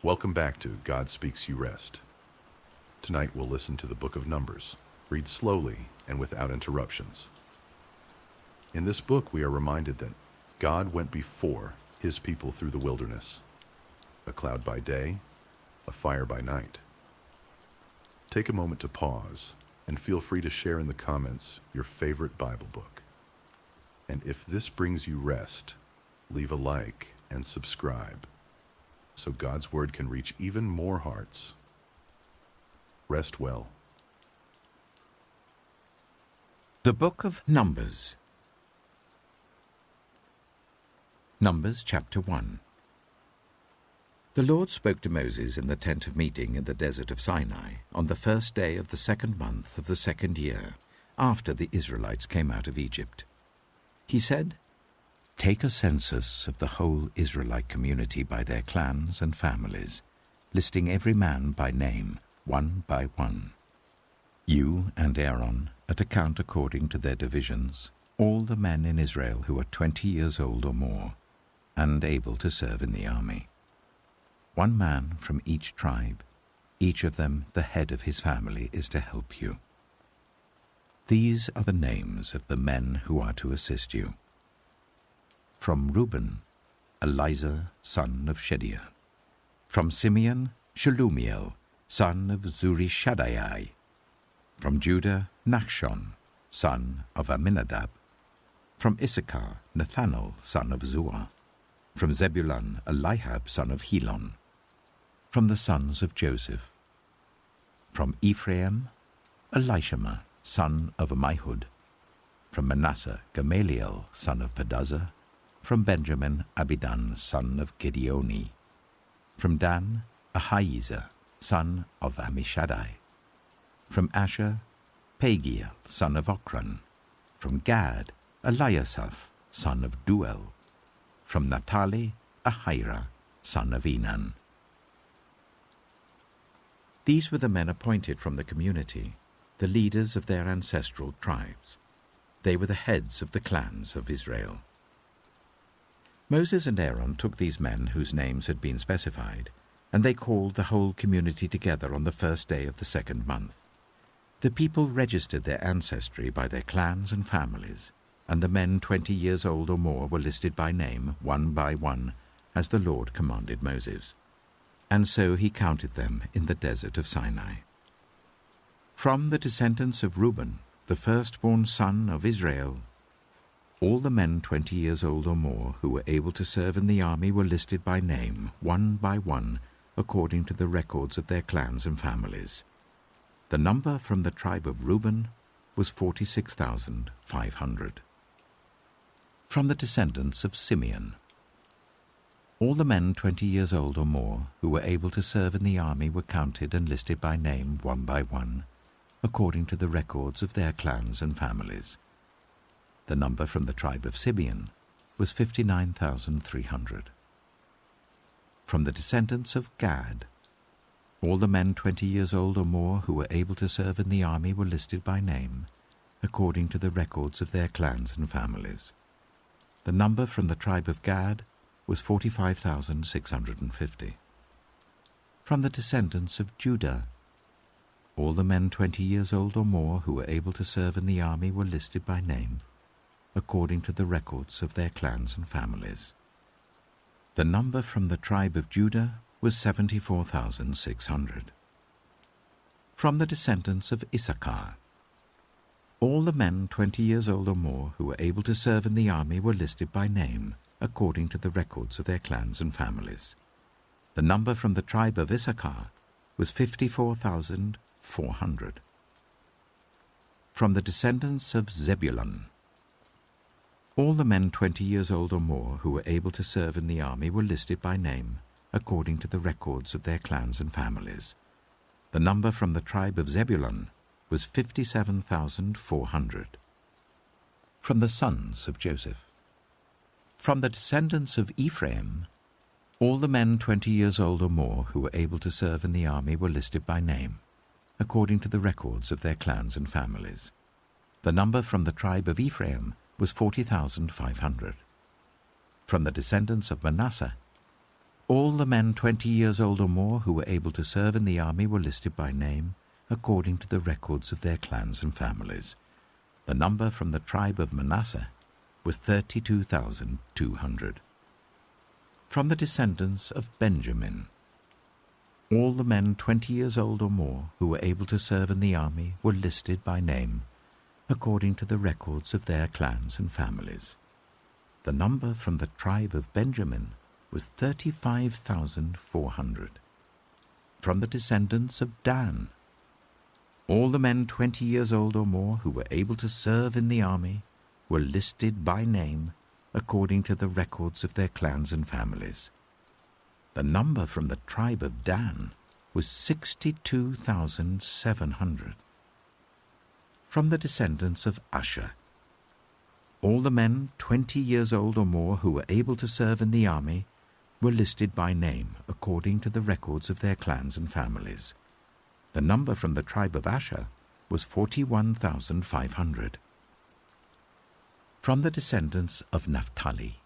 Welcome back to God Speaks You Rest. Tonight we'll listen to the book of Numbers. Read slowly and without interruptions. In this book we are reminded that God went before his people through the wilderness, a cloud by day, a fire by night. Take a moment to pause and feel free to share in the comments your favorite Bible book. And if this brings you rest, leave a like and subscribe so God's word can reach even more hearts. Rest well. The Book of Numbers. Numbers chapter 1. The Lord spoke to Moses in the tent of meeting in the desert of Sinai on the first day of the second month of the second year, after the Israelites came out of Egypt. He said, "Take a census of the whole Israelite community by their clans and families, listing every man by name, one by one. You and Aaron are to count according to their divisions, all the men in Israel who are 20 years old or more, and able to serve in the army. 1 man from each tribe, each of them the head of his family, is to help you. These are the names of the men who are to assist you. From Reuben, Elizur, son of Shedeiah. From Simeon, Shelumiel, son of Zurishaddai. From Judah, Nachshon, son of Amminadab. From Issachar, Nathanael, son of Zuar. From Zebulun, Eliab, son of Helon. From the sons of Joseph. From Ephraim, Elishama, son of Ammihud. From Manasseh, Gamaliel, son of Pedazah. From Benjamin, Abidan, son of Gideoni. From Dan, Ahiezer, son of Ammishaddai. From Asher, Pagiel, son of Ochran. From Gad, Eliasaph, son of Duel. From Naphtali, Ahira, son of Enan. These were the men appointed from the community, the leaders of their ancestral tribes. They were the heads of the clans of Israel. Moses and Aaron took these men whose names had been specified, and they called the whole community together on the first day of the second month. The people registered their ancestry by their clans and families, and the men 20 years old or more were listed by name, one by one, as the Lord commanded Moses. And so he counted them in the desert of Sinai. From the descendants of Reuben, the firstborn son of Israel, all the men 20 years old or more who were able to serve in the army were listed by name, one by one, according to the records of their clans and families. The number from the tribe of Reuben was 46,500. From the descendants of Simeon, all the men 20 years old or more who were able to serve in the army were counted and listed by name, one by one, according to the records of their clans and families. The number from the tribe of Simeon was 59,300. From the descendants of Gad, all the men 20 years old or more who were able to serve in the army were listed by name, according to the records of their clans and families. The number from the tribe of Gad was 45,650. From the descendants of Judah, all the men 20 years old or more who were able to serve in the army were listed by name, according to the records of their clans and families. The number from the tribe of Judah was 74,600. From the descendants of Issachar, all the men 20 years old or more who were able to serve in the army were listed by name, according to the records of their clans and families. The number from the tribe of Issachar was 54,400. From the descendants of Zebulun, all the men 20 years old or more who were able to serve in the army were listed by name, according to the records of their clans and families. The number from the tribe of Zebulun was 57,400. From the sons of Joseph, from the descendants of Ephraim, all the men 20 years old or more who were able to serve in the army were listed by name, according to the records of their clans and families. The number from the tribe of Ephraim was 40,500. From the descendants of Manasseh, All the men 20 years old or more who were able to serve in the army were listed by name, according to the records of their clans and families. The number from the tribe of Manasseh was 32,200. From the descendants of Benjamin, all the men 20 years old or more who were able to serve in the army were listed by name, according to the records of their clans and families. The number from the tribe of Benjamin was 35,400. From the descendants of Dan, all the men 20 years old or more who were able to serve in the army were listed by name according to the records of their clans and families. The number from the tribe of Dan was 62,700. From the descendants of Asher, all the men 20 years old or more who were able to serve in the army were listed by name according to the records of their clans and families. The number from the tribe of Asher was 41,500. From the descendants of Naphtali,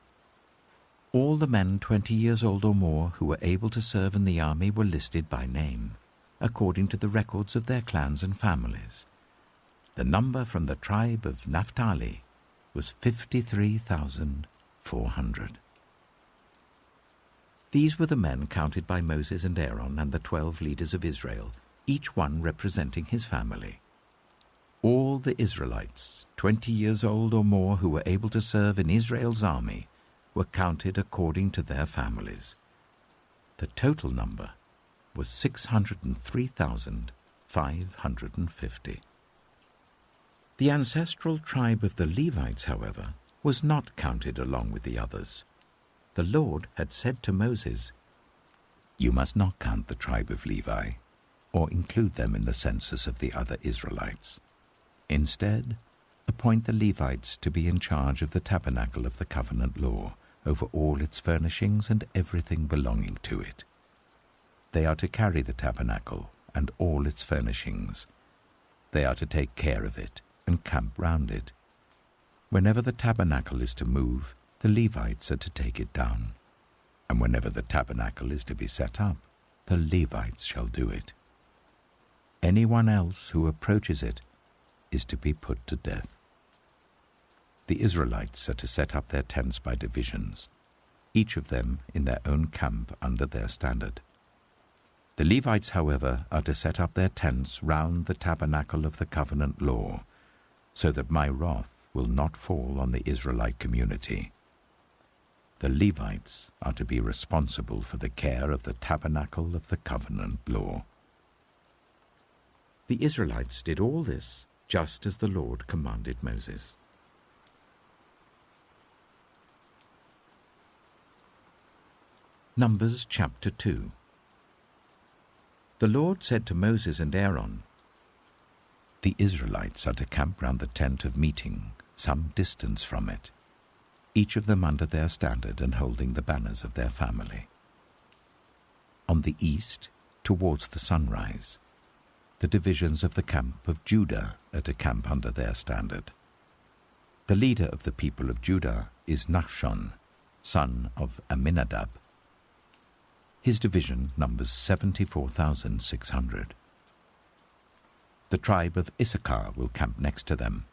all the men 20 years old or more who were able to serve in the army were listed by name, according to the records of their clans and families. The number from the tribe of Naphtali was 53,400. These were the men counted by Moses and Aaron and the 12 leaders of Israel, each one representing his family. All the Israelites, 20 years old or more, who were able to serve in Israel's army, were counted according to their families. The total number was 603,550. The ancestral tribe of the Levites, however, was not counted along with the others. The Lord had said to Moses, "You must not count the tribe of Levi, or include them in the census of the other Israelites. Instead, appoint the Levites to be in charge of the tabernacle of the covenant law, over all its furnishings and everything belonging to it. They are to carry the tabernacle and all its furnishings. They are to take care of it and camp round it. Whenever the tabernacle is to move, the Levites are to take it down, and whenever the tabernacle is to be set up, the Levites shall do it. Anyone else who approaches it is to be put to death." The Israelites are to set up their tents by divisions, each of them in their own camp under their standard. The Levites, however, are to set up their tents round the tabernacle of the covenant law, so that my wrath will not fall on the Israelite community. The Levites are to be responsible for the care of the tabernacle of the covenant law. The Israelites did all this just as the Lord commanded Moses. Numbers chapter 2. The Lord said to Moses and Aaron, "The Israelites are to camp round the tent of meeting, some distance from it, each of them under their standard and holding the banners of their family. On the east, towards the sunrise, the divisions of the camp of Judah are to camp under their standard. The leader of the people of Judah is Nahshon, son of Amminadab. His division numbers 74,600. The tribe of Issachar will camp next to them.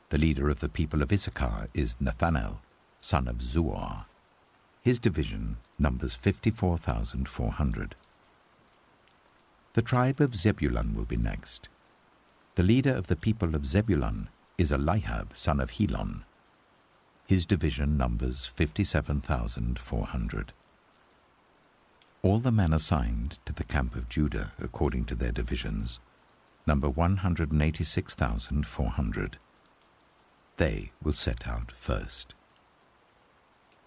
The leader of the people of Issachar is Nathanael, son of Zuar. His division numbers 54,400. The tribe of Zebulun will be next. The leader of the people of Zebulun is Eliab, son of Helon. His division numbers 57,400. All the men assigned to the camp of Judah, according to their divisions, number 186,400. They will set out first.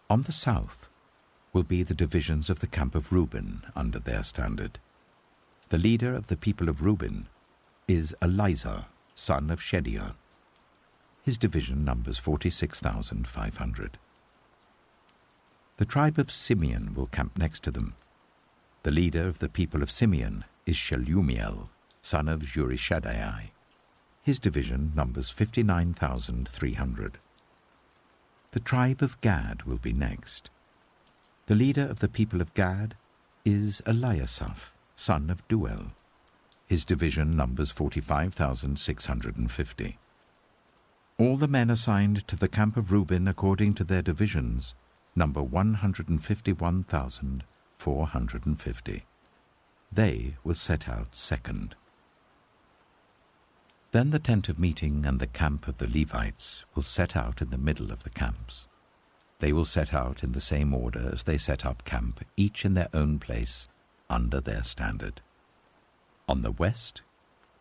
On the south will be the divisions of the camp of Reuben under their standard. The leader of the people of Reuben is Elizur, son of Shedeur. His division numbers 46,500. The tribe of Simeon will camp next to them. The leader of the people of Simeon is Shelumiel, son of Zurishaddai. His division numbers 59,300. The tribe of Gad will be next. The leader of the people of Gad is Eliasaph, son of Duel. His division numbers 45,650. All the men assigned to the camp of Reuben according to their divisions number 151,450. They will set out second. Then the tent of meeting and the camp of the Levites will set out in the middle of the camps. They will set out in the same order as they set up camp, each in their own place, under their standard. On the west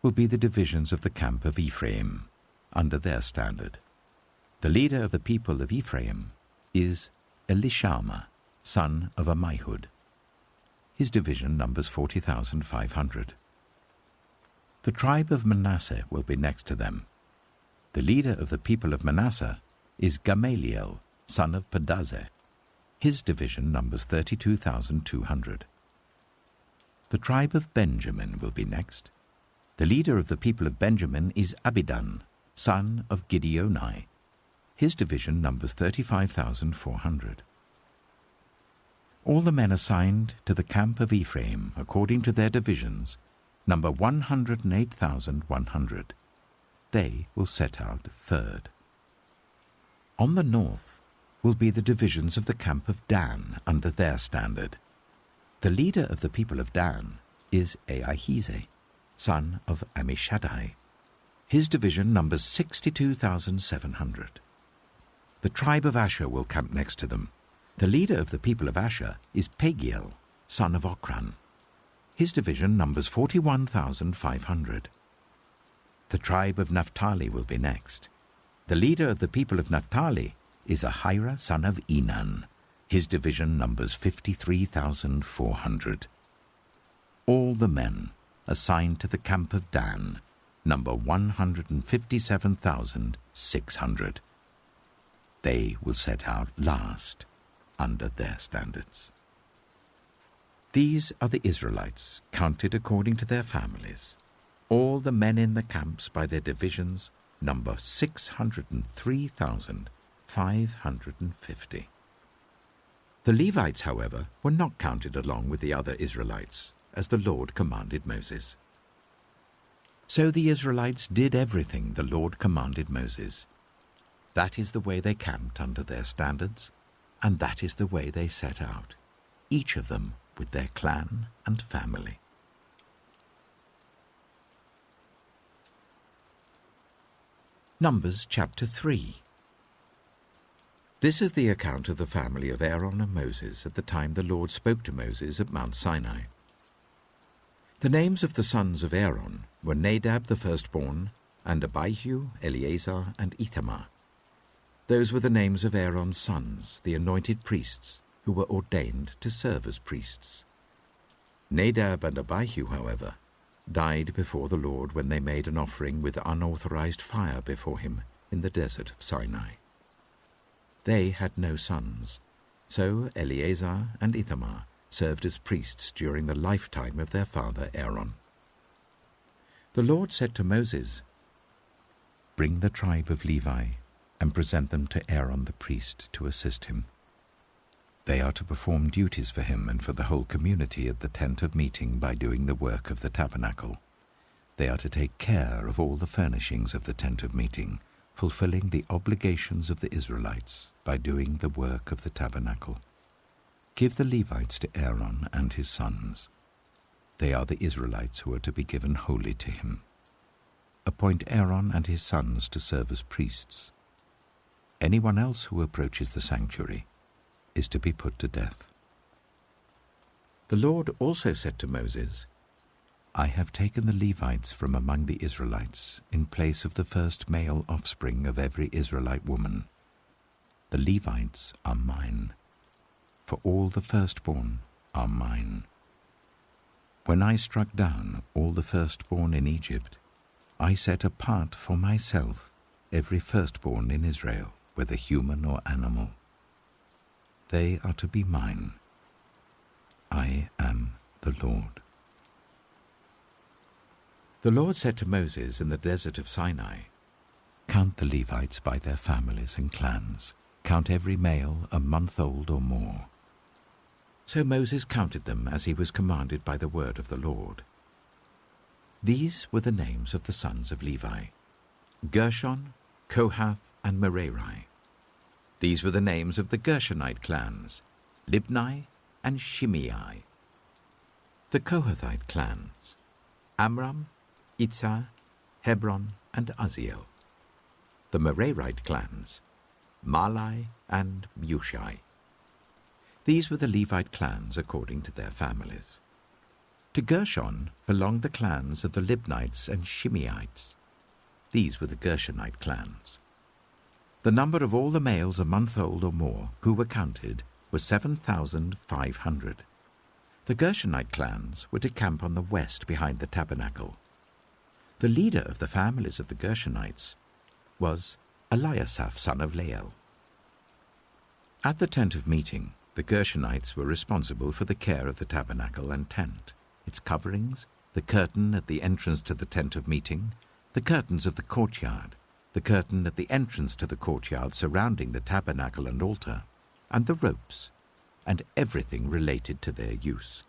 will be the divisions of the camp of Ephraim, under their standard. The leader of the people of Ephraim is Elishama, son of Ammihud. His division numbers 40,500. The tribe of Manasseh will be next to them. The leader of the people of Manasseh is Gamaliel, son of Pedazeh. His division numbers 32,200. The tribe of Benjamin will be next. The leader of the people of Benjamin is Abidan, son of Gideoni. His division numbers 35,400. All the men assigned to the camp of Ephraim, according to their divisions, number 108,100. They will set out third. On the north will be the divisions of the camp of Dan under their standard. The leader of the people of Dan is Ahijah, son of Ammishaddai. His division numbers 62,700. The tribe of Asher will camp next to them. The leader of the people of Asher is Pagiel, son of Ochran. His division numbers 41,500. The tribe of Naphtali will be next. The leader of the people of Naphtali is Ahira, son of Enan. His division numbers 53,400. All the men assigned to the camp of Dan number 157,600. They will set out last under their standards. These are the Israelites, counted according to their families. All the men in the camps by their divisions number 603,550. The Levites, however, were not counted along with the other Israelites, as the Lord commanded Moses. So the Israelites did everything the Lord commanded Moses. That is the way they camped under their standards, and that is the way they set out, each of them with their clan and family. Numbers chapter 3. This is the account of the family of Aaron and Moses at the time the Lord spoke to Moses at Mount Sinai. The names of the sons of Aaron were Nadab the firstborn, and Abihu, Eleazar, and Ithamar. Those were the names of Aaron's sons, the anointed priests, who were ordained to serve as priests. Nadab and Abihu, however, died before the Lord when they made an offering with unauthorized fire before him in the desert of Sinai. They had no sons, so Eleazar and Ithamar served as priests during the lifetime of their father Aaron. The Lord said to Moses, "Bring the tribe of Levi and present them to Aaron the priest to assist him. They are to perform duties for him and for the whole community at the tent of meeting by doing the work of the tabernacle. They are to take care of all the furnishings of the tent of meeting, fulfilling the obligations of the Israelites by doing the work of the tabernacle. Give the Levites to Aaron and his sons. They are the Israelites who are to be given wholly to him. Appoint Aaron and his sons to serve as priests. Anyone else who approaches the sanctuary is to be put to death." The Lord also said to Moses, "I have taken the Levites from among the Israelites in place of the first male offspring of every Israelite woman. The Levites are mine, for all the firstborn are mine. When I struck down all the firstborn in Egypt, I set apart for myself every firstborn in Israel, whether human or animal. They are to be mine. I am the Lord." The Lord said to Moses in the desert of Sinai, "Count the Levites by their families and clans. Count every male a month old or more. So Moses counted them as he was commanded by the word of the Lord. These were the names of the sons of Levi: Gershon, Kohath, and Merari. These were the names of the Gershonite clans: Libni and Shimei. The Kohathite clans: Amram, Itzhar, Hebron, and Uzziel. The Merarite clans: Malai and Mushai. These were the Levite clans according to their families. To Gershon belonged the clans of the Libnites and Shimeites. These were the Gershonite clans. The number of all the males a month old or more who were counted was 7,500. The Gershonite clans were to camp on the west behind the tabernacle. The leader of the families of the Gershonites was Eliasaph, son of Lael. At the tent of meeting, the Gershonites were responsible for the care of the tabernacle and tent, its coverings, the curtain at the entrance to the tent of meeting, the curtains of the courtyard, the curtain at the entrance to the courtyard surrounding the tabernacle and altar, and the ropes, and everything related to their use.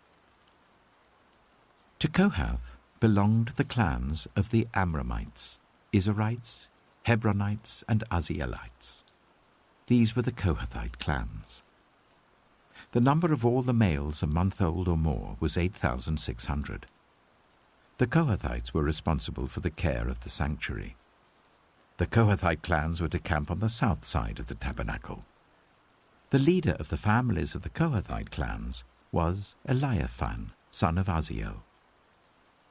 To Kohath belonged the clans of the Amramites, Izharites, Hebronites, and Uzzielites. These were the Kohathite clans. The number of all the males a month old or more was 8,600. The Kohathites were responsible for the care of the sanctuary. The Kohathite clans were to camp on the south side of the tabernacle. The leader of the families of the Kohathite clans was Eliaphan, son of Uzziel.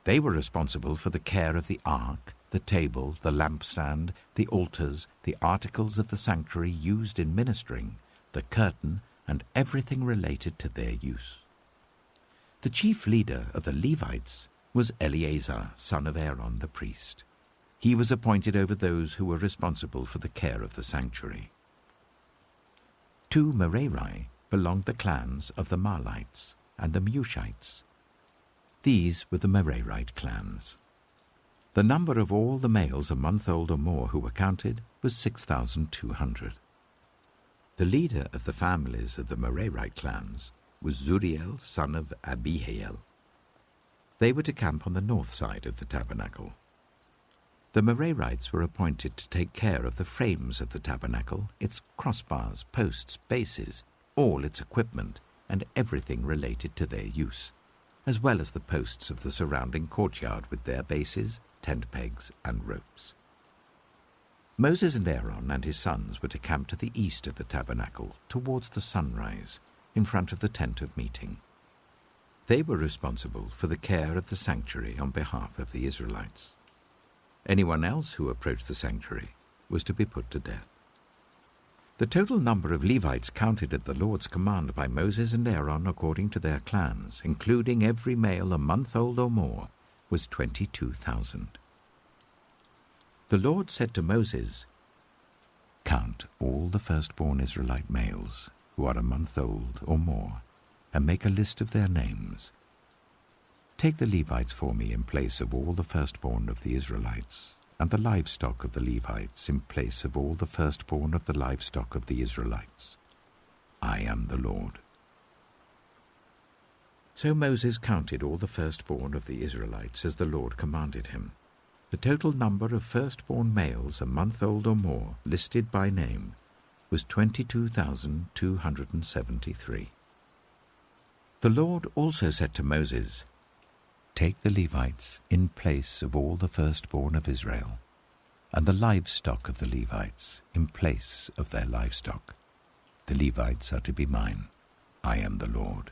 They were responsible for the care of the ark, the table, the lampstand, the altars, the articles of the sanctuary used in ministering, the curtain, and everything related to their use. The chief leader of the Levites was Eleazar, son of Aaron the priest. He was appointed over those who were responsible for the care of the sanctuary. To Merari belonged the clans of the Mahlites and the Mushites. These were the Merarite clans. The number of all the males a month old or more who were counted was 6,200. The leader of the families of the Merarite clans was Zuriel, son of Abihail. They were to camp on the north side of the tabernacle. The Merarites were appointed to take care of the frames of the tabernacle, its crossbars, posts, bases, all its equipment, and everything related to their use, as well as the posts of the surrounding courtyard with their bases, tent pegs, and ropes. Moses and Aaron and his sons were to camp to the east of the tabernacle, towards the sunrise, in front of the tent of meeting. They were responsible for the care of the sanctuary on behalf of the Israelites. Anyone else who approached the sanctuary was to be put to death. The total number of Levites counted at the Lord's command by Moses and Aaron according to their clans, including every male a month old or more, was 22,000. The Lord said to Moses, "Count all the firstborn Israelite males who are a month old or more, and make a list of their names. Take the Levites for me in place of all the firstborn of the Israelites, and the livestock of the Levites in place of all the firstborn of the livestock of the Israelites. I am the Lord." So Moses counted all the firstborn of the Israelites as the Lord commanded him. The total number of firstborn males a month old or more, listed by name, was 22,273. The Lord also said to Moses, "Take the Levites in place of all the firstborn of Israel, and the livestock of the Levites in place of their livestock. The Levites are to be mine. I am the Lord.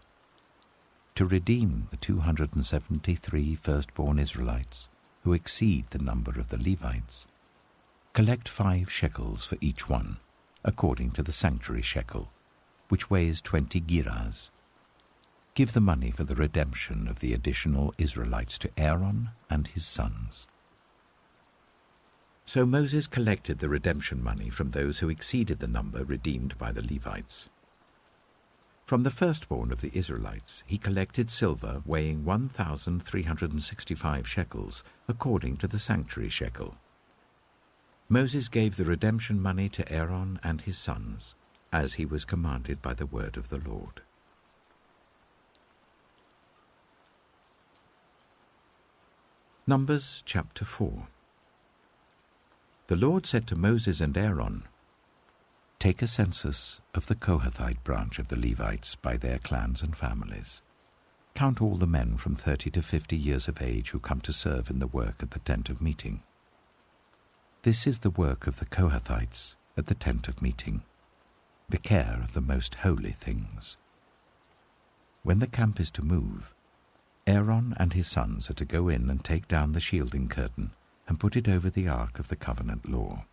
To redeem the 273 firstborn Israelites who exceed the number of the Levites, collect 5 shekels for each one, according to the sanctuary shekel, which weighs 20 gerahs. Give the money for the redemption of the additional Israelites to Aaron and his sons." So Moses collected the redemption money from those who exceeded the number redeemed by the Levites. From the firstborn of the Israelites he collected silver weighing 1,365 shekels, according to the sanctuary shekel. Moses gave the redemption money to Aaron and his sons, as he was commanded by the word of the Lord. Numbers chapter 4. The Lord said to Moses and Aaron, "Take a census of the Kohathite branch of the Levites by their clans and families. Count all the men from 30 to 50 years of age who come to serve in the work at the tent of meeting. This is the work of the Kohathites at the tent of meeting, the care of the most holy things. When the camp is to move, Aaron and his sons are to go in and take down the shielding curtain and put it over the ark of the covenant law.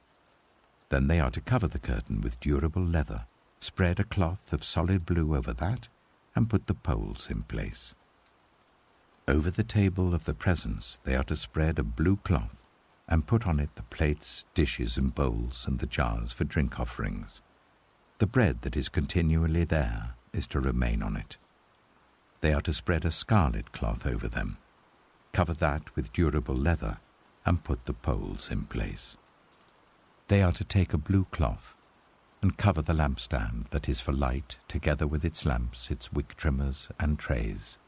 Then they are to cover the curtain with durable leather, spread a cloth of solid blue over that, and put the poles in place. Over the table of the presence they are to spread a blue cloth and put on it the plates, dishes, and bowls, and the jars for drink offerings. The bread that is continually there is to remain on it. They are to spread a scarlet cloth over them, cover that with durable leather, and put the poles in place. They are to take a blue cloth and cover the lampstand that is for light, together with its lamps, its wick trimmers and trays,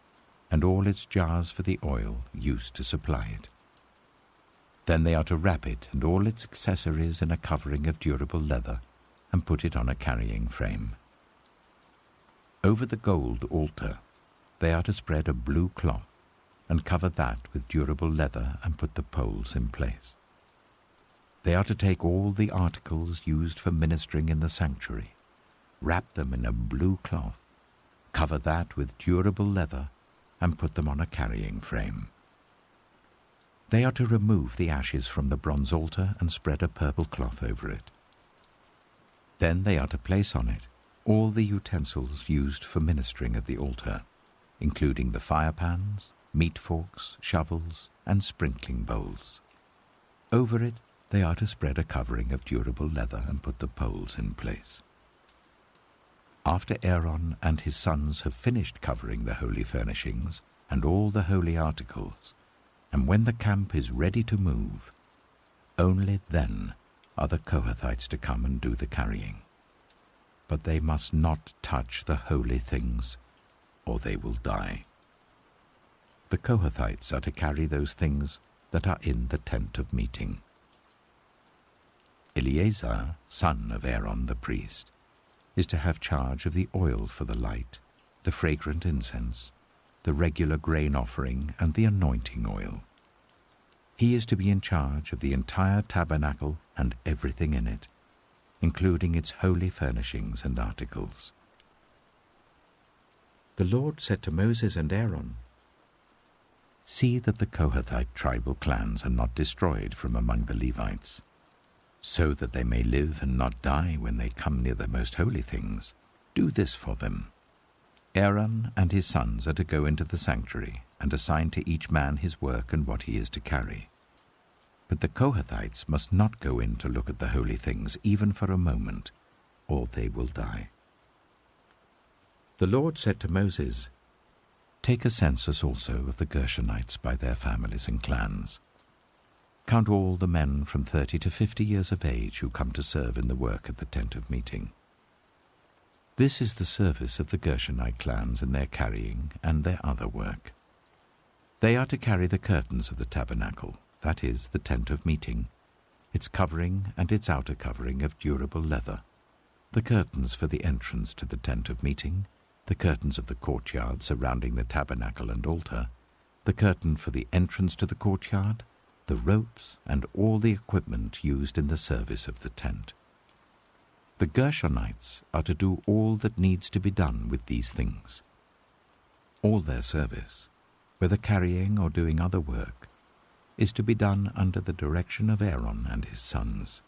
and all its jars for the oil used to supply it. Then they are to wrap it and all its accessories in a covering of durable leather and put it on a carrying frame. Over the gold altar they are to spread a blue cloth and cover that with durable leather and put the poles in place. They are to take all the articles used for ministering in the sanctuary, wrap them in a blue cloth, cover that with durable leather, and put them on a carrying frame. They are to remove the ashes from the bronze altar and spread a purple cloth over it. Then they are to place on it all the utensils used for ministering at the altar, including the fire pans, meat forks, shovels, and sprinkling bowls. Over it they are to spread a covering of durable leather and put the poles in place. After Aaron and his sons have finished covering the holy furnishings and all the holy articles, and when the camp is ready to move, only then are the Kohathites to come and do the carrying. But they must not touch the holy things, or they will die. The Kohathites are to carry those things that are in the tent of meeting. Eleazar, son of Aaron the priest, is to have charge of the oil for the light, the fragrant incense, the regular grain offering, and the anointing oil. He is to be in charge of the entire tabernacle and everything in it, including its holy furnishings and articles. The Lord said to Moses and Aaron, "See that the Kohathite tribal clans are not destroyed from among the Levites, so that they may live and not die when they come near the most holy things. Do this for them. Aaron and his sons are to go into the sanctuary and assign to each man his work and what he is to carry. But the Kohathites must not go in to look at the holy things even for a moment, or they will die." The Lord said to Moses, "Take a census also of the Gershonites by their families and clans. Count all the men from 30 to 50 years of age who come to serve in the work at the tent of meeting. This is the service of the Gershonite clans in their carrying and their other work. They are to carry the curtains of the tabernacle, that is, the tent of meeting, its covering and its outer covering of durable leather, the curtains for the entrance to the tent of meeting, the curtains of the courtyard surrounding the tabernacle and altar, the curtain for the entrance to the courtyard, the ropes, and all the equipment used in the service of the tent. The Gershonites are to do all that needs to be done with these things. All their service, whether carrying or doing other work, is to be done under the direction of Aaron and his sons.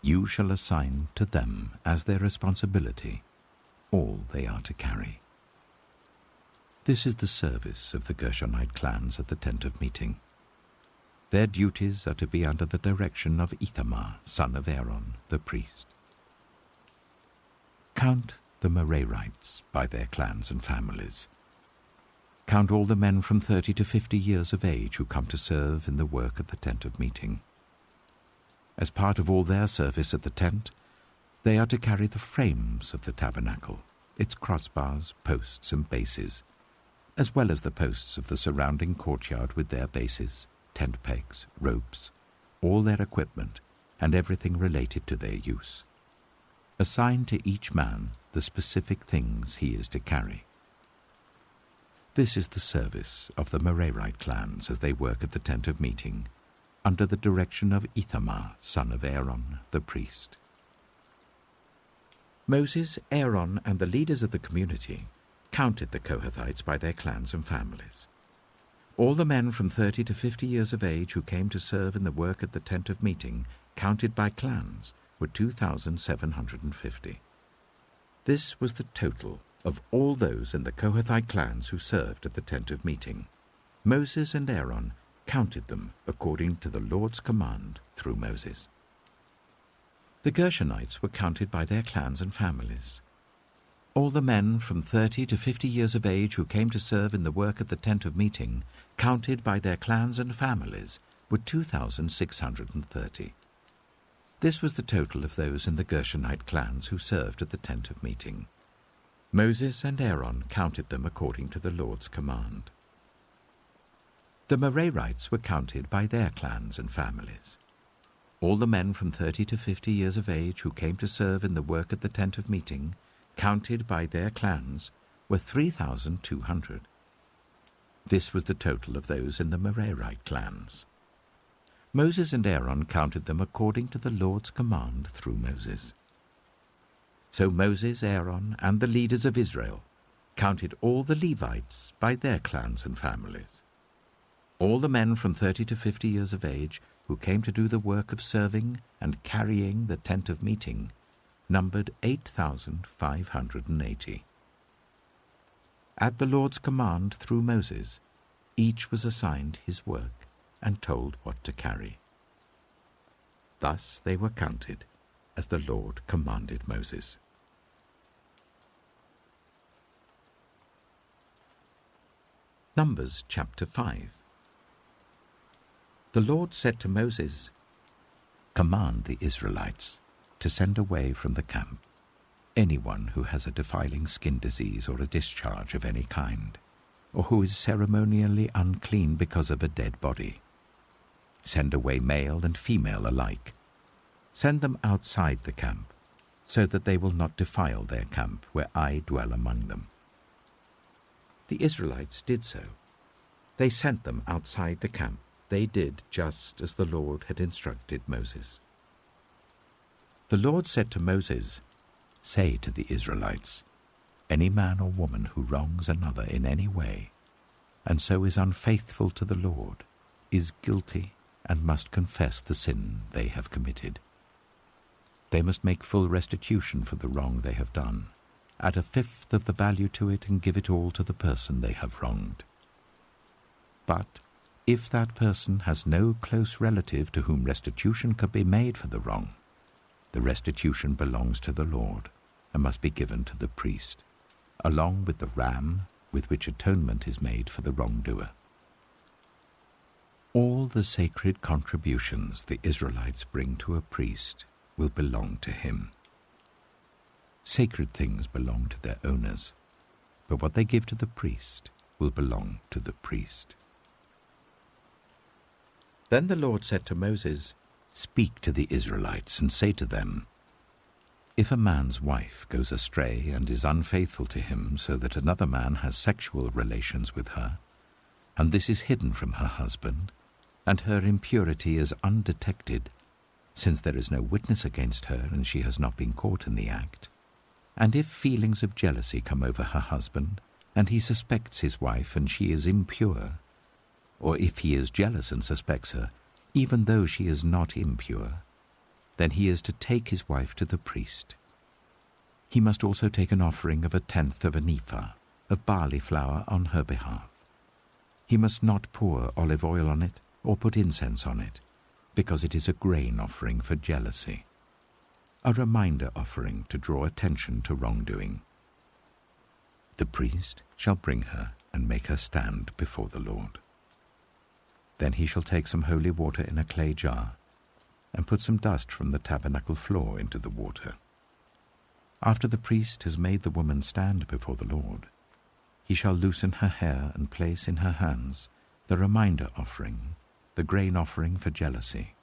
You shall assign to them as their responsibility all they are to carry. This is the service of the Gershonite clans at the tent of meeting. Their duties are to be under the direction of Ithamar, son of Aaron, the priest. Count the Merarites by their clans and families. Count all the men from 30 to 50 years of age who come to serve in the work at the tent of meeting. As part of all their service at the tent, they are to carry the frames of the tabernacle, its crossbars, posts, and bases, as well as the posts of the surrounding courtyard with their bases, tent pegs, ropes, all their equipment, and everything related to their use. Assign to each man the specific things he is to carry. This is the service of the Merarite clans as they work at the tent of meeting, under the direction of Ithamar, son of Aaron, the priest. Moses, Aaron, and the leaders of the community counted the Kohathites by their clans and families. All the men from 30 to 50 years of age who came to serve in the work at the tent of meeting, counted by clans, were 2,750. This was the total of all those in the Kohathite clans who served at the tent of meeting. Moses and Aaron counted them according to the Lord's command through Moses. The Gershonites were counted by their clans and families. All the men from 30 to 50 years of age who came to serve in the work at the tent of meeting, counted by their clans and families, were 2,630. This was the total of those in the Gershonite clans who served at the tent of meeting. Moses and Aaron counted them according to the Lord's command. The Merarites were counted by their clans and families. All the men from 30 to 50 years of age who came to serve in the work at the tent of meeting, counted by their clans, were 3,200. This was the total of those in the Merarite clans. Moses and Aaron counted them according to the Lord's command through Moses. So Moses, Aaron, and the leaders of Israel counted all the Levites by their clans and families. All the men from 30 to 50 years of age who came to do the work of serving and carrying the tent of meeting numbered 8,580. At the Lord's command through Moses, each was assigned his work and told what to carry. Thus they were counted as the Lord commanded Moses. Numbers chapter 5. The Lord said to Moses, "Command the Israelites to send away from the camp anyone who has a defiling skin disease or a discharge of any kind, or who is ceremonially unclean because of a dead body. Send away male and female alike. Send them outside the camp, so that they will not defile their camp where I dwell among them." The Israelites did so. They sent them outside the camp. They did just as the Lord had instructed Moses. The Lord said to Moses, "Say to the Israelites, any man or woman who wrongs another in any way, and so is unfaithful to the Lord, is guilty and must confess the sin they have committed. They must make full restitution for the wrong they have done, add 1/5 of the value to it and give it all to the person they have wronged. But if that person has no close relative to whom restitution can be made for the wrong, the restitution belongs to the Lord and must be given to the priest, along with the ram with which atonement is made for the wrongdoer. All the sacred contributions the Israelites bring to a priest will belong to him. Sacred things belong to their owners, but what they give to the priest will belong to the priest." Then the Lord said to Moses, "Speak to the Israelites and say to them, if a man's wife goes astray and is unfaithful to him so that another man has sexual relations with her, and this is hidden from her husband, and her impurity is undetected, since there is no witness against her and she has not been caught in the act, and if feelings of jealousy come over her husband, and he suspects his wife and she is impure, or if he is jealous and suspects her, even though she is not impure, then he is to take his wife to the priest. He must also take an offering of 1/10 of an ephah of barley flour on her behalf. He must not pour olive oil on it or put incense on it, because it is a grain offering for jealousy, a reminder offering to draw attention to wrongdoing. The priest shall bring her and make her stand before the Lord. Then he shall take some holy water in a clay jar and put some dust from the tabernacle floor into the water. After the priest has made the woman stand before the Lord, he shall loosen her hair and place in her hands the reminder offering, the grain offering for jealousy,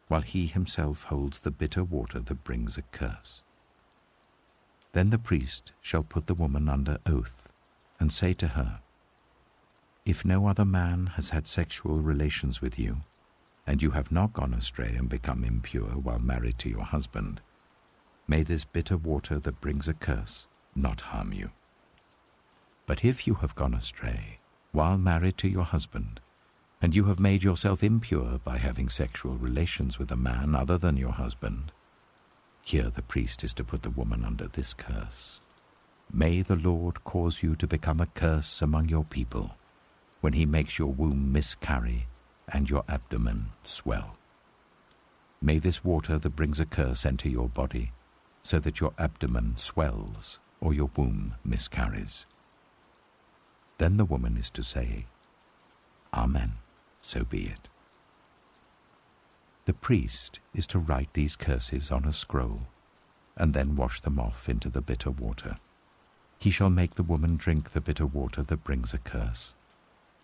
while he himself holds the bitter water that brings a curse. Then the priest shall put the woman under oath and say to her, "If no other man has had sexual relations with you, and you have not gone astray and become impure while married to your husband, may this bitter water that brings a curse not harm you. But if you have gone astray while married to your husband, and you have made yourself impure by having sexual relations with a man other than your husband, here the priest is to put the woman under this curse. May the Lord cause you to become a curse among your people when he makes your womb miscarry and your abdomen swell. May this water that brings a curse enter your body, so that your abdomen swells or your womb miscarries." Then the woman is to say, "Amen, so be it." The priest is to write these curses on a scroll, and then wash them off into the bitter water. He shall make the woman drink the bitter water that brings a curse,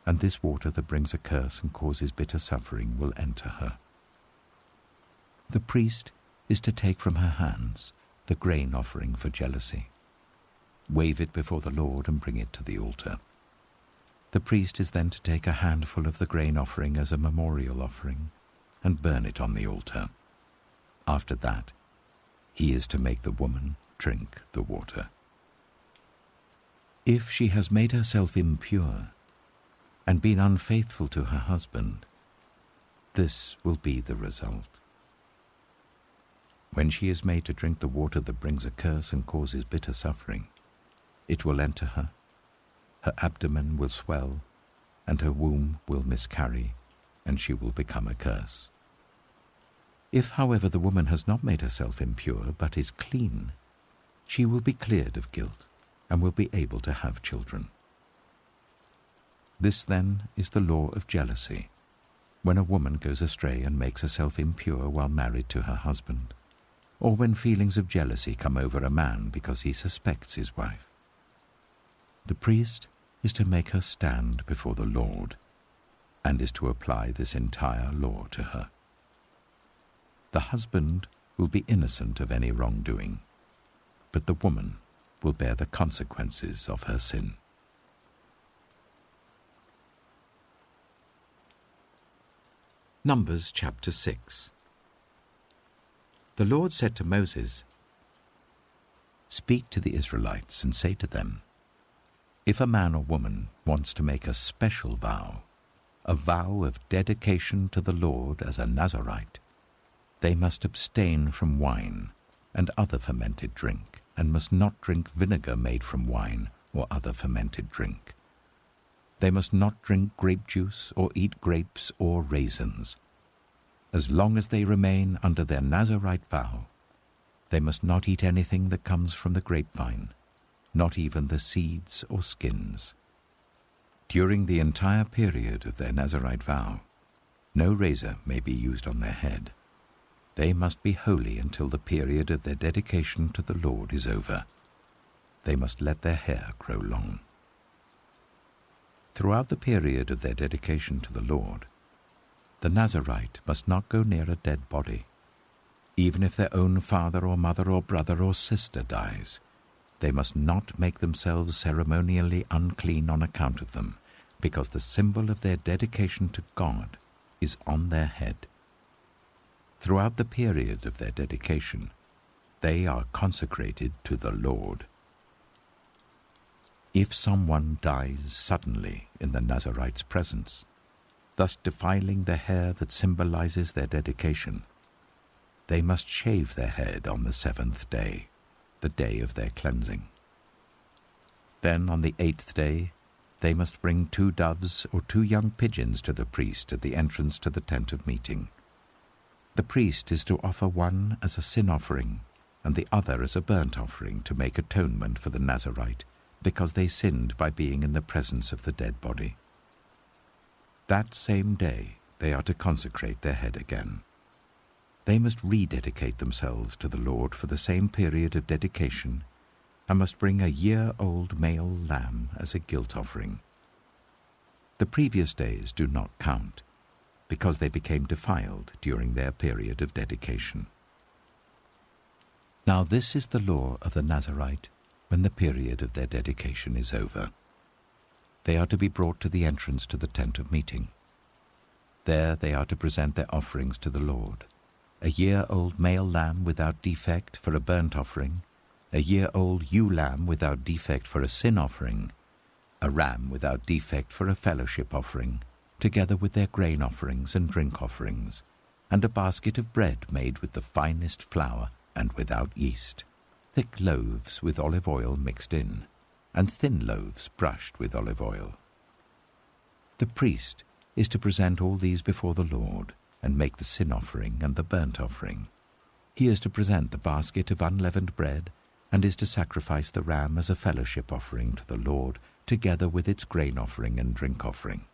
and this water that brings a curse and causes bitter suffering will enter her. The priest is to take from her hands the grain offering for jealousy, wave it before the Lord and bring it to the altar. The priest is then to take a handful of the grain offering as a memorial offering and burn it on the altar. After that, he is to make the woman drink the water. If she has made herself impure and been unfaithful to her husband, this will be the result. When she is made to drink the water that brings a curse and causes bitter suffering, it will enter her, her abdomen will swell, and her womb will miscarry, and she will become a curse. If, however, the woman has not made herself impure but is clean, she will be cleared of guilt and will be able to have children. This, then, is the law of jealousy, when a woman goes astray and makes herself impure while married to her husband, or when feelings of jealousy come over a man because he suspects his wife. The priest is to make her stand before the Lord, and is to apply this entire law to her. The husband will be innocent of any wrongdoing, but the woman will bear the consequences of her sin. Numbers chapter 6. The Lord said to Moses, "Speak to the Israelites and say to them, if a man or woman wants to make a special vow, a vow of dedication to the Lord as a Nazirite, they must abstain from wine and other fermented drink, and must not drink vinegar made from wine or other fermented drink. They must not drink grape juice or eat grapes or raisins. As long as they remain under their Nazirite vow, they must not eat anything that comes from the grapevine, not even the seeds or skins. During the entire period of their Nazirite vow, no razor may be used on their head. They must be holy until the period of their dedication to the Lord is over. They must let their hair grow long. Throughout the period of their dedication to the Lord, the Nazirite must not go near a dead body. Even if their own father or mother or brother or sister dies, they must not make themselves ceremonially unclean on account of them, because the symbol of their dedication to God is on their head. Throughout the period of their dedication, they are consecrated to the Lord. If someone dies suddenly in the Nazirite's presence, thus defiling the hair that symbolizes their dedication, they must shave their head on the 7th day, the day of their cleansing. Then on the 8th day, they must bring 2 doves or 2 young pigeons to the priest at the entrance to the tent of meeting. The priest is to offer one as a sin offering and the other as a burnt offering to make atonement for the Nazirite, because they sinned by being in the presence of the dead body. That same day they are to consecrate their head again. They must rededicate themselves to the Lord for the same period of dedication and must bring a year-old male lamb as a guilt offering. The previous days do not count, because they became defiled during their period of dedication. Now this is the law of the Nazirite when the period of their dedication is over. They are to be brought to the entrance to the tent of meeting. There they are to present their offerings to the Lord, a year-old male lamb without defect for a burnt offering, a year-old ewe lamb without defect for a sin offering, a ram without defect for a fellowship offering, together with their grain offerings and drink offerings, and a basket of bread made with the finest flour and without yeast, thick loaves with olive oil mixed in, and thin loaves brushed with olive oil. The priest is to present all these before the Lord and make the sin offering and the burnt offering. He is to present the basket of unleavened bread and is to sacrifice the ram as a fellowship offering to the Lord, together with its grain offering and drink offering.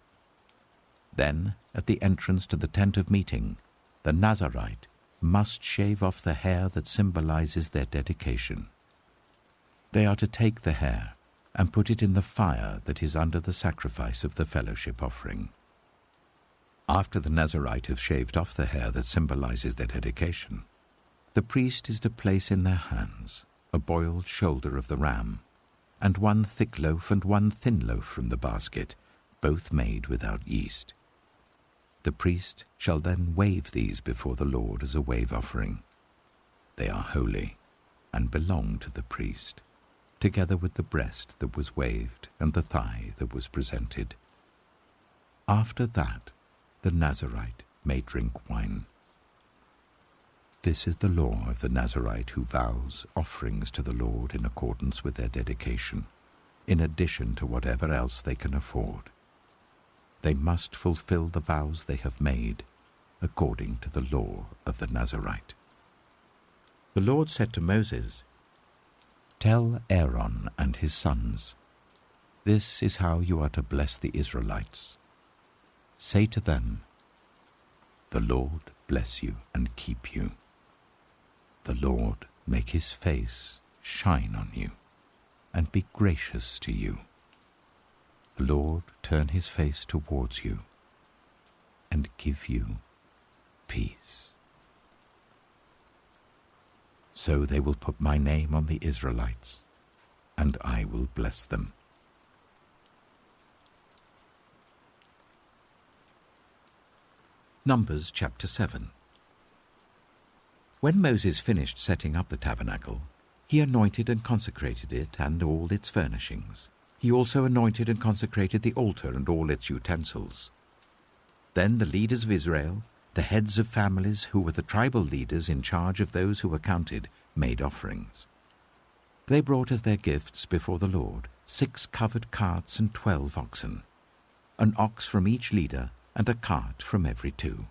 Then, at the entrance to the tent of meeting, the Nazirite must shave off the hair that symbolizes their dedication. They are to take the hair and put it in the fire that is under the sacrifice of the fellowship offering. After the Nazirite have shaved off the hair that symbolizes their dedication, the priest is to place in their hands a boiled shoulder of the ram, and one thick loaf and one thin loaf from the basket, both made without yeast. The priest shall then wave these before the Lord as a wave offering. They are holy and belong to the priest, together with the breast that was waved and the thigh that was presented. After that, the Nazirite may drink wine. This is the law of the Nazirite who vows offerings to the Lord in accordance with their dedication, in addition to whatever else they can afford. They must fulfill the vows they have made, according to the law of the Nazirite. The Lord said to Moses, "Tell Aaron and his sons, this is how you are to bless the Israelites. Say to them, the Lord bless you and keep you. The Lord make his face shine on you and be gracious to you. The Lord turn his face towards you and give you peace. So they will put my name on the Israelites, and I will bless them." Numbers chapter 7. When Moses finished setting up the tabernacle, he anointed and consecrated it and all its furnishings. He also anointed and consecrated the altar and all its utensils. Then the leaders of Israel, the heads of families who were the tribal leaders in charge of those who were counted, made offerings. They brought as their gifts before the Lord 6 covered carts and 12 oxen, an ox from each leader and a cart from every 2.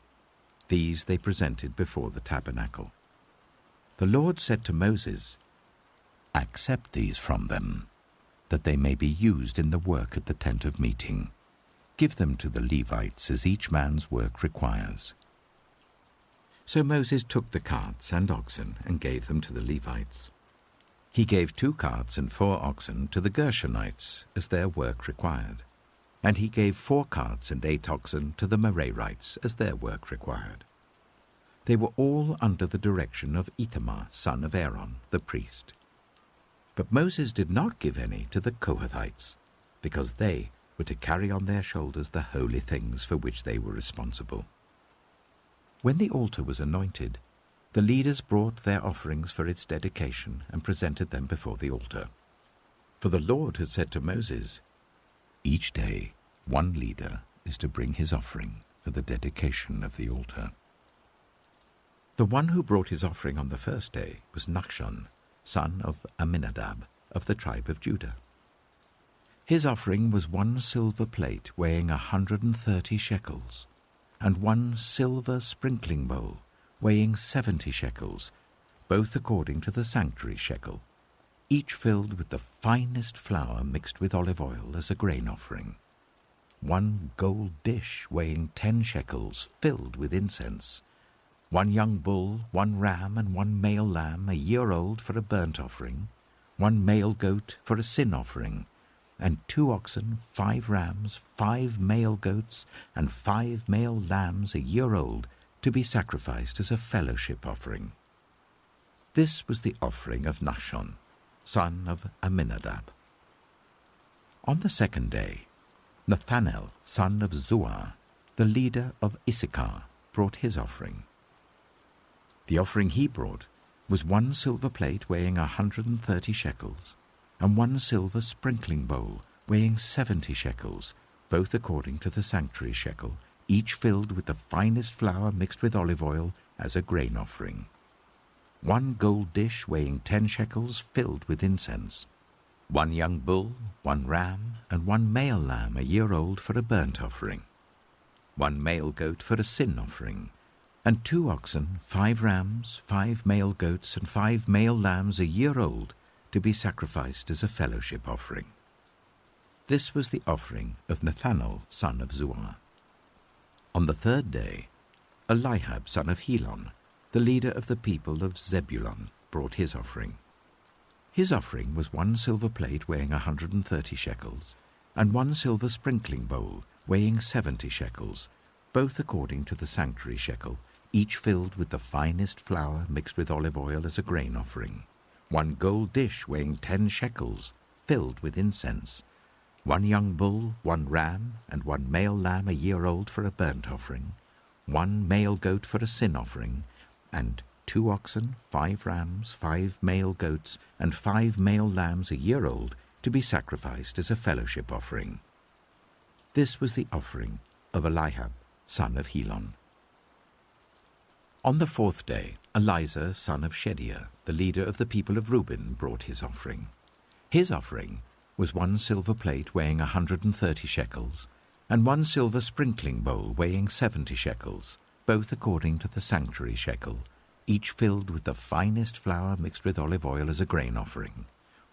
These they presented before the tabernacle. The Lord said to Moses, "Accept these from them, that they may be used in the work at the tent of meeting. Give them to the Levites as each man's work requires." So Moses took the carts and oxen and gave them to the Levites. He gave 2 carts and 4 oxen to the Gershonites as their work required, and he gave 4 carts and 8 oxen to the Merarites as their work required. They were all under the direction of Ithamar, son of Aaron, the priest. But Moses did not give any to the Kohathites, because they were to carry on their shoulders the holy things for which they were responsible. When the altar was anointed, the leaders brought their offerings for its dedication and presented them before the altar. For the Lord had said to Moses, "Each day 1 leader is to bring his offering for the dedication of the altar." The one who brought his offering on the first day was Nachshon, son of Amminadab, of the tribe of Judah. His offering was 1 silver plate weighing 130 shekels, and 1 silver sprinkling bowl weighing 70 shekels, both according to the sanctuary shekel, each filled with the finest flour mixed with olive oil as a grain offering. 1 gold dish weighing 10 shekels filled with incense, 1 young bull, 1 ram, and 1 male lamb a year old for a burnt offering, one male goat for a sin offering, and 2 oxen, 5 rams, 5 male goats, and 5 male lambs a year old, to be sacrificed as a fellowship offering. This was the offering of Nahshon, son of Amminadab. On the 2nd day, Nathanael, son of Zuar, the leader of Issachar, brought his offering. The offering he brought was 1 silver plate weighing 130 shekels, and 1 silver sprinkling bowl weighing 70 shekels, both according to the sanctuary shekel, each filled with the finest flour mixed with olive oil as a grain offering. 1 gold dish weighing 10 shekels filled with incense, 1 young bull, 1 ram, and 1 male lamb a year old for a burnt offering, 1 male goat for a sin offering, and 2 oxen, 5 rams, 5 male goats, and 5 male lambs a year old, to be sacrificed as a fellowship offering. This was the offering of Nathanael, son of Zuar. On the 3rd day, Eliab, son of Helon, the leader of the people of Zebulun, brought his offering. His offering was 1 silver plate weighing 130 shekels, and 1 silver sprinkling bowl weighing 70 shekels, both according to the sanctuary shekel, each filled with the finest flour mixed with olive oil as a grain offering. 1 gold dish weighing 10 shekels, filled with incense, 1 young bull, 1 ram, and 1 male lamb a year old for a burnt offering, 1 male goat for a sin offering, and 2 oxen, 5 rams, 5 male goats, and 5 male lambs a year old, to be sacrificed as a fellowship offering. This was the offering of Eliab, son of Helon. On the 4th day, Elizur, son of Shedeiah, the leader of the people of Reuben, brought his offering. His offering was 1 silver plate weighing 130 shekels, and 1 silver sprinkling bowl weighing 70 shekels, both according to the sanctuary shekel, each filled with the finest flour mixed with olive oil as a grain offering.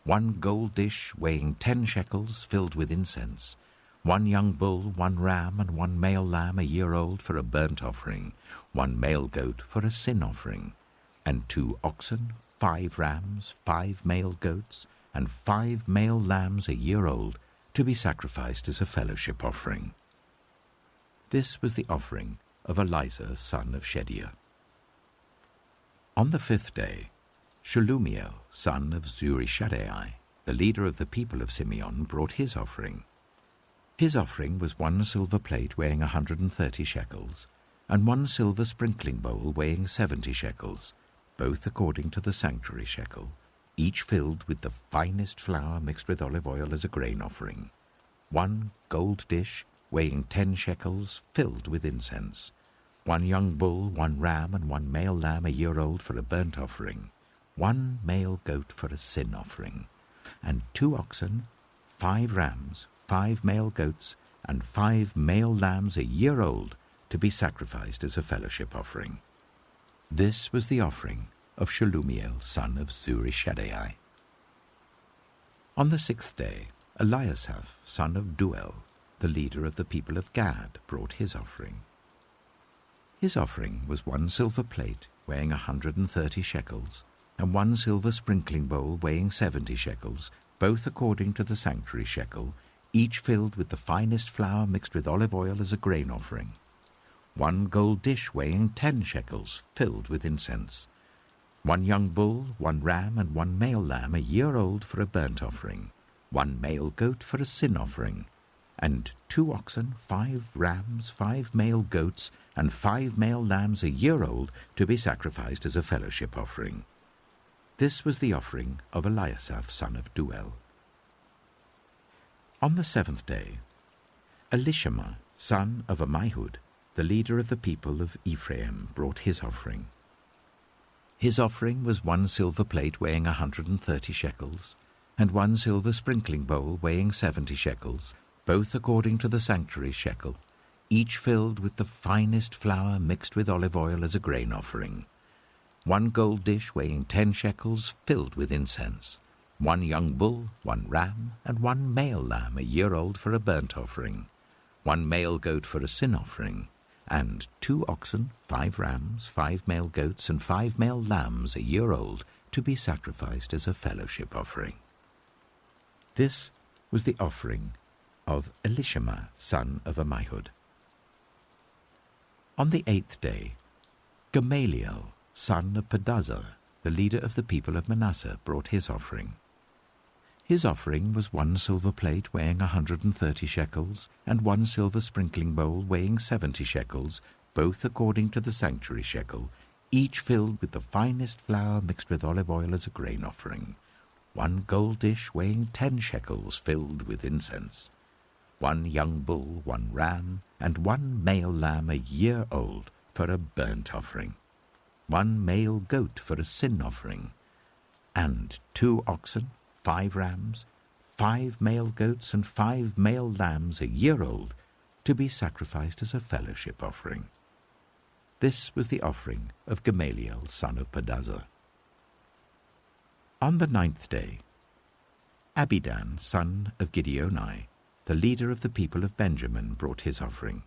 1 gold dish weighing 10 shekels, filled with incense, 1 young bull, 1 ram, and 1 male lamb a year old for a burnt offering, 1 male goat for a sin offering, and 2 oxen, 5 rams, 5 male goats, and 5 male lambs a year old, to be sacrificed as a fellowship offering. This was the offering of Elizur, son of Shedeiah. On the 5th day, Shelumiel, son of Zurishaddai, the leader of the people of Simeon, brought his offering. His offering was 1 silver plate weighing 130 shekels, and 1 silver sprinkling bowl weighing 70 shekels, both according to the sanctuary shekel, each filled with the finest flour mixed with olive oil as a grain offering. 1 gold dish weighing 10 shekels, filled with incense, 1 young bull, 1 ram, and 1 male lamb a year old for a burnt offering, 1 male goat for a sin offering, and 2 oxen, 5 rams, 5 male goats, and 5 male lambs a year old, to be sacrificed as a fellowship offering. This was the offering of Shelumiel, son of Zurishaddai. On the 6th day, Eliasaph, son of Duel, the leader of the people of Gad, brought his offering. His offering was 1 silver plate weighing 130 shekels, and 1 silver sprinkling bowl weighing 70 shekels, both according to the sanctuary shekel, each filled with the finest flour mixed with olive oil as a grain offering. 1 gold dish weighing 10 shekels, filled with incense, 1 young bull, 1 ram, and 1 male lamb a year old for a burnt offering, 1 male goat for a sin offering, and 2 oxen, 5 rams, 5 male goats, and 5 male lambs a year old, to be sacrificed as a fellowship offering. This was the offering of Eliasaph, son of Duel. On the 7th day, Elishama, son of Ammihud, the leader of the people of Ephraim, brought his offering. His offering was 1 silver plate weighing 130 shekels, and 1 silver sprinkling bowl weighing 70 shekels, both according to the sanctuary shekel, each filled with the finest flour mixed with olive oil as a grain offering. 1 gold dish weighing 10 shekels, filled with incense, 1 young bull, 1 ram, and 1 male lamb a year old for a burnt offering, 1 male goat for a sin offering, and 2 oxen, 5 rams, 5 male goats, and 5 male lambs a year old, to be sacrificed as a fellowship offering. This was the offering of Elishama, son of Ammihud. On the 8th day, Gamaliel, son of Pedazur, the leader of the people of Manasseh, brought his offering. His offering was 1 silver plate weighing 130 shekels, and 1 silver sprinkling bowl weighing 70 shekels, both according to the sanctuary shekel, each filled with the finest flour mixed with olive oil as a grain offering, 1 gold dish weighing 10 shekels filled with incense, 1 young bull, 1 ram, and 1 male lamb a year old for a burnt offering, 1 male goat for a sin offering, and 2 oxen, 5 rams, 5 male goats, and 5 male lambs a year old to be sacrificed as a fellowship offering. This was the offering of Gamaliel, son of Pedazur. On the 9th day, Abidan, son of Gideoni, the leader of the people of Benjamin, brought his offering.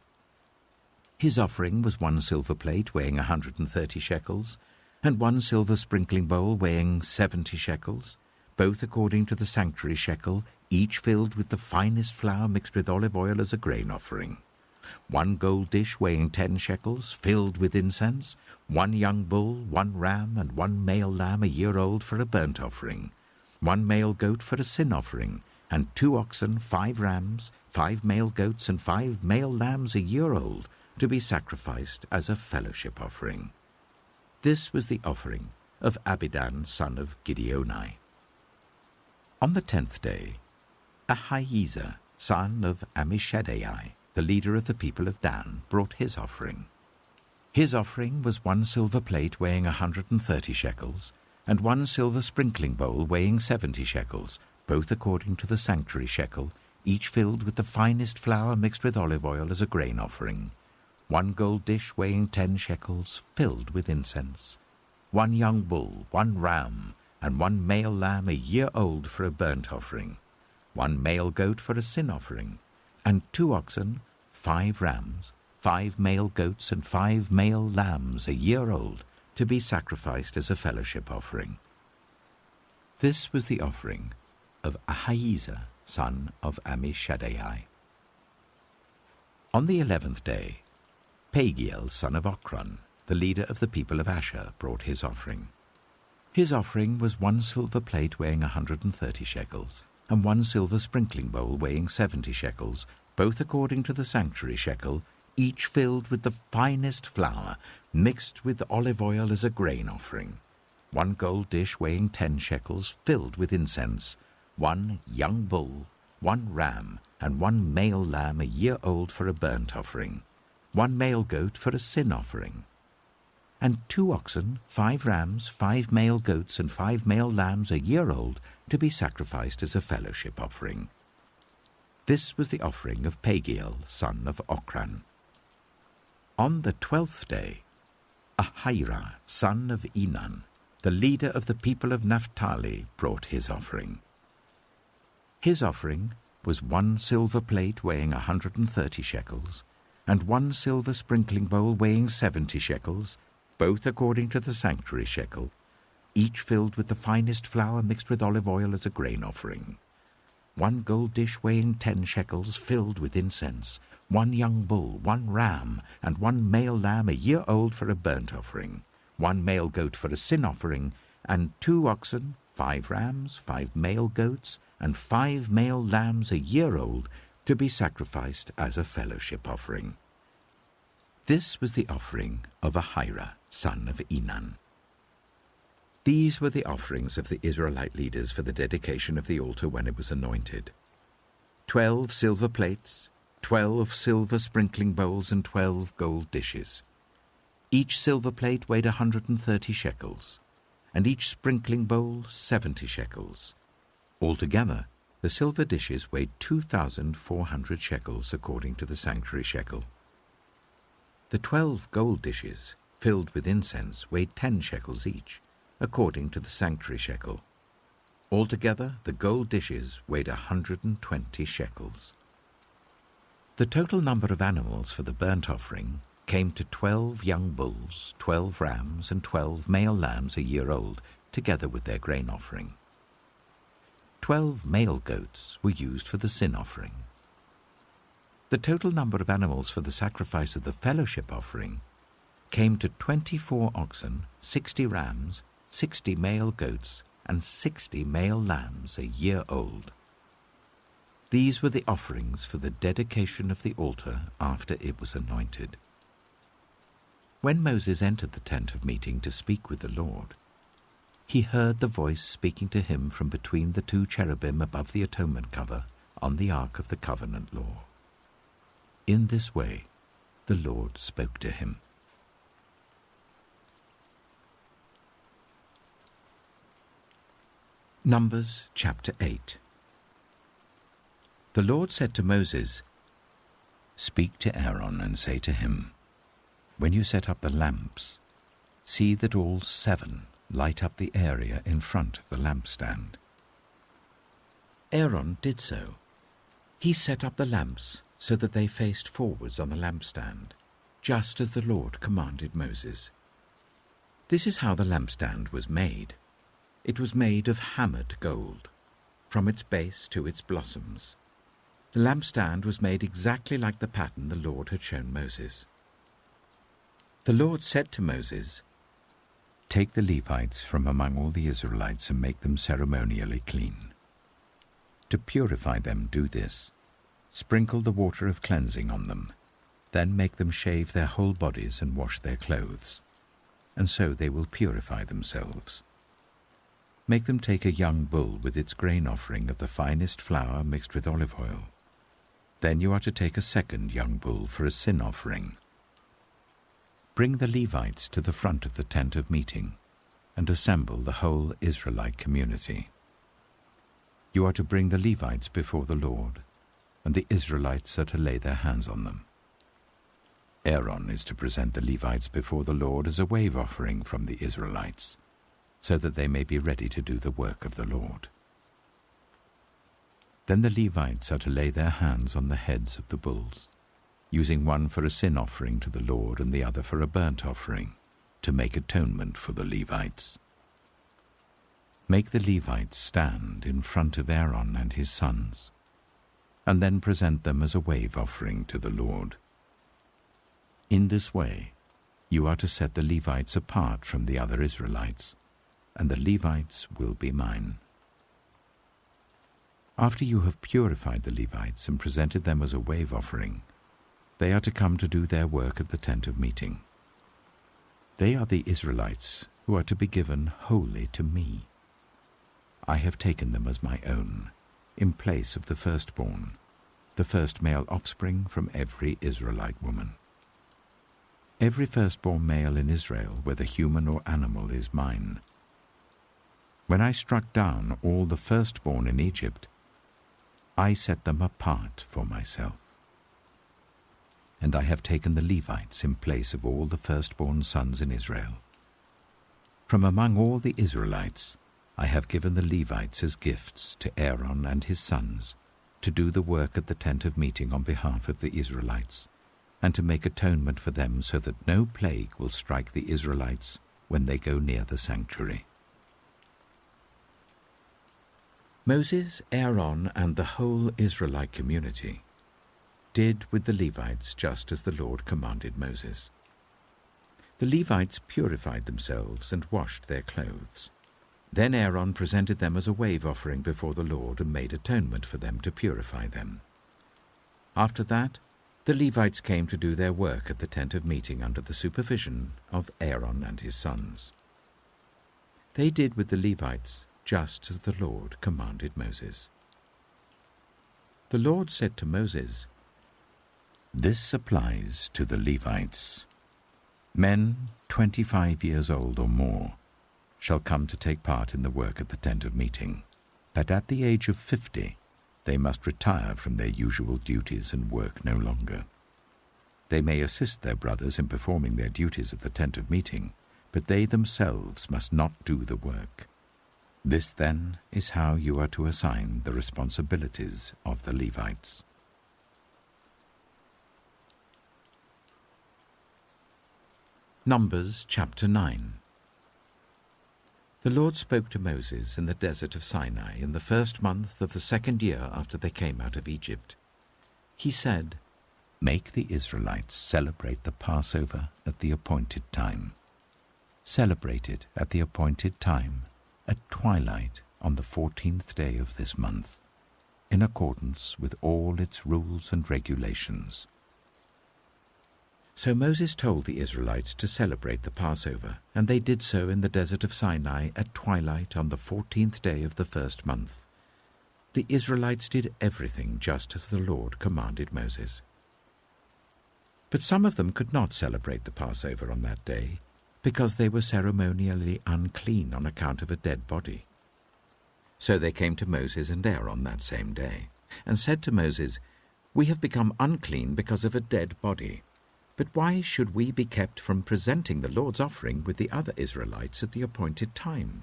His offering was 1 silver plate weighing 130 shekels, and 1 silver sprinkling bowl weighing 70 shekels, both according to the sanctuary shekel, each filled with the finest flour mixed with olive oil as a grain offering, 1 gold dish weighing 10 shekels, filled with incense, 1 young bull, 1 ram, and 1 male lamb a year old for a burnt offering, 1 male goat for a sin offering, and 2 oxen, 5 rams, 5 male goats, and 5 male lambs a year old to be sacrificed as a fellowship offering. This was the offering of Abidan, son of Gideoni. On the 10th day, Ahiezer, son of Ammishaddai, the leader of the people of Dan, brought his offering. His offering was 1 silver plate weighing 130 shekels, and 1 silver sprinkling bowl weighing 70 shekels, both according to the sanctuary shekel, each filled with the finest flour mixed with olive oil as a grain offering, 1 gold dish weighing 10 shekels, filled with incense, 1 young bull, 1 ram, and 1 male lamb a year old for a burnt offering, 1 male goat for a sin offering, and 2 oxen, 5 rams, 5 male goats, and 5 male lambs a year old to be sacrificed as a fellowship offering. This was the offering of Ahiezer, son of Ammishaddai. On the 11th day, Pagiel, son of Ochran, the leader of the people of Asher, brought his offering. His offering was 1 silver plate weighing 130 shekels, and 1 silver sprinkling bowl weighing 70 shekels, both according to the sanctuary shekel, each filled with the finest flour mixed with olive oil as a grain offering, 1 gold dish weighing 10 shekels, filled with incense, 1 young bull, 1 ram, and 1 male lamb a year old for a burnt offering, 1 male goat for a sin offering, and 2 oxen, 5 rams, 5 male goats, and 5 male lambs a year old to be sacrificed as a fellowship offering. This was the offering of Pagiel, son of Ochran. On the 12th day, Ahira, son of Enan, the leader of the people of Naphtali, brought his offering. His offering was 1 silver plate weighing 130 shekels, and 1 silver sprinkling bowl weighing 70 shekels, both according to the sanctuary shekel, each filled with the finest flour mixed with olive oil as a grain offering, 1 gold dish weighing 10 shekels, filled with incense, 1 young bull, 1 ram, and 1 male lamb a year old for a burnt offering, 1 male goat for a sin offering, and 2 oxen, 5 rams, 5 male goats, and 5 male lambs a year old to be sacrificed as a fellowship offering. This was the offering of Ahira, son of Enan. These were the offerings of the Israelite leaders for the dedication of the altar when it was anointed: 12 silver plates, 12 silver sprinkling bowls, and 12 gold dishes. Each silver plate weighed 130 shekels, and each sprinkling bowl 70 shekels. Altogether, the silver dishes weighed 2,400 shekels according to the sanctuary shekel. The 12 gold dishes, filled with incense, weighed 10 shekels each, according to the sanctuary shekel. Altogether, the gold dishes weighed 120 shekels. The total number of animals for the burnt offering came to 12 young bulls, 12 rams, and 12 male lambs a year old, together with their grain offering. 12 male goats were used for the sin offering. The total number of animals for the sacrifice of the fellowship offering came to 24 oxen, 60 rams, 60 male goats, and 60 male lambs a year old. These were the offerings for the dedication of the altar after it was anointed. When Moses entered the tent of meeting to speak with the Lord, he heard the voice speaking to him from between the 2 cherubim above the atonement cover on the ark of the covenant law. In this way, the Lord spoke to him. Numbers chapter 8. The Lord said to Moses, "Speak to Aaron and say to him, when you set up the lamps, see that all 7 light up the area in front of the lampstand." Aaron did so. He set up the lamps so that they faced forwards on the lampstand, just as the Lord commanded Moses. This is how the lampstand was made. It was made of hammered gold, from its base to its blossoms. The lampstand was made exactly like the pattern the Lord had shown Moses. The Lord said to Moses, "Take the Levites from among all the Israelites and make them ceremonially clean. To purify them, do this. Sprinkle the water of cleansing on them, then make them shave their whole bodies and wash their clothes, and so they will purify themselves. Make them take a young bull with its grain offering of the finest flour mixed with olive oil. Then you are to take a second young bull for a sin offering. Bring the Levites to the front of the tent of meeting and assemble the whole Israelite community. You are to bring the Levites before the Lord, and the Israelites are to lay their hands on them. Aaron is to present the Levites before the Lord as a wave offering from the Israelites, so that they may be ready to do the work of the Lord. Then the Levites are to lay their hands on the heads of the bulls, using one for a sin offering to the Lord and the other for a burnt offering, to make atonement for the Levites. Make the Levites stand in front of Aaron and his sons, and then present them as a wave offering to the Lord. In this way, you are to set the Levites apart from the other Israelites, and the Levites will be mine. After you have purified the Levites and presented them as a wave offering, they are to come to do their work at the tent of meeting. They are the Israelites who are to be given wholly to me. I have taken them as my own, in place of the firstborn, the first male offspring from every Israelite woman. Every firstborn male in Israel, whether human or animal, is mine. When I struck down all the firstborn in Egypt, I set them apart for myself. And I have taken the Levites in place of all the firstborn sons in Israel. From among all the Israelites, I have given the Levites as gifts to Aaron and his sons to do the work at the tent of meeting on behalf of the Israelites, and to make atonement for them so that no plague will strike the Israelites when they go near the sanctuary. Moses, Aaron, and the whole Israelite community did with the Levites just as the Lord commanded Moses. The Levites purified themselves and washed their clothes. Then Aaron presented them as a wave offering before the Lord and made atonement for them to purify them. After that, the Levites came to do their work at the tent of meeting under the supervision of Aaron and his sons. They did with the Levites just as the Lord commanded Moses. The Lord said to Moses, "This applies to the Levites. Men 25 years old or more shall come to take part in the work at the tent of meeting, but at the age of 50 they must retire from their usual duties and work no longer. They may assist their brothers in performing their duties at the tent of meeting, but they themselves must not do the work. This, then, is how you are to assign the responsibilities of the Levites." Numbers chapter 9. The Lord spoke to Moses in the desert of Sinai in the 1st month of the 2nd year after they came out of Egypt. He said, "Make the Israelites celebrate the Passover at the appointed time. Celebrate it at the appointed time, at twilight on the 14th day of this month, in accordance with all its rules and regulations." So Moses told the Israelites to celebrate the Passover, and they did so in the desert of Sinai at twilight on the 14th day of the 1st month. The Israelites did everything just as the Lord commanded Moses. But some of them could not celebrate the Passover on that day, because they were ceremonially unclean on account of a dead body. So they came to Moses and Aaron on that same day, and said to Moses, "We have become unclean because of a dead body. But why should we be kept from presenting the Lord's offering with the other Israelites at the appointed time?"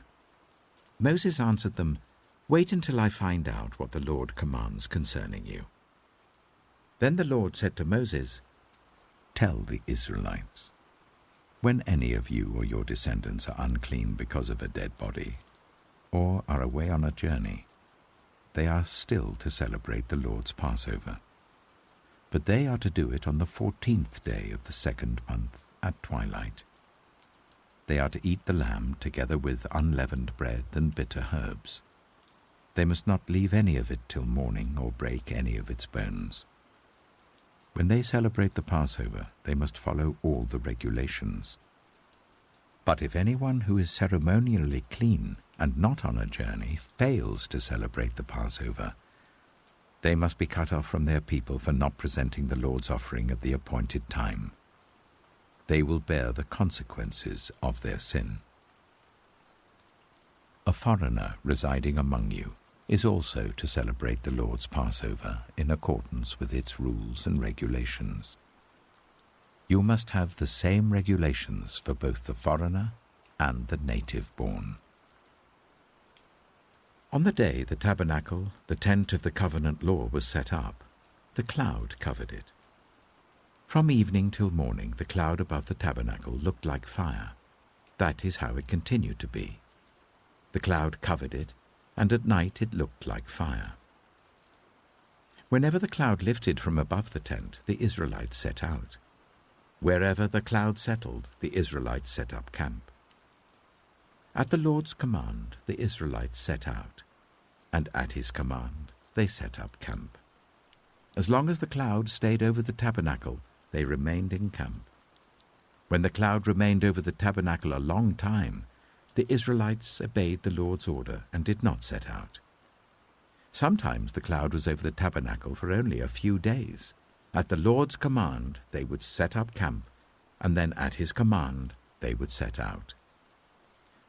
Moses answered them, "Wait until I find out what the Lord commands concerning you." Then the Lord said to Moses, "Tell the Israelites, when any of you or your descendants are unclean because of a dead body, or are away on a journey, they are still to celebrate the Lord's Passover. But they are to do it on the 14th day of the 2nd month at twilight. They are to eat the lamb together with unleavened bread and bitter herbs. They must not leave any of it till morning or break any of its bones. When they celebrate the Passover, they must follow all the regulations. But if anyone who is ceremonially clean and not on a journey fails to celebrate the Passover, they must be cut off from their people for not presenting the Lord's offering at the appointed time. They will bear the consequences of their sin. A foreigner residing among you is also to celebrate the Lord's Passover in accordance with its rules and regulations. You must have the same regulations for both the foreigner and the native-born. On the day the tabernacle, the tent of the covenant law, was set up, the cloud covered it. From evening till morning the cloud above the tabernacle looked like fire. That is how it continued to be. The cloud covered it, and at night it looked like fire. Whenever the cloud lifted from above the tent, the Israelites set out. Wherever the cloud settled, the Israelites set up camp. At the Lord's command, the Israelites set out, and at his command, they set up camp. As long as the cloud stayed over the tabernacle, they remained in camp. When the cloud remained over the tabernacle a long time, the Israelites obeyed the Lord's order and did not set out. Sometimes the cloud was over the tabernacle for only a few days. At the Lord's command, they would set up camp, and then at his command, they would set out.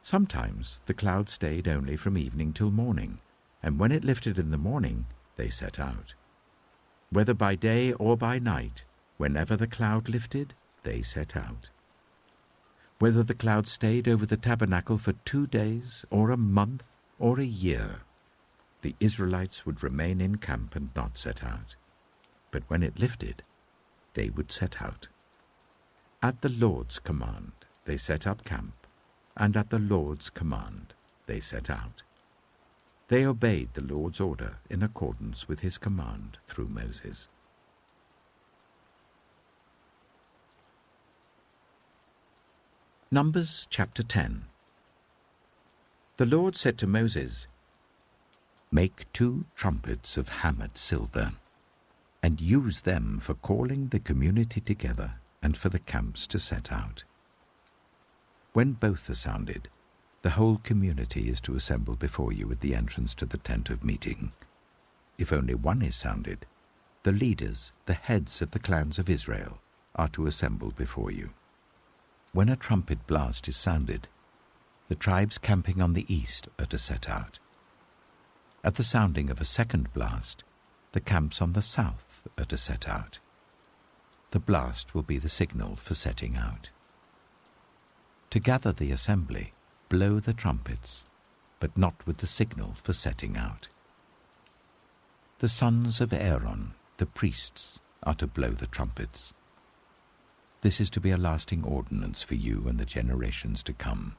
Sometimes the cloud stayed only from evening till morning, and when it lifted in the morning, they set out. Whether by day or by night, whenever the cloud lifted, they set out. Whether the cloud stayed over the tabernacle for 2 days, or a month, or a year, the Israelites would remain in camp and not set out. But when it lifted, they would set out. At the Lord's command, they set up camp, and at the Lord's command, they set out. They obeyed the Lord's order in accordance with his command through Moses. Numbers chapter 10. The Lord said to Moses, "Make 2 trumpets of hammered silver, and use them for calling the community together and for the camps to set out. When both are sounded, the whole community is to assemble before you at the entrance to the tent of meeting. If only one is sounded, the leaders, the heads of the clans of Israel, are to assemble before you. When a trumpet blast is sounded, the tribes camping on the east are to set out. At the sounding of a second blast, the camps on the south are to set out. The blast will be the signal for setting out. To gather the assembly, blow the trumpets, but not with the signal for setting out. The sons of Aaron, the priests, are to blow the trumpets. This is to be a lasting ordinance for you and the generations to come.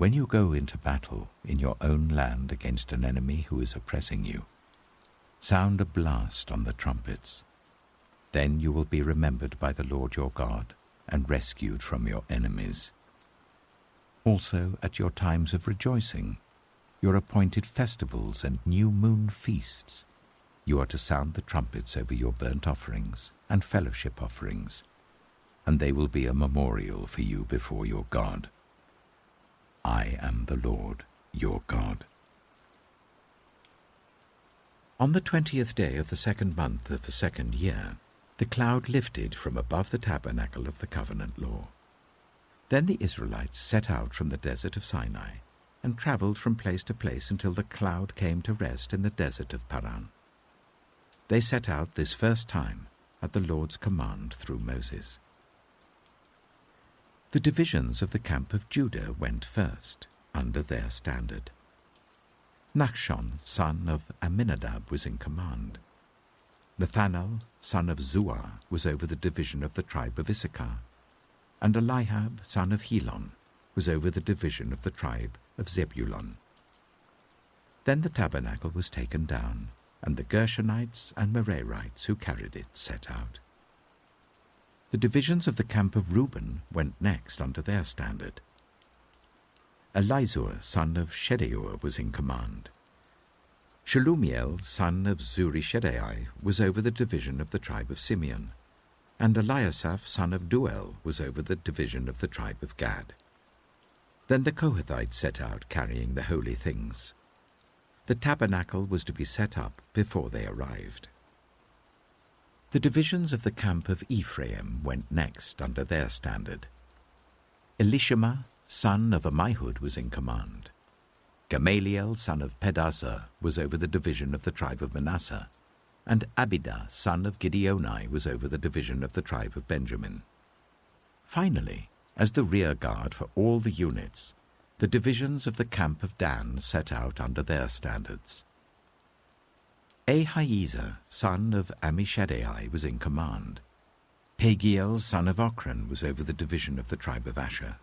When you go into battle in your own land against an enemy who is oppressing you, sound a blast on the trumpets. Then you will be remembered by the Lord your God and rescued from your enemies. Also, at your times of rejoicing, your appointed festivals and new moon feasts, you are to sound the trumpets over your burnt offerings and fellowship offerings, and they will be a memorial for you before your God. I am the Lord your God. On the 20th day of the second month of the second year, the cloud lifted from above the tabernacle of the covenant law. Then the Israelites set out from the desert of Sinai and travelled from place to place until the cloud came to rest in the desert of Paran. They set out this first time at the Lord's command through Moses. The divisions of the camp of Judah went first, under their standard. Nachshon, son of Amminadab, was in command. Nathanael, son of Zuar, was over the division of the tribe of Issachar, and Eliab, son of Helon, was over the division of the tribe of Zebulun. Then the tabernacle was taken down, and the Gershonites and Merarites who carried it set out. The divisions of the camp of Reuben went next under their standard. Elizur, son of Shedeur, was in command. Shelumiel, son of Zurishaddai, was over the division of the tribe of Simeon, and Eliasaph, son of Duel, was over the division of the tribe of Gad. Then the Kohathites set out carrying the holy things. The tabernacle was to be set up before they arrived. The divisions of the camp of Ephraim went next under their standard. Elishama, son of Ammihud, was in command. Gamaliel, son of Pedazur, was over the division of the tribe of Manasseh, and Abidah, son of Gideoni, was over the division of the tribe of Benjamin. Finally, as the rear guard for all the units, the divisions of the camp of Dan set out under their standards. Ahiezer, son of Ammishaddai, was in command. Pagiel, son of Ochran, was over the division of the tribe of Asher,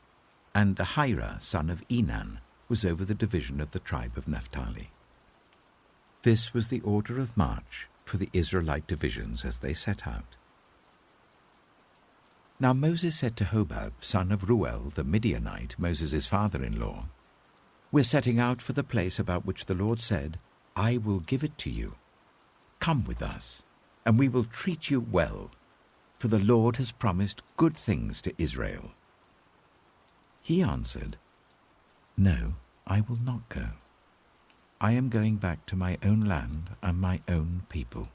and Ahira, son of Enan, was over the division of the tribe of Naphtali. This was the order of march for the Israelite divisions as they set out. Now Moses said to Hobab, son of Ruel, the Midianite, Moses' father-in-law, "We're setting out for the place about which the Lord said, 'I will give it to you.' Come with us, and we will treat you well, for the Lord has promised good things to Israel." He answered, "No, I will not go. I am going back to my own land and my own people."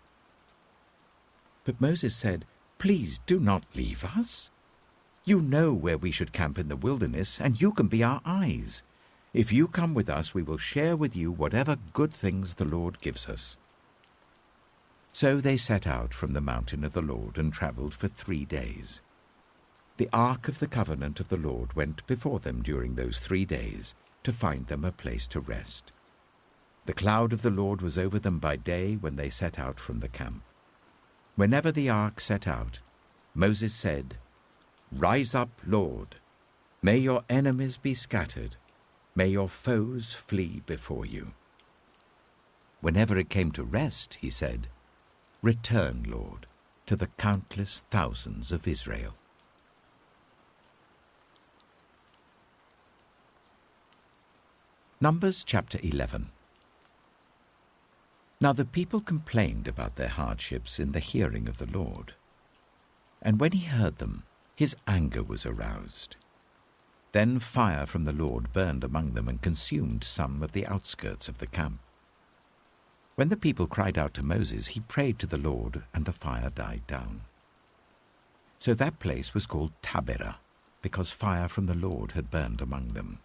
But Moses said, "Please do not leave us. You know where we should camp in the wilderness, and you can be our eyes. If you come with us, we will share with you whatever good things the Lord gives us." So they set out from the mountain of the Lord and travelled for 3 days. The ark of the covenant of the Lord went before them during those 3 days to find them a place to rest. The cloud of the Lord was over them by day when they set out from the camp. Whenever the ark set out, Moses said, "Rise up, Lord. May your enemies be scattered. May your foes flee before you." Whenever it came to rest, he said, "Return, Lord, to the countless thousands of Israel." Numbers chapter 11. Now the people complained about their hardships in the hearing of the Lord. And when he heard them, his anger was aroused. Then fire from the Lord burned among them and consumed some of the outskirts of the camp. When the people cried out to Moses, he prayed to the Lord, and the fire died down. So that place was called Taberah, because fire from the Lord had burned among them.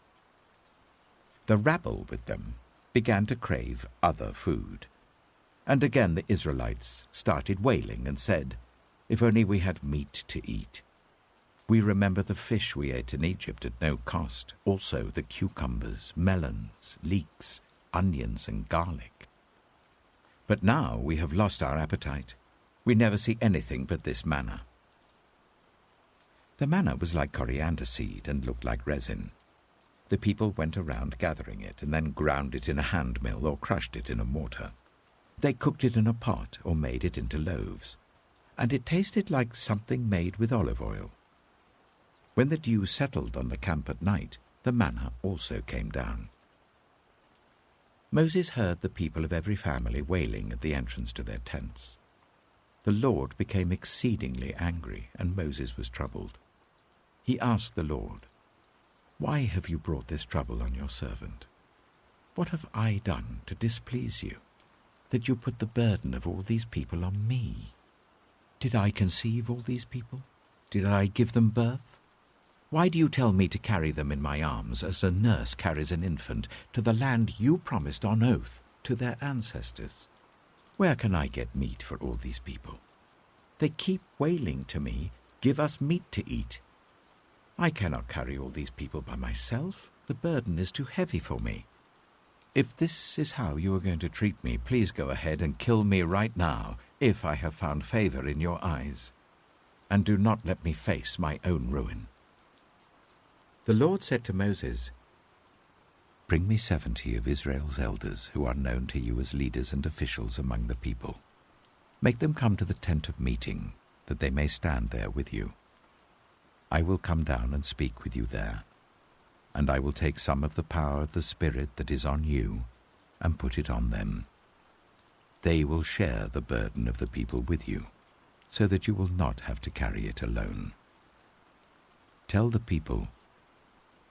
The rabble with them began to crave other food. And again the Israelites started wailing and said, "If only we had meat to eat. We remember the fish we ate in Egypt at no cost, also the cucumbers, melons, leeks, onions, and garlic. But now we have lost our appetite. We never see anything but this manna." The manna was like coriander seed and looked like resin. The people went around gathering it and then ground it in a hand mill or crushed it in a mortar. They cooked it in a pot or made it into loaves, and it tasted like something made with olive oil. When the dew settled on the camp at night, the manna also came down. Moses heard the people of every family wailing at the entrance to their tents. The Lord became exceedingly angry, and Moses was troubled. He asked the Lord, "Why have you brought this trouble on your servant? What have I done to displease you, that you put the burden of all these people on me? Did I conceive all these people? Did I give them birth? Why do you tell me to carry them in my arms as a nurse carries an infant to the land you promised on oath to their ancestors? Where can I get meat for all these people? They keep wailing to me, 'Give us meat to eat.' I cannot carry all these people by myself. The burden is too heavy for me. If this is how you are going to treat me, please go ahead and kill me right now, if I have found favor in your eyes, and do not let me face my own ruin." The Lord said to Moses, "Bring me 70 of Israel's elders who are known to you as leaders and officials among the people. Make them come to the tent of meeting, that they may stand there with you. I will come down and speak with you there, and I will take some of the power of the Spirit that is on you and put it on them. They will share the burden of the people with you, so that you will not have to carry it alone. Tell the people,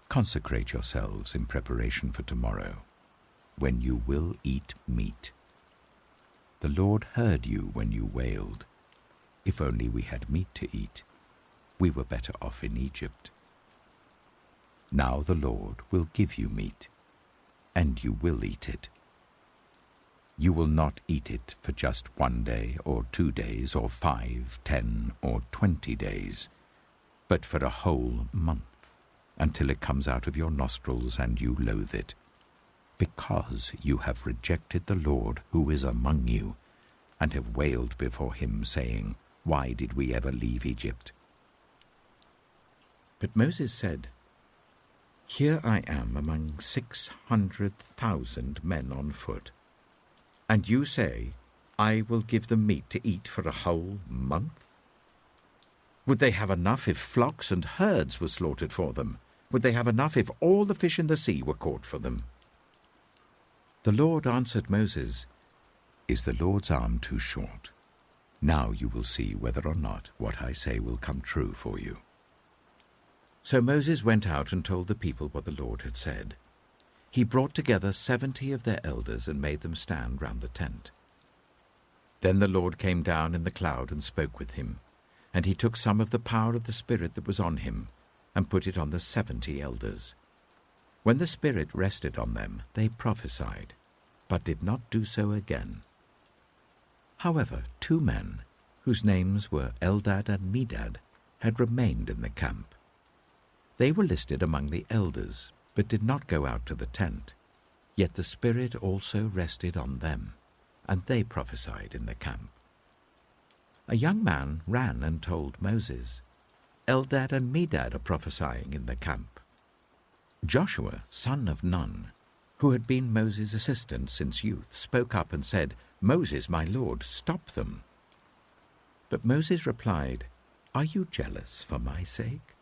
'Consecrate yourselves in preparation for tomorrow, when you will eat meat.' The Lord heard you when you wailed, 'If only we had meat to eat. We were better off in Egypt.' Now the Lord will give you meat, and you will eat it. You will not eat it for just 1 day or 2 days or 5, 10, or 20 days, but for a whole month, until it comes out of your nostrils and you loathe it, because you have rejected the Lord who is among you, and have wailed before him, saying, 'Why did we ever leave Egypt?'" But Moses said, "Here I am among 600,000 men on foot, and you say, 'I will give them meat to eat for a whole month?' Would they have enough if flocks and herds were slaughtered for them? Would they have enough if all the fish in the sea were caught for them?" The Lord answered Moses, "Is the Lord's arm too short? Now you will see whether or not what I say will come true for you." So Moses went out and told the people what the Lord had said. He brought together 70 of their elders and made them stand round the tent. Then the Lord came down in the cloud and spoke with him, and he took some of the power of the Spirit that was on him and put it on the 70 elders. When the Spirit rested on them, they prophesied, but did not do so again. However, 2 men, whose names were Eldad and Medad, had remained in the camp. They were listed among the elders, but did not go out to the tent. Yet the Spirit also rested on them, and they prophesied in the camp. A young man ran and told Moses, "Eldad and Medad are prophesying in the camp." Joshua, son of Nun, who had been Moses' assistant since youth, spoke up and said, "Moses, my lord, stop them." But Moses replied, "Are you jealous for my sake?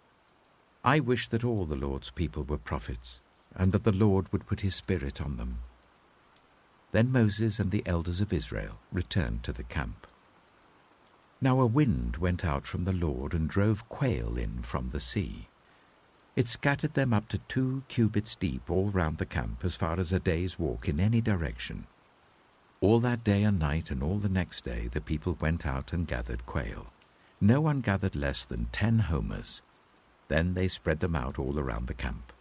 I wish that all the Lord's people were prophets, and that the Lord would put his Spirit on them." Then Moses and the elders of Israel returned to the camp. Now a wind went out from the Lord and drove quail in from the sea. It scattered them up to 2 cubits deep all round the camp, as far as a day's walk in any direction. All that day and night and all the next day the people went out and gathered quail. No one gathered less than 10 homers. Then they spread them out all around the camp.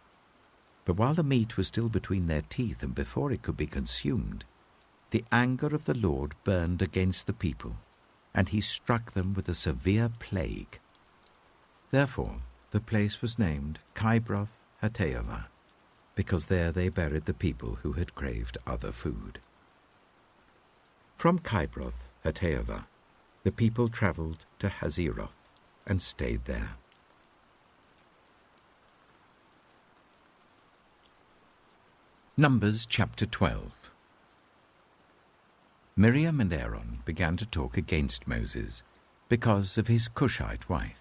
But while the meat was still between their teeth and before it could be consumed, the anger of the Lord burned against the people, and he struck them with a severe plague. Therefore the place was named Kibroth Hattaavah, because there they buried the people who had craved other food. From Kibroth Hattaavah the people travelled to Hazeroth and stayed there. Numbers chapter 12. Miriam and Aaron began to talk against Moses because of his Cushite wife,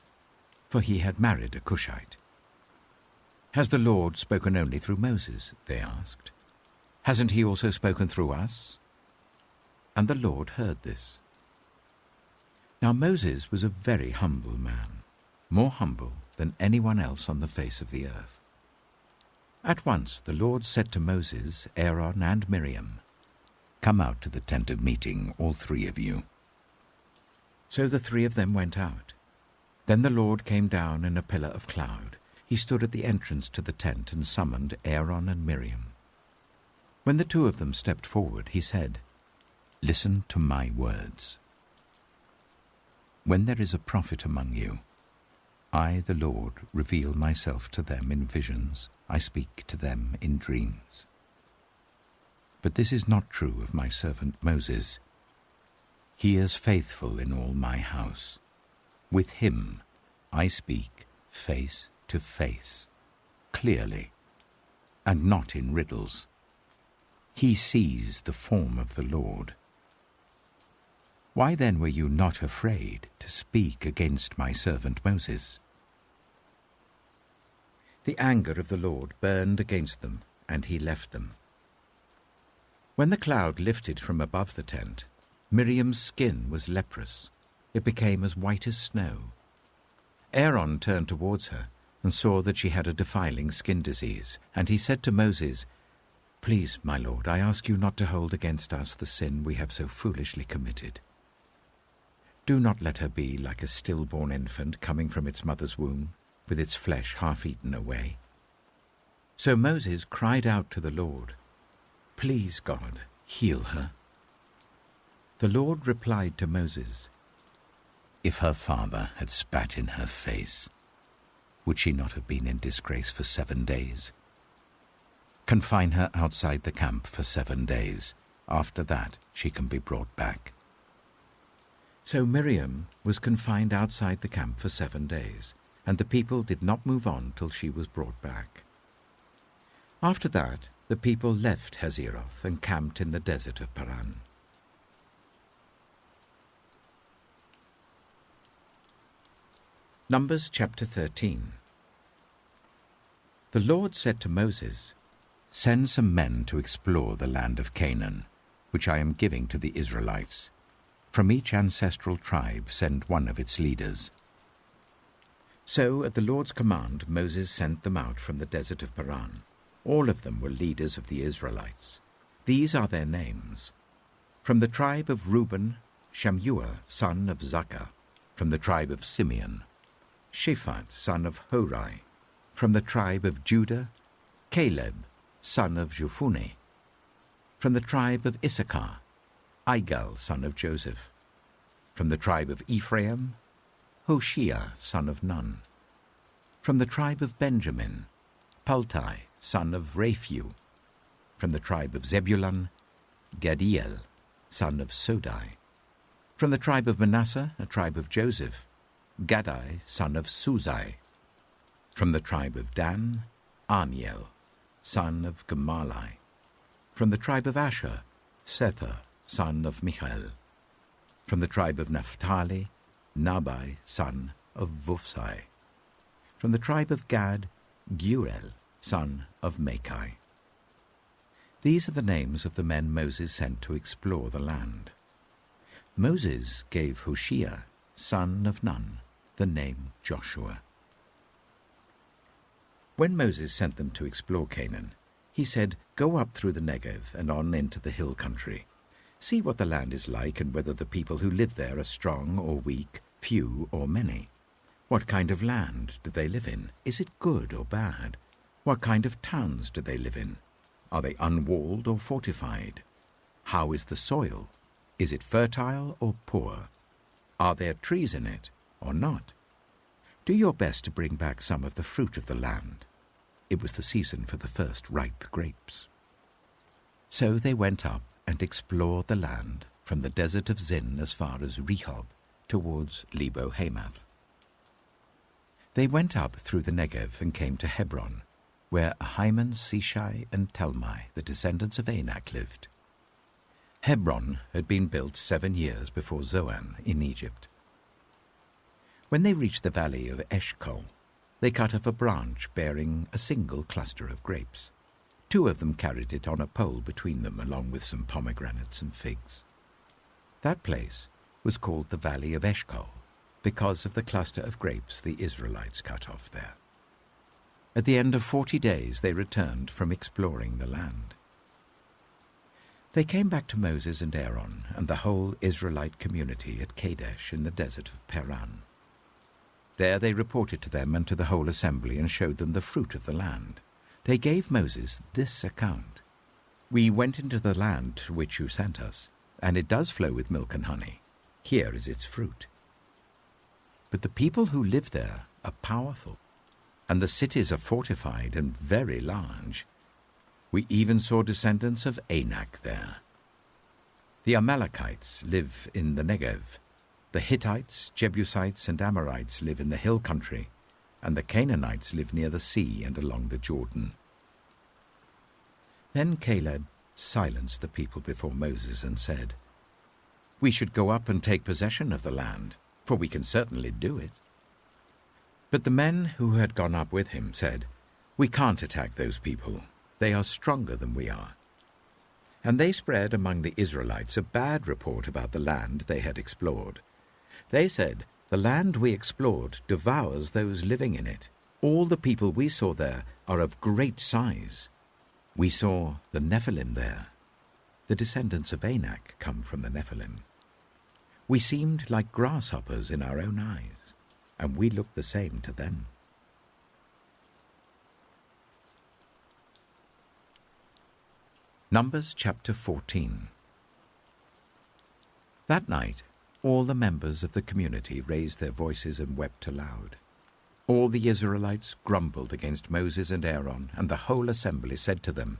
for he had married a Cushite. "Has the Lord spoken only through Moses?" they asked. "Hasn't he also spoken through us?" And the Lord heard this. Now Moses was a very humble man, more humble than anyone else on the face of the earth. At once the Lord said to Moses, Aaron, and Miriam, "Come out to the tent of meeting, all three of you." So the three of them went out. Then the Lord came down in a pillar of cloud. He stood at the entrance to the tent and summoned Aaron and Miriam. When the two of them stepped forward, he said, "Listen to my words. When there is a prophet among you, I, the Lord, reveal myself to them in visions. I speak to them in dreams. But this is not true of my servant Moses. He is faithful in all my house. With him I speak face to face, clearly, and not in riddles. He sees the form of the Lord. Why then were you not afraid to speak against my servant Moses?" The anger of the Lord burned against them, and he left them. When the cloud lifted from above the tent, Miriam's skin was leprous. It became as white as snow. Aaron turned towards her and saw that she had a defiling skin disease, and he said to Moses, "Please, my lord, I ask you not to hold against us the sin we have so foolishly committed. Do not let her be like a stillborn infant coming from its mother's womb, with its flesh half eaten away." So Moses cried out to the Lord, "Please, God, heal her." The Lord replied to Moses, "If her father had spat in her face, would she not have been in disgrace for 7 days? Confine her outside the camp for 7 days. After that, she can be brought back." So Miriam was confined outside the camp for 7 days, and the people did not move on till she was brought back. After that, the people left Hazeroth and camped in the desert of Paran. Numbers chapter 13. The Lord said to Moses, "Send some men to explore the land of Canaan, which I am giving to the Israelites. From each ancestral tribe send one of its leaders." So at the Lord's command, Moses sent them out from the desert of Paran. All of them were leaders of the Israelites. These are their names. From the tribe of Reuben, Shammua, son of Zakkar. From the tribe of Simeon, Shaphat, son of Hori. From the tribe of Judah, Caleb, son of Jephunneh. From the tribe of Issachar, Igal, son of Joseph. From the tribe of Ephraim, Hoshea, son of Nun. From the tribe of Benjamin, Paltai, son of Raphu. From the tribe of Zebulun, Gadiel, son of Sodai. From the tribe of Manasseh, a tribe of Joseph, Gadai, son of Suzai. From the tribe of Dan, Amiel, son of Gemalai. From the tribe of Asher, Sethur, son of Michael. From the tribe of Naphtali, Nabai, son of Vufsai. From the tribe of Gad, Gurel, son of Makai. These are the names of the men Moses sent to explore the land. Moses gave Hoshea, son of Nun, the name Joshua. When Moses sent them to explore Canaan, he said, "Go up through the Negev and on into the hill country. See what the land is like and whether the people who live there are strong or weak, few or many. What kind of land do they live in? Is it good or bad? What kind of towns do they live in? Are they unwalled or fortified? How is the soil? Is it fertile or poor? Are there trees in it or not? Do your best to bring back some of the fruit of the land." It was the season for the first ripe grapes. So they went up and explored the land from the desert of Zin as far as Rehob, towards Lebo-Hamath. They went up through the Negev and came to Hebron, where Ahiman, Sheshai, and Talmai, the descendants of Anak, lived. Hebron had been built 7 years before Zoan in Egypt. When they reached the valley of Eshcol, they cut off a branch bearing a single cluster of grapes. 2 of them carried it on a pole between them, along with some pomegranates and figs. That place was called the Valley of Eshcol because of the cluster of grapes the Israelites cut off there. At the end of 40 days they returned from exploring the land. They came back to Moses and Aaron and the whole Israelite community at Kadesh in the desert of Paran. There they reported to them and to the whole assembly and showed them the fruit of the land. They gave Moses this account: "We went into the land to which you sent us, and it does flow with milk and honey. Here is its fruit. But the people who live there are powerful, and the cities are fortified and very large. We even saw descendants of Anak there. The Amalekites live in the Negev. The Hittites, Jebusites, and Amorites live in the hill country, and the Canaanites live near the sea and along the Jordan." Then Caleb silenced the people before Moses and said, "We should go up and take possession of the land, for we can certainly do it." But the men who had gone up with him said, "We can't attack those people. They are stronger than we are." And they spread among the Israelites a bad report about the land they had explored. They said, "The land we explored devours those living in it. All the people we saw there are of great size. We saw the Nephilim there. The descendants of Anak come from the Nephilim. We seemed like grasshoppers in our own eyes, and we looked the same to them." Numbers chapter 14. That night, all the members of the community raised their voices and wept aloud. All the Israelites grumbled against Moses and Aaron, and the whole assembly said to them,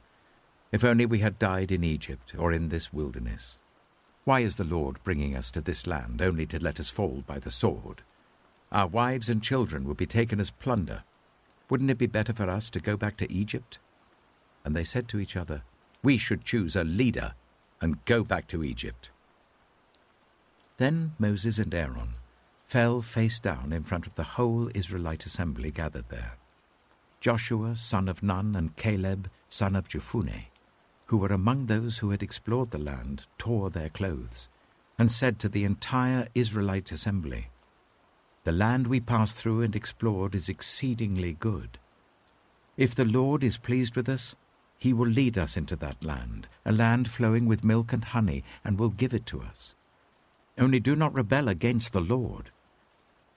"If only we had died in Egypt or in this wilderness. Why is the Lord bringing us to this land only to let us fall by the sword? Our wives and children will be taken as plunder. Wouldn't it be better for us to go back to Egypt?" And they said to each other, "We should choose a leader and go back to Egypt." Then Moses and Aaron fell face down in front of the whole Israelite assembly gathered there. Joshua, son of Nun, and Caleb, son of Jephunneh, who were among those who had explored the land, tore their clothes and said to the entire Israelite assembly, "The land we passed through and explored is exceedingly good. If the Lord is pleased with us, he will lead us into that land, a land flowing with milk and honey, and will give it to us. Only do not rebel against the Lord,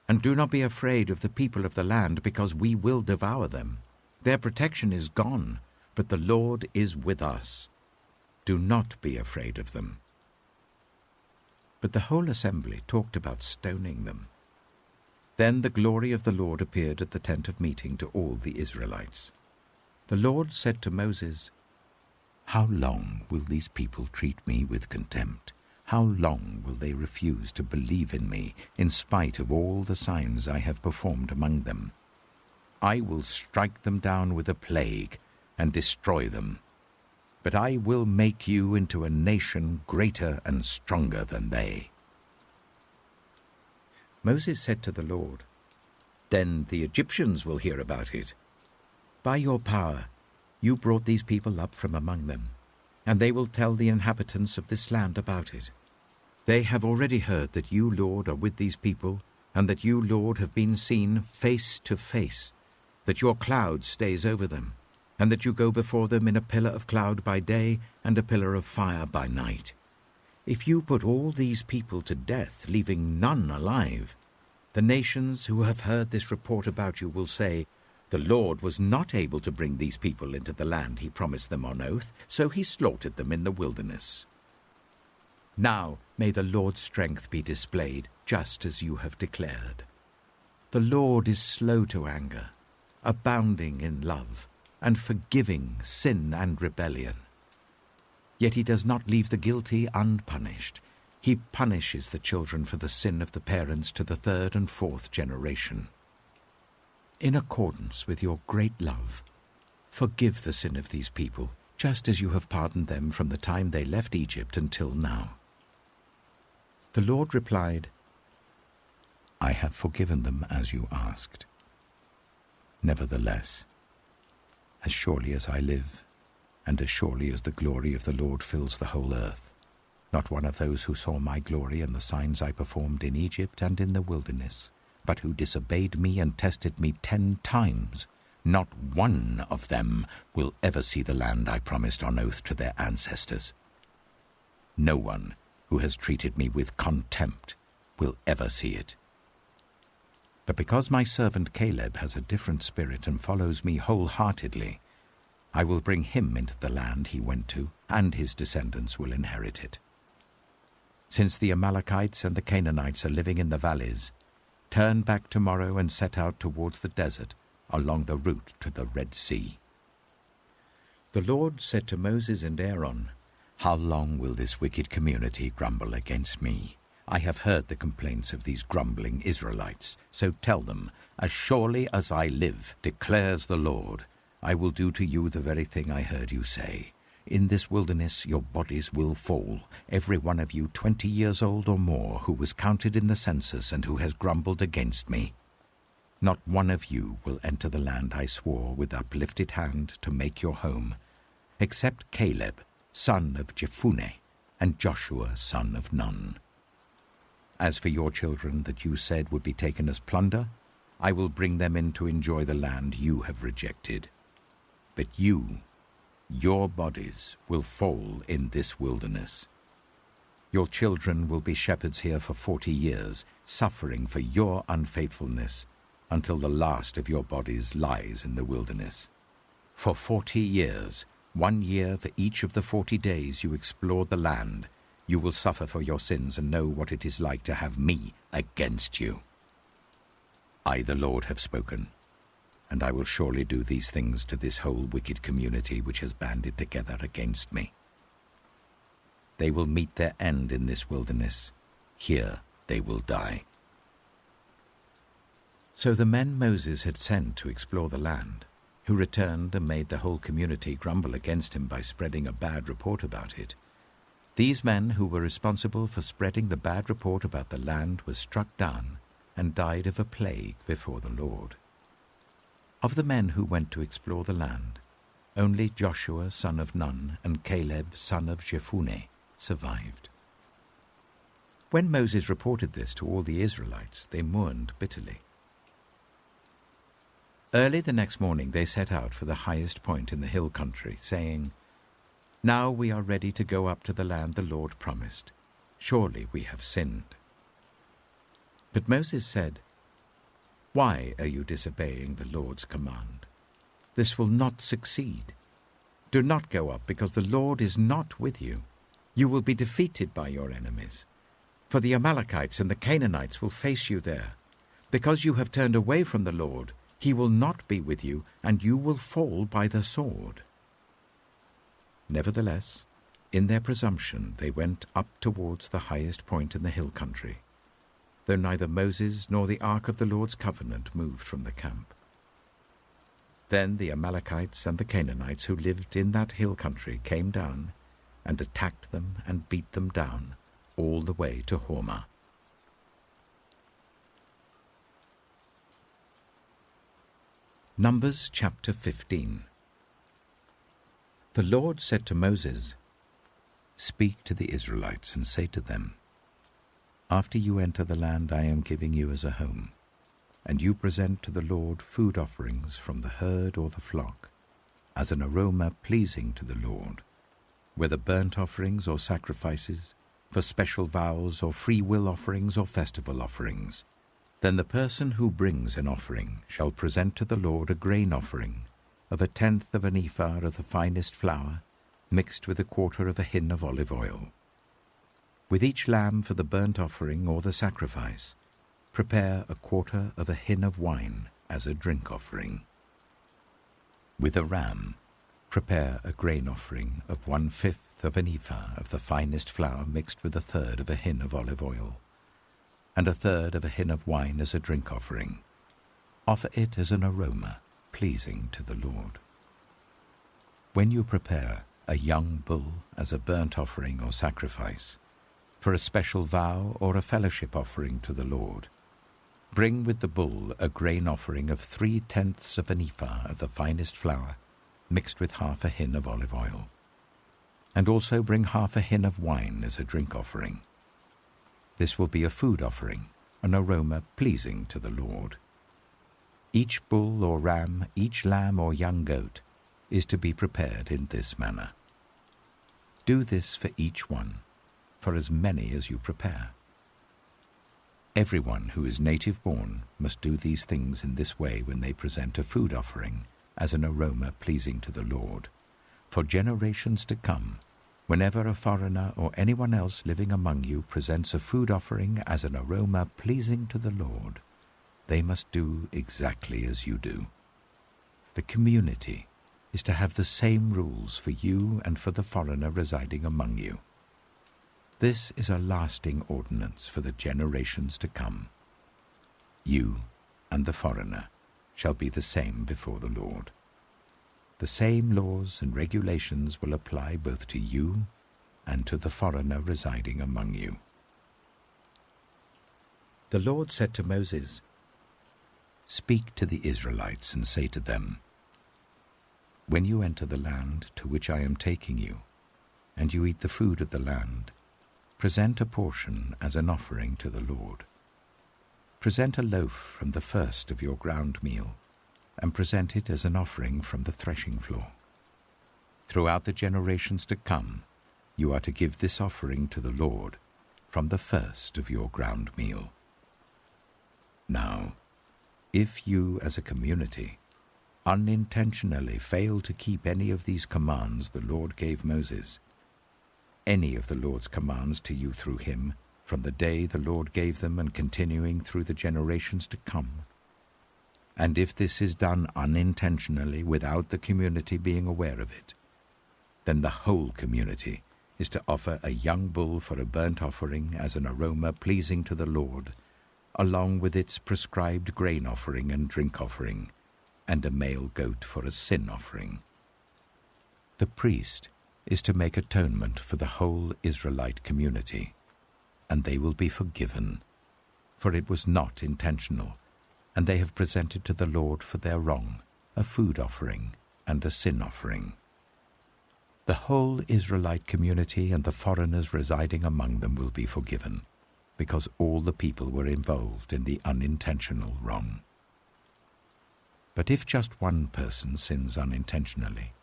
and do not be afraid of the people of the land, because we will devour them. Their protection is gone, but the Lord is with us. Do not be afraid of them." But the whole assembly talked about stoning them. Then the glory of the Lord appeared at the tent of meeting to all the Israelites. The Lord said to Moses, "How long will these people treat me with contempt? How long will they refuse to believe in me, in spite of all the signs I have performed among them? I will strike them down with a plague and destroy them. But I will make you into a nation greater and stronger than they." Moses said to the Lord, "Then the Egyptians will hear about it. By your power you brought these people up from among them, and they will tell the inhabitants of this land about it. They have already heard that you, Lord, are with these people, and that you, Lord, have been seen face to face, that your cloud stays over them, and that you go before them in a pillar of cloud by day and a pillar of fire by night. If you put all these people to death, leaving none alive, the nations who have heard this report about you will say, 'The Lord was not able to bring these people into the land he promised them on oath, so he slaughtered them in the wilderness.' Now may the Lord's strength be displayed, just as you have declared. The Lord is slow to anger, abounding in love, and forgiving sin and rebellion. Yet he does not leave the guilty unpunished. He punishes the children for the sin of the parents to the 3rd and 4th generation. In accordance with your great love, forgive the sin of these people, just as you have pardoned them from the time they left Egypt until now." The Lord replied, "I have forgiven them as you asked. Nevertheless, as surely as I live, and as surely as the glory of the Lord fills the whole earth, not one of those who saw my glory and the signs I performed in Egypt and in the wilderness, but who disobeyed me and tested me 10 times, not one of them will ever see the land I promised on oath to their ancestors. No one who has treated me with contempt will ever see it. But because my servant Caleb has a different spirit and follows me wholeheartedly, I will bring him into the land he went to, and his descendants will inherit it. Since the Amalekites and the Canaanites are living in the valleys, turn back tomorrow and set out towards the desert, along the route to the Red Sea." The Lord said to Moses and Aaron, "How long will this wicked community grumble against me? I have heard the complaints of these grumbling Israelites, so tell them, as surely as I live, declares the Lord, I will do to you the very thing I heard you say. In this wilderness your bodies will fall, every one of you 20 years old or more, who was counted in the census and who has grumbled against me. Not one of you will enter the land I swore with uplifted hand to make your home, except Caleb, son of Jephunneh, and Joshua, son of Nun. As for your children that you said would be taken as plunder, I will bring them in to enjoy the land you have rejected. But your bodies will fall in this wilderness. Your children will be shepherds here for 40 years, suffering for your unfaithfulness, until the last of your bodies lies in the wilderness. For 40 years, 1 year for each of the 40 days you explored the land, you will suffer for your sins and know what it is like to have me against you. I, the Lord, have spoken, and I will surely do these things to this whole wicked community which has banded together against me. They will meet their end in this wilderness. Here they will die." So the men Moses had sent to explore the land, who returned and made the whole community grumble against him by spreading a bad report about it, these men who were responsible for spreading the bad report about the land were struck down and died of a plague before the Lord. Of the men who went to explore the land, only Joshua son of Nun and Caleb son of Jephunneh survived. When Moses reported this to all the Israelites, they mourned bitterly. Early the next morning they set out for the highest point in the hill country, saying, "Now we are ready to go up to the land the Lord promised. Surely we have sinned." But Moses said, "Why are you disobeying the Lord's command? This will not succeed. Do not go up, because the Lord is not with you. You will be defeated by your enemies. For the Amalekites and the Canaanites will face you there. Because you have turned away from the Lord, he will not be with you, and you will fall by the sword." Nevertheless, in their presumption they went up towards the highest point in the hill country, though neither Moses nor the ark of the Lord's covenant moved from the camp. Then the Amalekites and the Canaanites who lived in that hill country came down and attacked them and beat them down all the way to Hormah. Numbers chapter 15. The Lord said to Moses, "Speak to the Israelites and say to them, after you enter the land I am giving you as a home, and you present to the Lord food offerings from the herd or the flock, as an aroma pleasing to the Lord, whether burnt offerings or sacrifices, for special vows or free will offerings or festival offerings, then the person who brings an offering shall present to the Lord a grain offering of 1/10 of an ephah of the finest flour, mixed with 1/4 of a hin of olive oil. With each lamb for the burnt offering or the sacrifice, prepare 1/4 of a hin of wine as a drink offering. With a ram, prepare a grain offering of 1/5 of an ephah of the finest flour mixed with 1/3 of a hin of olive oil, and 1/3 of a hin of wine as a drink offering. Offer it as an aroma pleasing to the Lord. When you prepare a young bull as a burnt offering or sacrifice, for a special vow or a fellowship offering to the Lord, bring with the bull a grain offering of 3/10 of an ephah of the finest flour, mixed with half a hin of olive oil. And also bring half a hin of wine as a drink offering. This will be a food offering, an aroma pleasing to the Lord. Each bull or ram, each lamb or young goat is to be prepared in this manner. Do this for each one, for as many as you prepare. Everyone who is native born must do these things in this way when they present a food offering as an aroma pleasing to the Lord. For generations to come, whenever a foreigner or anyone else living among you presents a food offering as an aroma pleasing to the Lord, they must do exactly as you do. The community is to have the same rules for you and for the foreigner residing among you. This is a lasting ordinance for the generations to come. You and the foreigner shall be the same before the Lord. The same laws and regulations will apply both to you and to the foreigner residing among you. The Lord said to Moses, "Speak to the Israelites and say to them, when you enter the land to which I am taking you, and you eat the food of the land, present a portion as an offering to the Lord. Present a loaf from the first of your ground meal, and present it as an offering from the threshing floor. Throughout the generations to come, you are to give this offering to the Lord from the first of your ground meal. Now, if you as a community unintentionally fail to keep any of these commands the Lord gave Moses, any of the Lord's commands to you through him, from the day the Lord gave them and continuing through the generations to come, and if this is done unintentionally without the community being aware of it, then the whole community is to offer a young bull for a burnt offering as an aroma pleasing to the Lord, along with its prescribed grain offering and drink offering, and a male goat for a sin offering. The priest is to make atonement for the whole Israelite community, and they will be forgiven, for it was not intentional, and they have presented to the Lord for their wrong a food offering and a sin offering. The whole Israelite community and the foreigners residing among them will be forgiven, because all the people were involved in the unintentional wrong. But if just one person sins unintentionally,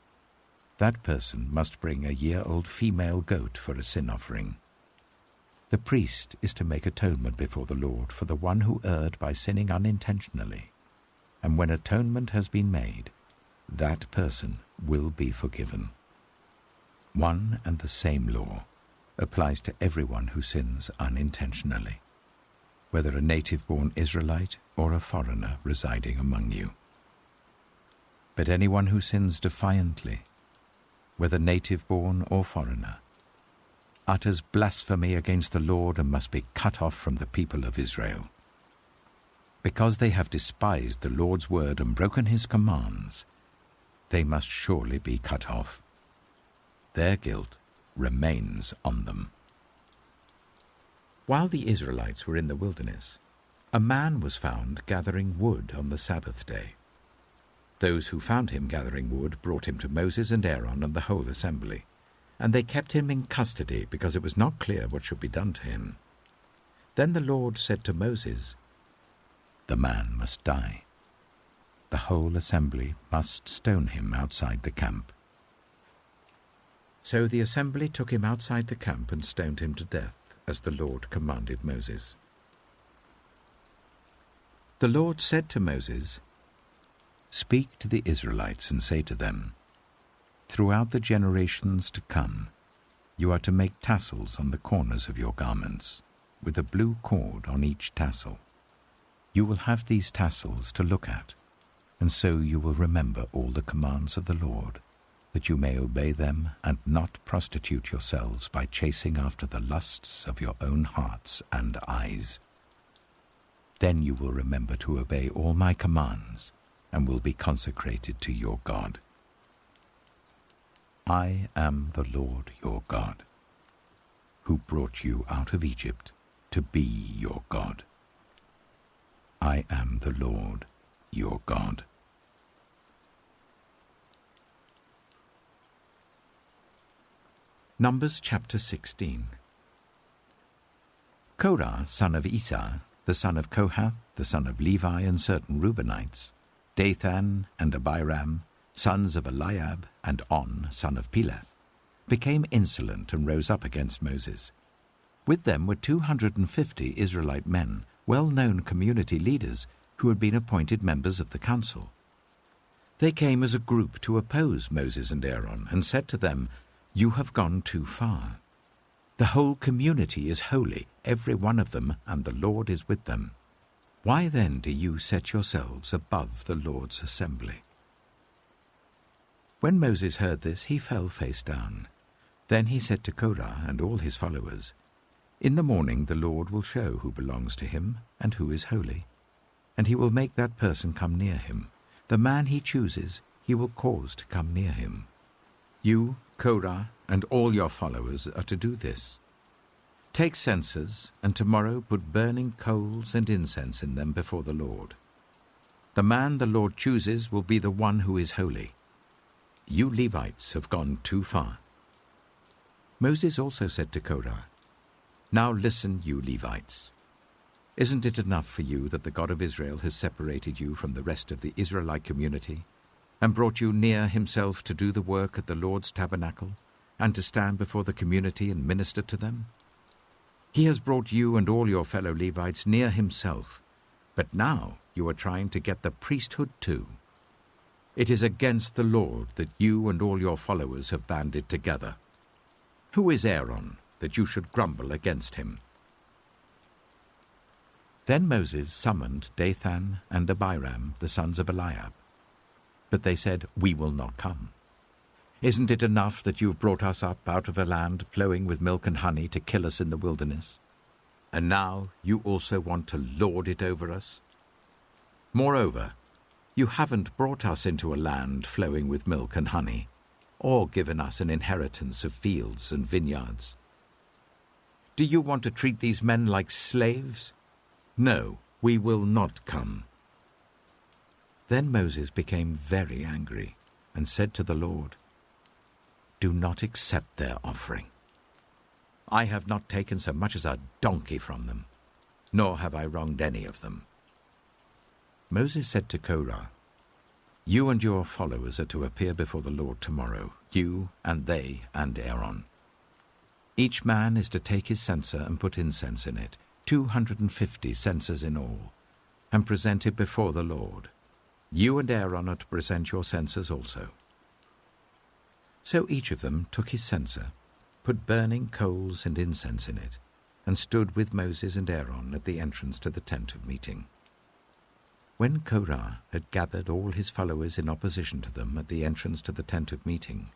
that person must bring a year-old female goat for a sin offering. The priest is to make atonement before the Lord for the one who erred by sinning unintentionally, and when atonement has been made, that person will be forgiven. One and the same law applies to everyone who sins unintentionally, whether a native-born Israelite or a foreigner residing among you. But anyone who sins defiantly, whether native-born or foreigner, utters blasphemy against the Lord and must be cut off from the people of Israel. Because they have despised the Lord's word and broken his commands, they must surely be cut off. Their guilt remains on them." While the Israelites were in the wilderness, a man was found gathering wood on the Sabbath day. Those who found him gathering wood brought him to Moses and Aaron and the whole assembly, and they kept him in custody because it was not clear what should be done to him. Then the Lord said to Moses, "The man must die. The whole assembly must stone him outside the camp." So the assembly took him outside the camp and stoned him to death, as the Lord commanded Moses. The Lord said to Moses, "Speak to the Israelites and say to them, throughout the generations to come, you are to make tassels on the corners of your garments, with a blue cord on each tassel. You will have these tassels to look at, and so you will remember all the commands of the Lord, that you may obey them and not prostitute yourselves by chasing after the lusts of your own hearts and eyes. Then you will remember to obey all my commands and will be consecrated to your God. I am the Lord your God, who brought you out of Egypt to be your God. I am the Lord your God. Numbers chapter 16. Korah, son of Esau, the son of Kohath, the son of Levi, and certain Reubenites, Dathan and Abiram, sons of Eliab, and On, son of Peleth, became insolent and rose up against Moses. With them were 250 Israelite men, well-known community leaders who had been appointed members of the council. They came as a group to oppose Moses and Aaron and said to them, "You have gone too far. The whole community is holy, every one of them, and the Lord is with them. Why then do you set yourselves above the Lord's assembly?" When Moses heard this, he fell face down. Then he said to Korah and all his followers, "In the morning the Lord will show who belongs to him and who is holy, and he will make that person come near him. The man he chooses he will cause to come near him. You, Korah, and all your followers are to do this. Take censers, and tomorrow put burning coals and incense in them before the Lord. The man the Lord chooses will be the one who is holy. You Levites have gone too far." Moses also said to Korah, "Now listen, you Levites. Isn't it enough for you that the God of Israel has separated you from the rest of the Israelite community and brought you near himself to do the work at the Lord's tabernacle and to stand before the community and minister to them? He has brought you and all your fellow Levites near himself, but now you are trying to get the priesthood too. It is against the Lord that you and all your followers have banded together. Who is Aaron that you should grumble against him?" Then Moses summoned Dathan and Abiram, the sons of Eliab. But they said, "We will not come. Isn't it enough that you have brought us up out of a land flowing with milk and honey to kill us in the wilderness? And now you also want to lord it over us? Moreover, you haven't brought us into a land flowing with milk and honey, or given us an inheritance of fields and vineyards. Do you want to treat these men like slaves? No, we will not come." Then Moses became very angry and said to the Lord, "Do not accept their offering. I have not taken so much as a donkey from them, nor have I wronged any of them." Moses said to Korah, "You and your followers are to appear before the Lord tomorrow, you and they and Aaron. Each man is to take his censer and put incense in it, 250 censers in all, and present it before the Lord. You and Aaron are to present your censers also." So each of them took his censer, put burning coals and incense in it, and stood with Moses and Aaron at the entrance to the tent of meeting. When Korah had gathered all his followers in opposition to them at the entrance to the tent of meeting,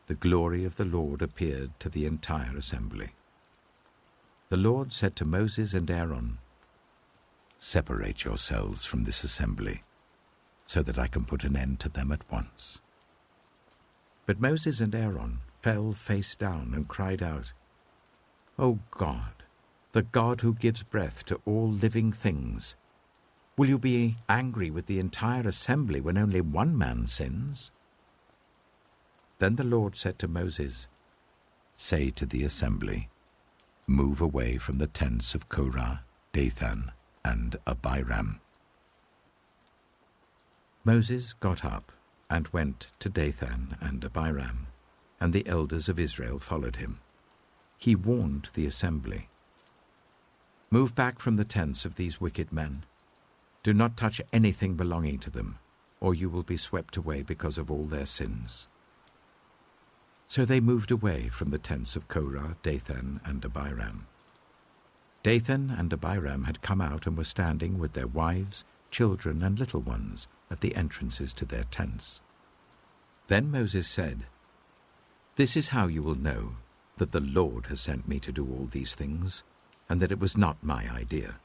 the glory of the Lord appeared to the entire assembly. The Lord said to Moses and Aaron, "Separate yourselves from this assembly, so that I can put an end to them at once." But Moses and Aaron fell face down and cried out, "O God, the God who gives breath to all living things, will you be angry with the entire assembly when only one man sins?" Then the Lord said to Moses, "Say to the assembly, move away from the tents of Korah, Dathan, and Abiram." Moses got up and went to Dathan and Abiram, and the elders of Israel followed him. He warned the assembly, "Move back from the tents of these wicked men. Do not touch anything belonging to them, or you will be swept away because of all their sins." So they moved away from the tents of Korah, Dathan, and Abiram. Dathan and Abiram had come out and were standing with their wives, children, and little ones at the entrances to their tents. Then Moses said, "This is how you will know that the Lord has sent me to do all these things, and that it was not my idea.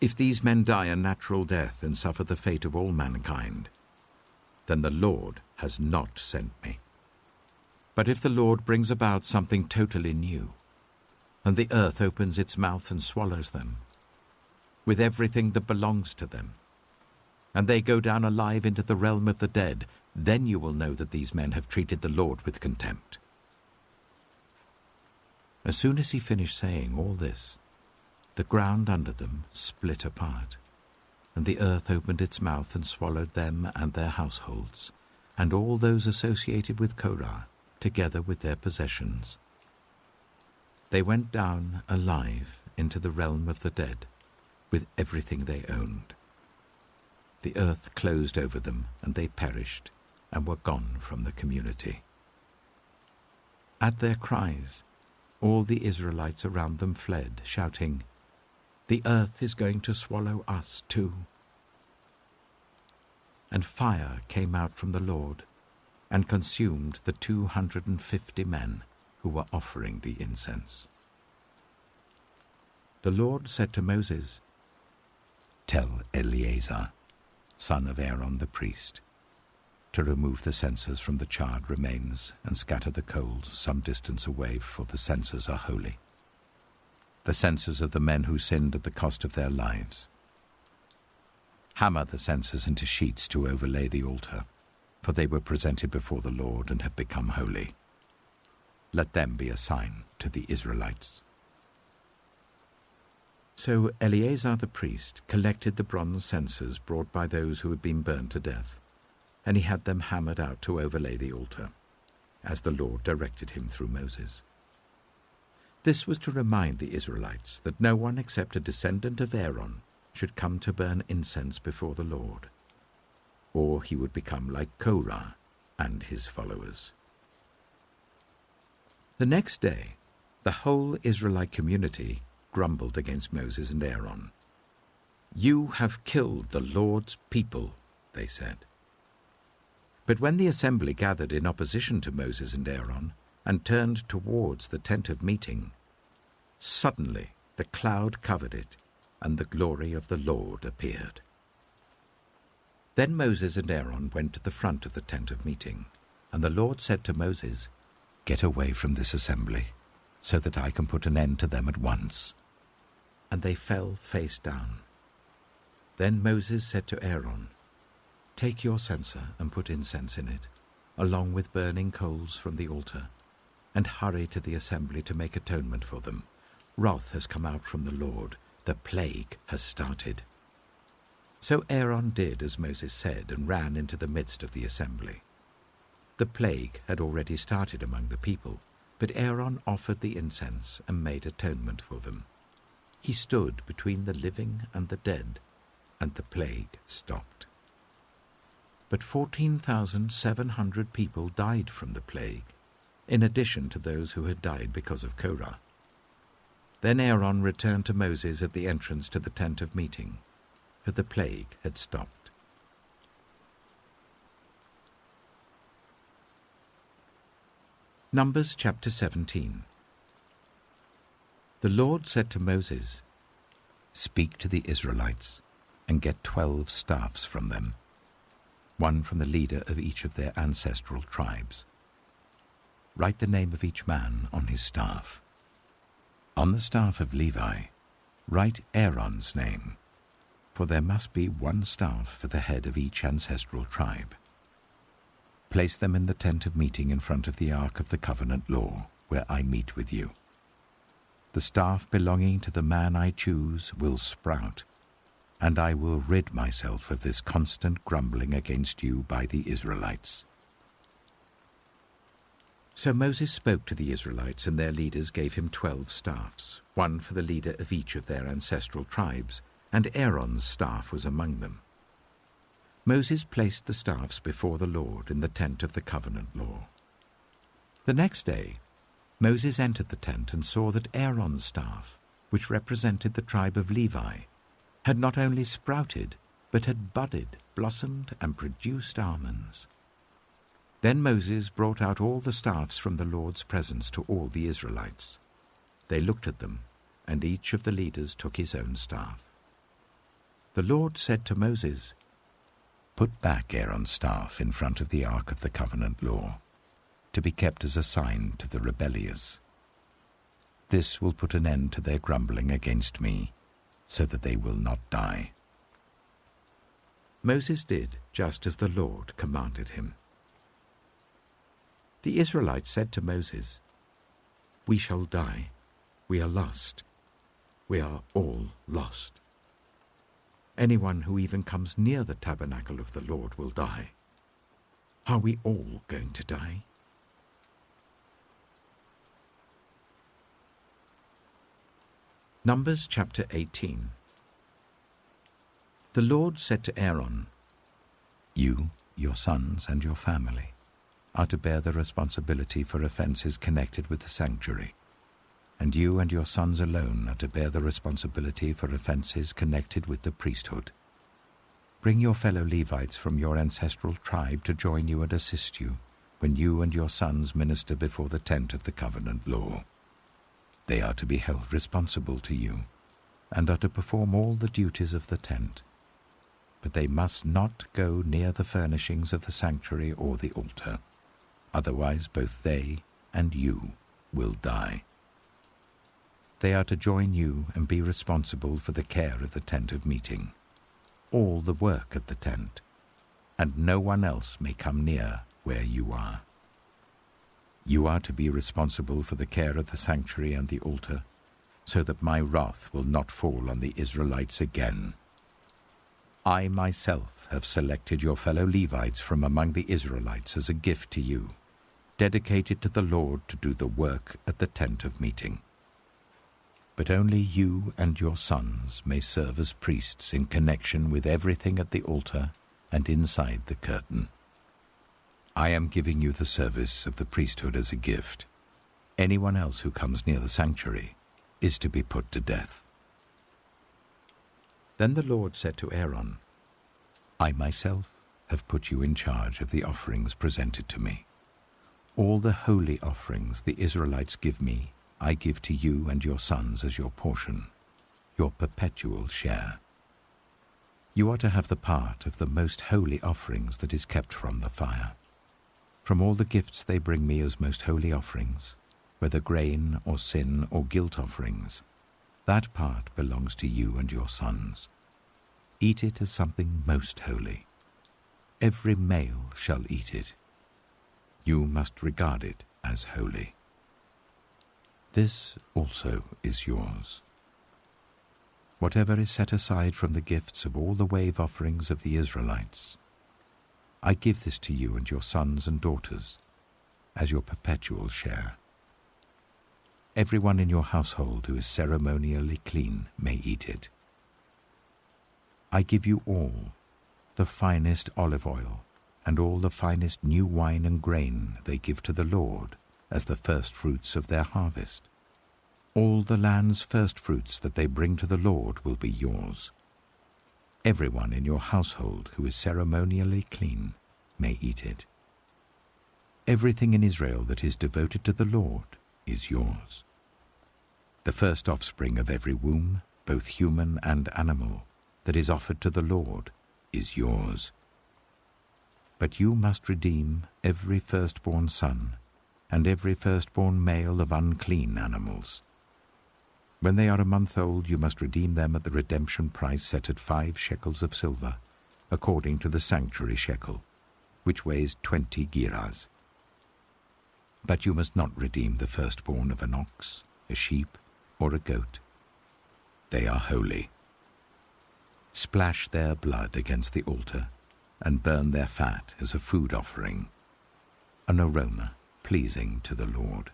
If these men die a natural death and suffer the fate of all mankind, then the Lord has not sent me." But if the Lord brings about something totally new, and the earth opens its mouth and swallows them, with everything that belongs to them, and they go down alive into the realm of the dead, then you will know that these men have treated the Lord with contempt." As soon as he finished saying all this, the ground under them split apart, and the earth opened its mouth and swallowed them and their households, and all those associated with Korah, together with their possessions. They went down alive into the realm of the dead, with everything they owned. The earth closed over them, and they perished, and were gone from the community. At their cries, all the Israelites around them fled, shouting, "The earth is going to swallow us too." And fire came out from the Lord, and consumed the 250 men who were offering the incense. The Lord said to Moses, "Tell Eleazar, son of Aaron the priest, to remove the censers from the charred remains and scatter the coals some distance away, for the censers are holy, the censers of the men who sinned at the cost of their lives. Hammer the censers into sheets to overlay the altar, for they were presented before the Lord and have become holy. Let them be a sign to the Israelites." So Eleazar the priest collected the bronze censers brought by those who had been burned to death, and he had them hammered out to overlay the altar, as the Lord directed him through Moses. This was to remind the Israelites that no one except a descendant of Aaron should come to burn incense before the Lord, or he would become like Korah and his followers. The next day, the whole Israelite community grumbled against Moses and Aaron. "You have killed the Lord's people," they said. But when the assembly gathered in opposition to Moses and Aaron and turned towards the tent of meeting, suddenly the cloud covered it, and the glory of the Lord appeared. Then Moses and Aaron went to the front of the tent of meeting, and the Lord said to Moses, "Get away from this assembly, so that I can put an end to them at once." And they fell face down. Then Moses said to Aaron, "Take your censer and put incense in it, along with burning coals from the altar, and hurry to the assembly to make atonement for them. Wrath has come out from the Lord. The plague has started." So Aaron did as Moses said and ran into the midst of the assembly. The plague had already started among the people, but Aaron offered the incense and made atonement for them. He stood between the living and the dead, and the plague stopped. But 14,700 people died from the plague, in addition to those who had died because of Korah. Then Aaron returned to Moses at the entrance to the tent of meeting, for the plague had stopped. Numbers chapter 17. The Lord said to Moses, "Speak to the Israelites, and get 12 staffs from them, one from the leader of each of their ancestral tribes. Write the name of each man on his staff. On the staff of Levi, write Aaron's name, for there must be one staff for the head of each ancestral tribe. Place them in the tent of meeting in front of the ark of the covenant law, where I meet with you. The staff belonging to the man I choose will sprout, and I will rid myself of this constant grumbling against you by the Israelites." So Moses spoke to the Israelites, and their leaders gave him 12 staffs, one for the leader of each of their ancestral tribes, and Aaron's staff was among them. Moses placed the staffs before the Lord in the tent of the covenant law. The next day, Moses entered the tent and saw that Aaron's staff, which represented the tribe of Levi, had not only sprouted, but had budded, blossomed, and produced almonds. Then Moses brought out all the staffs from the Lord's presence to all the Israelites. They looked at them, and each of the leaders took his own staff. The Lord said to Moses, "Put back Aaron's staff in front of the ark of the covenant law. to be kept as a sign to the rebellious. This will put an end to their grumbling against me, so that they will not die." Moses did just as the Lord commanded him. The Israelites said to Moses, "We shall die. We are lost. We are all lost. Anyone who even comes near the tabernacle of the Lord will die. Are we all going to die?" Numbers chapter 18. The Lord said to Aaron, "You, your sons, and your family are to bear the responsibility for offenses connected with the sanctuary, and you and your sons alone are to bear the responsibility for offenses connected with the priesthood. Bring your fellow Levites from your ancestral tribe to join you and assist you when you and your sons minister before the tent of the covenant law. They are to be held responsible to you and are to perform all the duties of the tent. But they must not go near the furnishings of the sanctuary or the altar. Otherwise both they and you will die. They are to join you and be responsible for the care of the tent of meeting, all the work at the tent, and no one else may come near where you are. You are to be responsible for the care of the sanctuary and the altar, so that my wrath will not fall on the Israelites again. I myself have selected your fellow Levites from among the Israelites as a gift to you, dedicated to the Lord to do the work at the tent of meeting. But only you and your sons may serve as priests in connection with everything at the altar and inside the curtain. I am giving you the service of the priesthood as a gift. Anyone else who comes near the sanctuary is to be put to death." Then the Lord said to Aaron, "I myself have put you in charge of the offerings presented to me. All the holy offerings the Israelites give me, I give to you and your sons as your portion, your perpetual share. You are to have the part of the most holy offerings that is kept from the fire. From all the gifts they bring me as most holy offerings, whether grain or sin or guilt offerings, that part belongs to you and your sons. Eat it as something most holy. Every male shall eat it. You must regard it as holy. This also is yours. Whatever is set aside from the gifts of all the wave offerings of the Israelites, I give this to you and your sons and daughters as your perpetual share. Everyone in your household who is ceremonially clean may eat it. I give you all the finest olive oil and all the finest new wine and grain they give to the Lord as the first fruits of their harvest. All the land's first fruits that they bring to the Lord will be yours. Everyone in your household who is ceremonially clean may eat it. Everything in Israel that is devoted to the Lord is yours. The first offspring of every womb, both human and animal, that is offered to the Lord is yours. But you must redeem every firstborn son and every firstborn male of unclean animals. When they are a month old, you must redeem them at the redemption price set at 5 shekels of silver, according to the sanctuary shekel, which weighs 20 gerahs. But you must not redeem the firstborn of an ox, a sheep, or a goat. They are holy. Splash their blood against the altar and burn their fat as a food offering, an aroma pleasing to the Lord.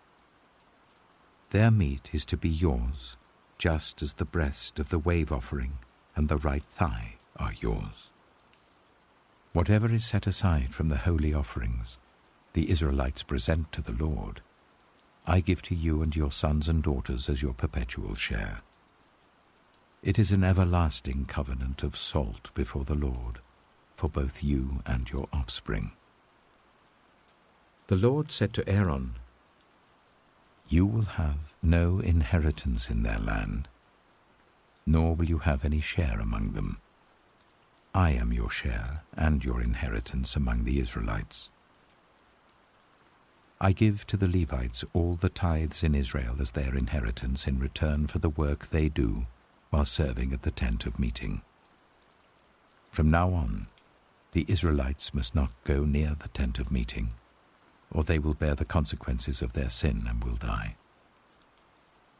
Their meat is to be yours, just as the breast of the wave offering and the right thigh are yours. Whatever is set aside from the holy offerings the Israelites present to the Lord, I give to you and your sons and daughters as your perpetual share. It is an everlasting covenant of salt before the Lord, for both you and your offspring." The Lord said to Aaron, "You will have no inheritance in their land, nor will you have any share among them. I am your share and your inheritance among the Israelites. I give to the Levites all the tithes in Israel as their inheritance in return for the work they do while serving at the tent of meeting. From now on, the Israelites must not go near the tent of meeting, or they will bear the consequences of their sin and will die.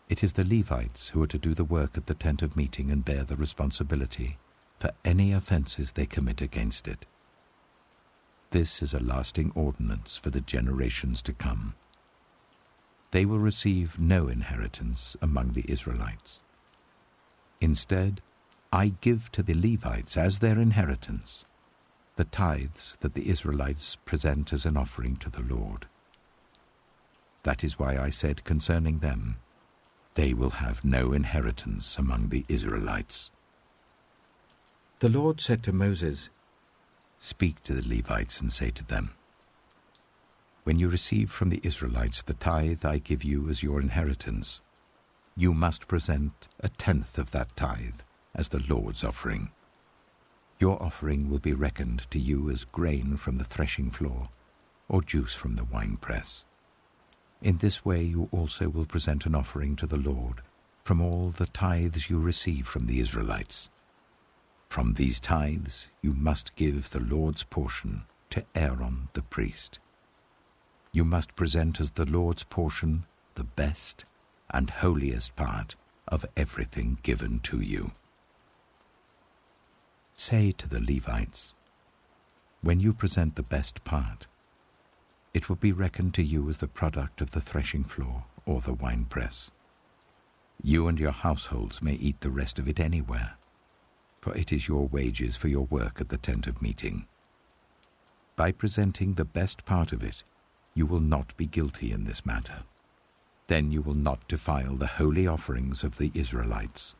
It is the Levites who are to do the work at the tent of meeting and bear the responsibility for any offenses they commit against it. This is a lasting ordinance for the generations to come. They will receive no inheritance among the Israelites. Instead, I give to the Levites as their inheritance the tithes that the Israelites present as an offering to the Lord. That is why I said concerning them, they will have no inheritance among the Israelites. The Lord said to Moses, "Speak to the Levites and say to them, when you receive from the Israelites the tithe I give you as your inheritance, you must present 1/10 of that tithe as the Lord's offering. Your offering will be reckoned to you as grain from the threshing floor or juice from the winepress. In this way you also will present an offering to the Lord from all the tithes you receive from the Israelites. From these tithes you must give the Lord's portion to Aaron the priest. You must present as the Lord's portion the best and holiest part of everything given to you. Say to the Levites, when you present the best part, it will be reckoned to you as the product of the threshing floor or the winepress. You and your households may eat the rest of it anywhere, for it is your wages for your work at the tent of meeting. By presenting the best part of it, you will not be guilty in this matter. Then you will not defile the holy offerings of the Israelites,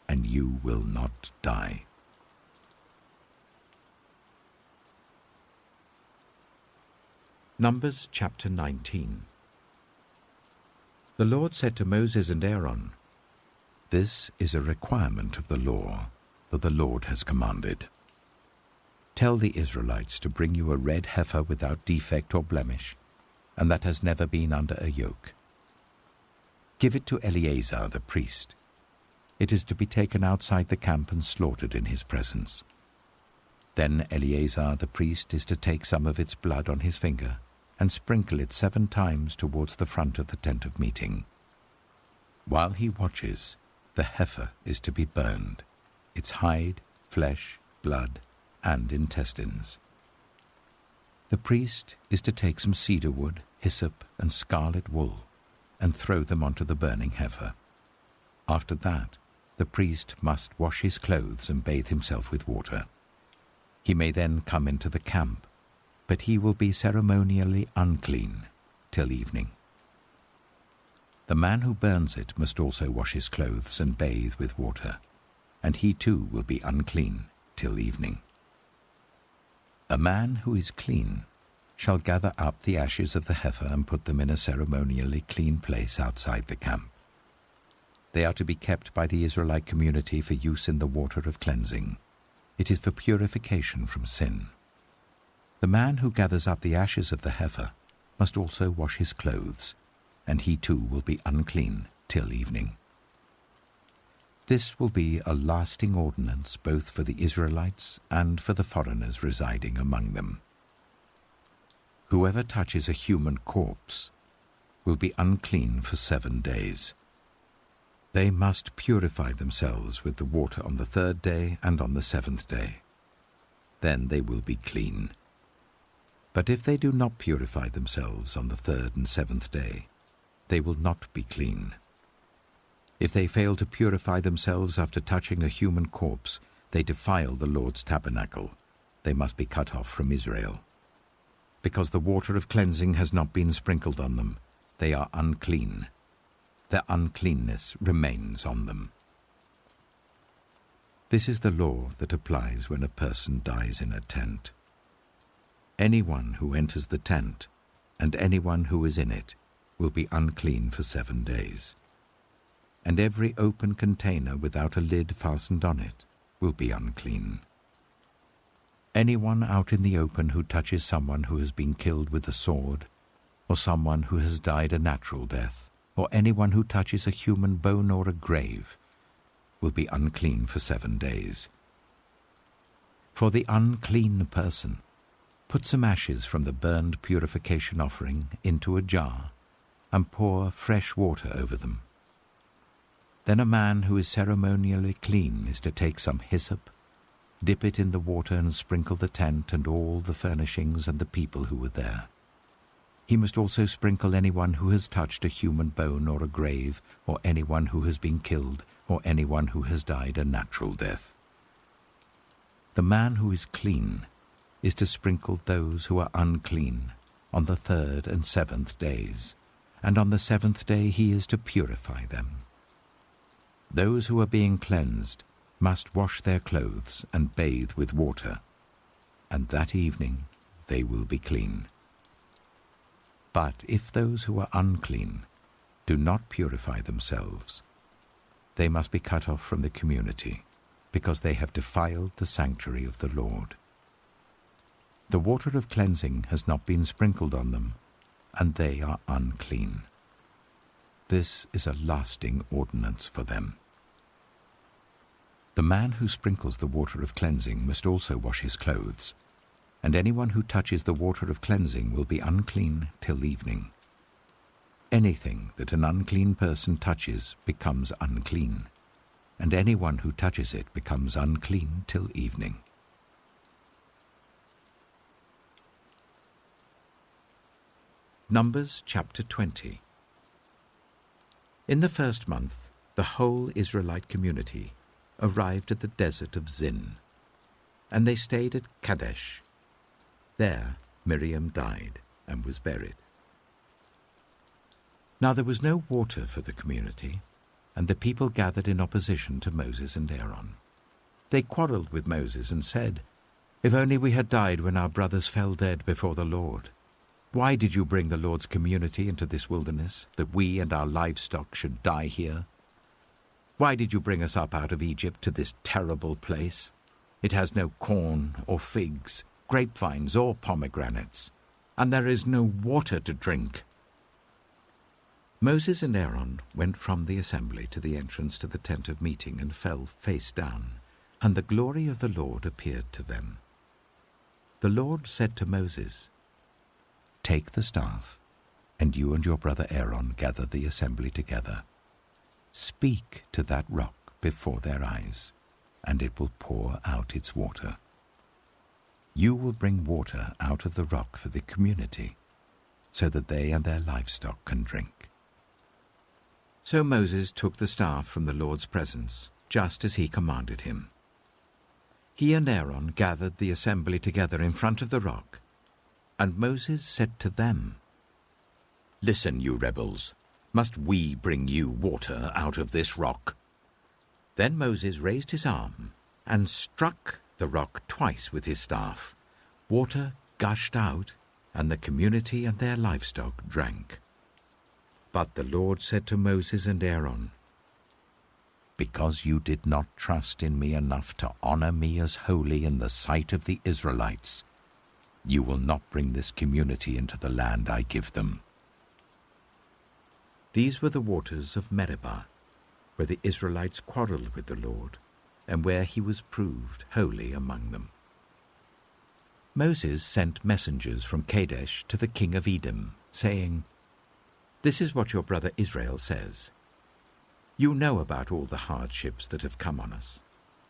and you will not die." Numbers chapter 19. The Lord said to Moses and Aaron, "This is a requirement of the law that the Lord has commanded. Tell the Israelites to bring you a red heifer without defect or blemish, and that has never been under a yoke. Give it to Eleazar the priest. It is to be taken outside the camp and slaughtered in his presence. Then Eleazar the priest is to take some of its blood on his finger and sprinkle it 7 times towards the front of the tent of meeting. While he watches, the heifer is to be burned, its hide, flesh, blood, and intestines. The priest is to take some cedar wood, hyssop, and scarlet wool, and throw them onto the burning heifer. After that, the priest must wash his clothes and bathe himself with water. He may then come into the camp, but he will be ceremonially unclean till evening. The man who burns it must also wash his clothes and bathe with water, and he too will be unclean till evening. A man who is clean shall gather up the ashes of the heifer and put them in a ceremonially clean place outside the camp. They are to be kept by the Israelite community for use in the water of cleansing. It is for purification from sin. The man who gathers up the ashes of the heifer must also wash his clothes, and he too will be unclean till evening. This will be a lasting ordinance both for the Israelites and for the foreigners residing among them. Whoever touches a human corpse will be unclean for 7 days. They must purify themselves with the water on the 3rd day and on the 7th day. Then they will be clean. But if they do not purify themselves on the 3rd and 7th day, they will not be clean. If they fail to purify themselves after touching a human corpse, they defile the Lord's tabernacle. They must be cut off from Israel. Because the water of cleansing has not been sprinkled on them, they are unclean. Their uncleanness remains on them. This is the law that applies when a person dies in a tent. Anyone who enters the tent and anyone who is in it will be unclean for 7 days. And every open container without a lid fastened on it will be unclean. Anyone out in the open who touches someone who has been killed with a sword, or someone who has died a natural death, or anyone who touches a human bone or a grave, will be unclean for 7 days. For the unclean person, put some ashes from the burned purification offering into a jar and pour fresh water over them. Then a man who is ceremonially clean is to take some hyssop, dip it in the water and sprinkle the tent and all the furnishings and the people who were there. He must also sprinkle anyone who has touched a human bone or a grave, or anyone who has been killed, or anyone who has died a natural death. The man who is clean is to sprinkle those who are unclean on the 3rd and 7th days, and on the 7th day he is to purify them. Those who are being cleansed must wash their clothes and bathe with water, and that evening they will be clean. But if those who are unclean do not purify themselves, they must be cut off from the community, because they have defiled the sanctuary of the Lord. The water of cleansing has not been sprinkled on them, and they are unclean. This is a lasting ordinance for them. The man who sprinkles the water of cleansing must also wash his clothes, and anyone who touches the water of cleansing will be unclean till evening. Anything that an unclean person touches becomes unclean, and anyone who touches it becomes unclean till evening. Numbers chapter 20. In the 1st month, the whole Israelite community arrived at the desert of Zin, and they stayed at Kadesh. There Miriam died and was buried. Now there was no water for the community, and the people gathered in opposition to Moses and Aaron. They quarreled with Moses and said, "If only we had died when our brothers fell dead before the Lord. Why did you bring the Lord's community into this wilderness, that we and our livestock should die here? Why did you bring us up out of Egypt to this terrible place? It has no corn or figs, grapevines or pomegranates, and there is no water to drink." Moses and Aaron went from the assembly to the entrance to the tent of meeting and fell face down, and the glory of the Lord appeared to them. The Lord said to Moses, "Take the staff, and you and your brother Aaron gather the assembly together. Speak to that rock before their eyes, and it will pour out its water. You will bring water out of the rock for the community, so that they and their livestock can drink." So Moses took the staff from the Lord's presence, just as he commanded him. He and Aaron gathered the assembly together in front of the rock, and Moses said to them, "Listen, you rebels, must we bring you water out of this rock?" Then Moses raised his arm and struck the rock twice with his staff. Water gushed out, and the community and their livestock drank. But the Lord said to Moses and Aaron, "Because you did not trust in me enough to honor me as holy in the sight of the Israelites, you will not bring this community into the land I give them." These were the waters of Meribah, where the Israelites quarreled with the Lord, and where he was proved holy among them. Moses sent messengers from Kadesh to the king of Edom, saying, "This is what your brother Israel says. You know about all the hardships that have come on us.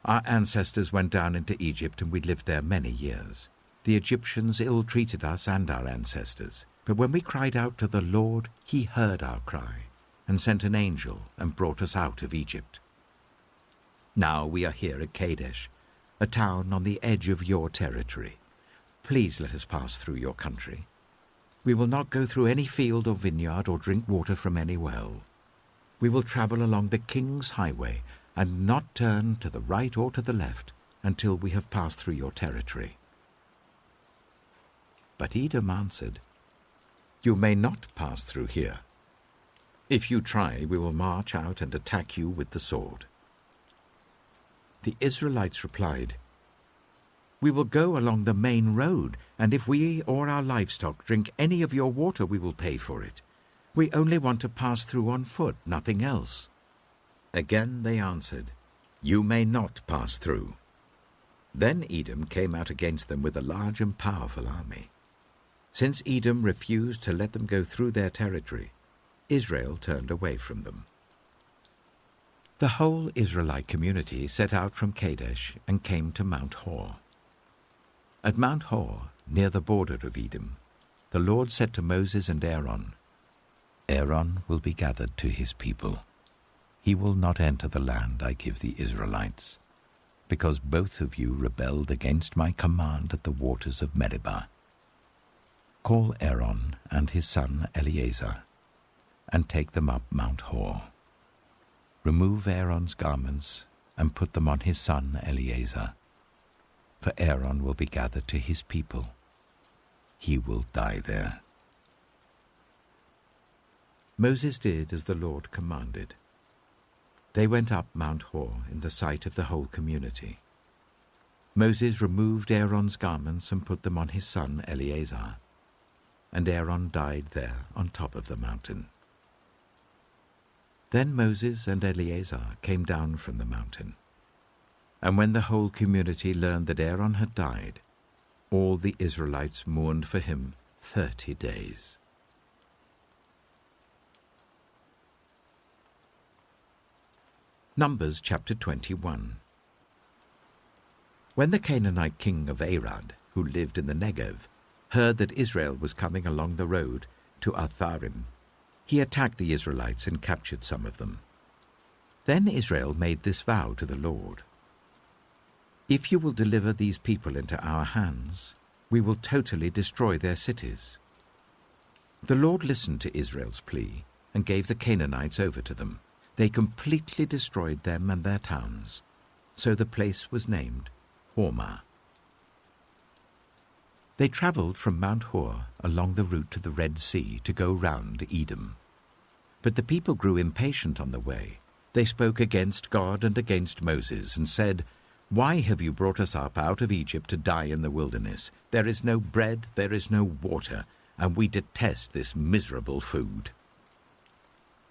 Our ancestors went down into Egypt, and we lived there many years. The Egyptians ill-treated us and our ancestors, but when we cried out to the Lord, he heard our cry, and sent an angel and brought us out of Egypt. Now we are here at Kadesh, a town on the edge of your territory. Please let us pass through your country. We will not go through any field or vineyard or drink water from any well. We will travel along the king's highway and not turn to the right or to the left until we have passed through your territory." But Edom answered, "You may not pass through here. If you try, we will march out and attack you with the sword." The Israelites replied, We will go along the main road, and if we or our livestock drink any of your water, we will pay for it. We only want to pass through on foot, nothing else." Again they answered, "You may not pass through." Then Edom came out against them with a large and powerful army. Since Edom refused to let them go through their territory, Israel turned away from them. The whole Israelite community set out from Kadesh and came to Mount Hor. At Mount Hor, near the border of Edom, the Lord said to Moses and Aaron, "Aaron will be gathered to his people. He will not enter the land I give the Israelites, because both of you rebelled against my command at the waters of Meribah. Call Aaron and his son Eleazar, and take them up Mount Hor. Remove Aaron's garments and put them on his son Eleazar, for Aaron will be gathered to his people. He will die there." Moses did as the Lord commanded. They went up Mount Hor in the sight of the whole community. Moses removed Aaron's garments and put them on his son Eleazar, and Aaron died there on top of the mountain. Then Moses and Eleazar came down from the mountain, and when the whole community learned that Aaron had died, all the Israelites mourned for him 30 days. Numbers chapter 21. When the Canaanite king of Arad, who lived in the Negev, heard that Israel was coming along the road to Atharim, he attacked the Israelites and captured some of them. Then Israel made this vow to the Lord: "If you will deliver these people into our hands, we will totally destroy their cities." The Lord listened to Israel's plea and gave the Canaanites over to them. They completely destroyed them and their towns, so the place was named Hormah. They travelled from Mount Hor along the route to the Red Sea to go round Edom. But the people grew impatient on the way. They spoke against God and against Moses and said, "Why have you brought us up out of Egypt to die in the wilderness? There is no bread, there is no water, and we detest this miserable food."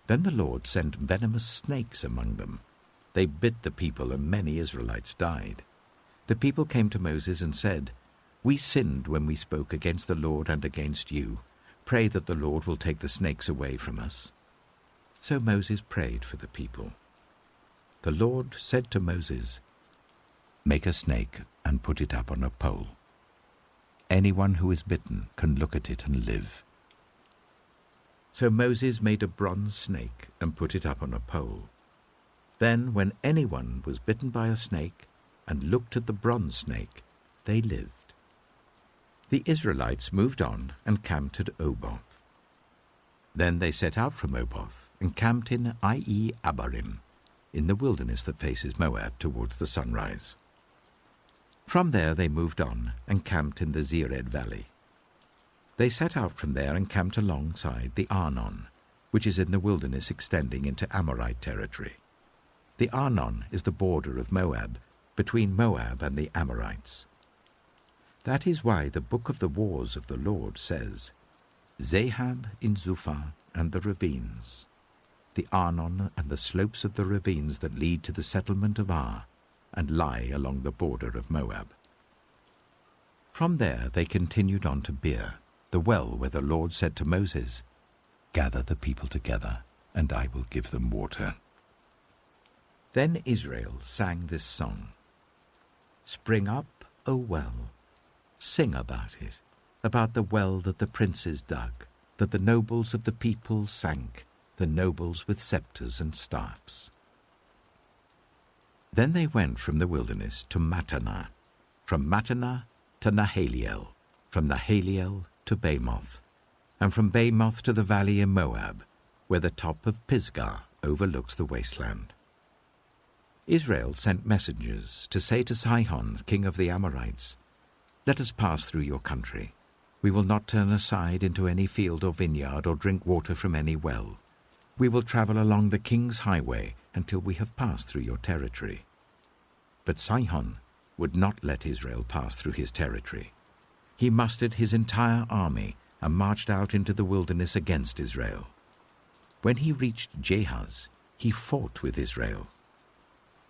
Then the Lord sent venomous snakes among them. They bit the people, and many Israelites died. The people came to Moses and said, "We sinned when we spoke against the Lord and against you. Pray that the Lord will take the snakes away from us." So Moses prayed for the people. The Lord said to Moses, "Make a snake and put it up on a pole. Anyone who is bitten can look at it and live." So Moses made a bronze snake and put it up on a pole. Then when anyone was bitten by a snake and looked at the bronze snake, they lived. The Israelites moved on and camped at Oboth. Then they set out from Oboth and camped in Ie Abarim, in the wilderness that faces Moab towards the sunrise. From there they moved on and camped in the Zered Valley. They set out from there and camped alongside the Arnon, which is in the wilderness extending into Amorite territory. The Arnon is the border of Moab, between Moab and the Amorites. That is why the book of the wars of the Lord says, "Zahab in Zuphah and the ravines, the Arnon and the slopes of the ravines that lead to the settlement of Ar, and lie along the border of Moab." From there they continued on to Beer, the well where the Lord said to Moses, "Gather the people together, and I will give them water." Then Israel sang this song: "Spring up, O well, sing about it, about the well that the princes dug, that the nobles of the people sank, the nobles with scepters and staffs." Then they went from the wilderness to Mattanah, from Mattanah to Nahaliel, from Nahaliel to Bamoth, and from Bamoth to the valley in Moab, where the top of Pisgah overlooks the wasteland. Israel sent messengers to say to Sihon, king of the Amorites, "Let us pass through your country. We will not turn aside into any field or vineyard or drink water from any well. We will travel along the king's highway until we have passed through your territory." But Sihon would not let Israel pass through his territory. He mustered his entire army and marched out into the wilderness against Israel. When he reached Jahaz, he fought with Israel.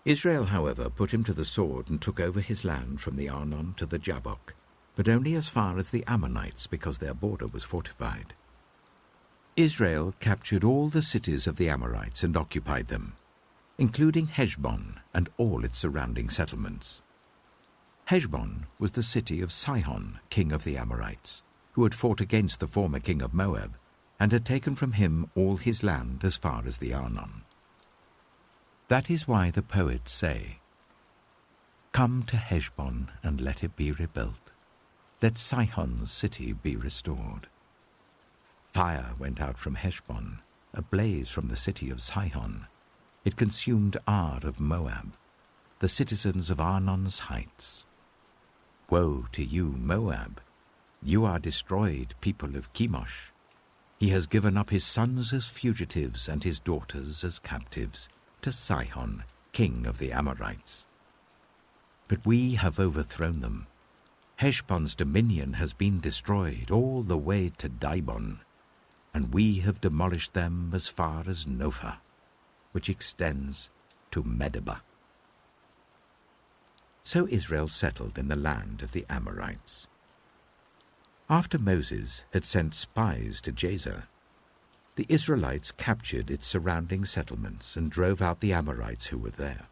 Israel, however, put him to the sword and took over his land from the Arnon to the Jabbok, but only as far as the Ammonites, because their border was fortified. Israel captured all the cities of the Amorites and occupied them, including Heshbon and all its surrounding settlements. Heshbon was the city of Sihon, king of the Amorites, who had fought against the former king of Moab, and had taken from him all his land as far as the Arnon. That is why the poets say, "Come to Heshbon and let it be rebuilt. Let Sihon's city be restored." Fire went out from Heshbon, a blaze from the city of Sihon. It consumed Ar of Moab, the citizens of Arnon's heights. Woe to you, Moab! You are destroyed, people of Chemosh. He has given up his sons as fugitives and his daughters as captives to Sihon, king of the Amorites. But we have overthrown them. Heshbon's dominion has been destroyed all the way to Dibon, and we have demolished them as far as Nophah, which extends to Medeba. So Israel settled in the land of the Amorites. After Moses had sent spies to Jazer, the Israelites captured its surrounding settlements and drove out the Amorites who were there.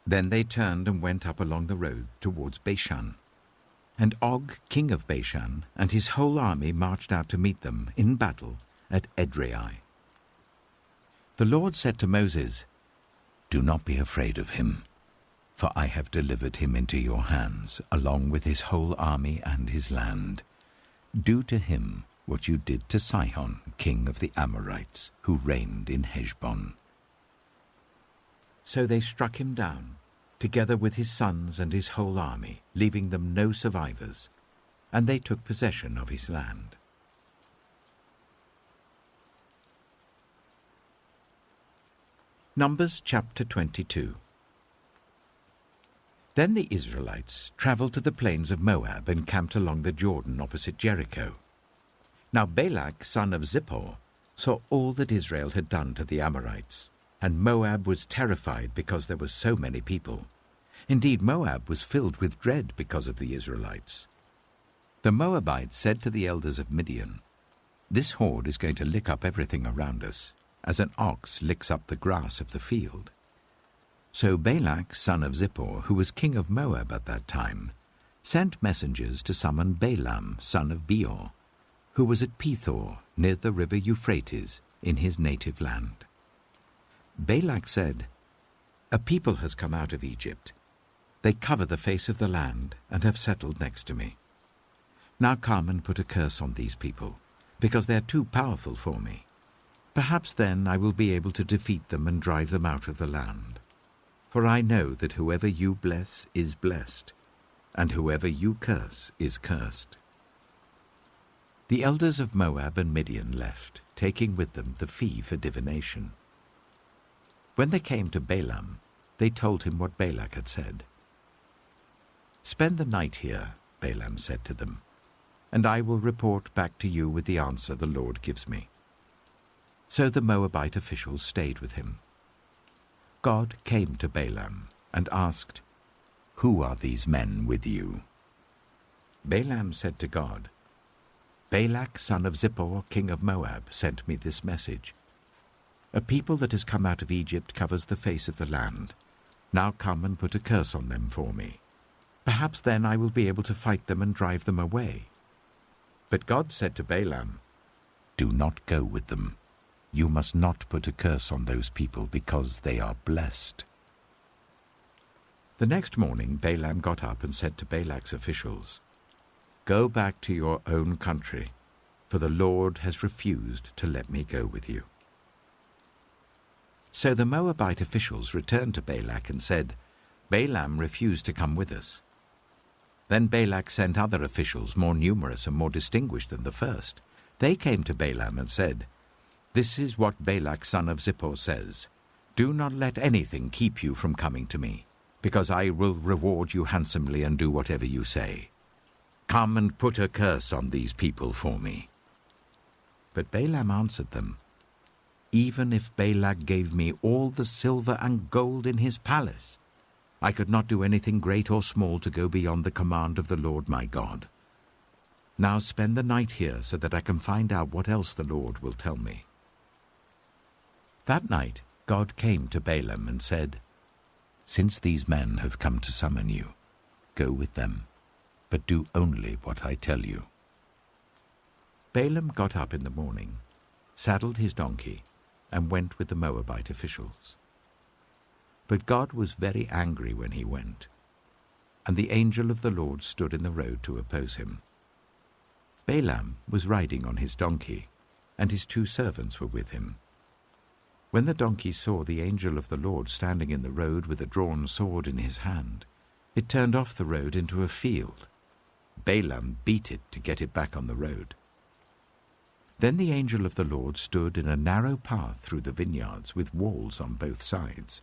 Then they turned and went up along the road towards Bashan. And Og, king of Bashan, and his whole army marched out to meet them in battle at Edrei. The Lord said to Moses, "Do not be afraid of him, for I have delivered him into your hands, along with his whole army and his land. Do to him what you did to Sihon, king of the Amorites, who reigned in Heshbon." So they struck him down, together with his sons and his whole army, leaving them no survivors, and they took possession of his land. Numbers chapter 22. Then the Israelites travelled to the plains of Moab and camped along the Jordan opposite Jericho. Now Balak, son of Zippor, saw all that Israel had done to the Amorites, and Moab was terrified because there were so many people. Indeed, Moab was filled with dread because of the Israelites. The Moabites said to the elders of Midian, "This horde is going to lick up everything around us, as an ox licks up the grass of the field." So Balak, son of Zippor, who was king of Moab at that time, sent messengers to summon Balaam, son of Beor, who was at Pethor, near the river Euphrates, in his native land. Balak said, "A people has come out of Egypt. They cover the face of the land and have settled next to me. Now come and put a curse on these people, because they are too powerful for me. Perhaps then I will be able to defeat them and drive them out of the land. For I know that whoever you bless is blessed, and whoever you curse is cursed." The elders of Moab and Midian left, taking with them the fee for divination. When they came to Balaam, they told him what Balak had said. "Spend the night here," Balaam said to them, "and I will report back to you with the answer the Lord gives me." So the Moabite officials stayed with him. God came to Balaam and asked, "Who are these men with you?" Balaam said to God, "Balak, son of Zippor, king of Moab, sent me this message. A people that has come out of Egypt covers the face of the land. Now come and put a curse on them for me. Perhaps then I will be able to fight them and drive them away." But God said to Balaam, "Do not go with them. You must not put a curse on those people, because they are blessed." The next morning Balaam got up and said to Balak's officials, "Go back to your own country, for the Lord has refused to let me go with you." So the Moabite officials returned to Balak and said, "Balaam refused to come with us." Then Balak sent other officials more numerous and more distinguished than the first. They came to Balaam and said, "This is what Balak, son of Zippor, says. Do not let anything keep you from coming to me. because I will reward you handsomely and do whatever you say. Come and put a curse on these people for me." But Balaam answered them, "Even if Balak gave me all the silver and gold in his palace, I could not do anything great or small to go beyond the command of the Lord my God. Now spend the night here so that I can find out what else the Lord will tell me." That night God came to Balaam and said, "Since these men have come to summon you, go with them, but do only what I tell you." Balaam got up in the morning, saddled his donkey, and went with the Moabite officials. But God was very angry when he went, and the angel of the Lord stood in the road to oppose him. Balaam was riding on his donkey, and his 2 servants were with him. When the donkey saw the angel of the Lord standing in the road with a drawn sword in his hand, it turned off the road into a field. Balaam beat it to get it back on the road. Then the angel of the Lord stood in a narrow path through the vineyards with walls on both sides.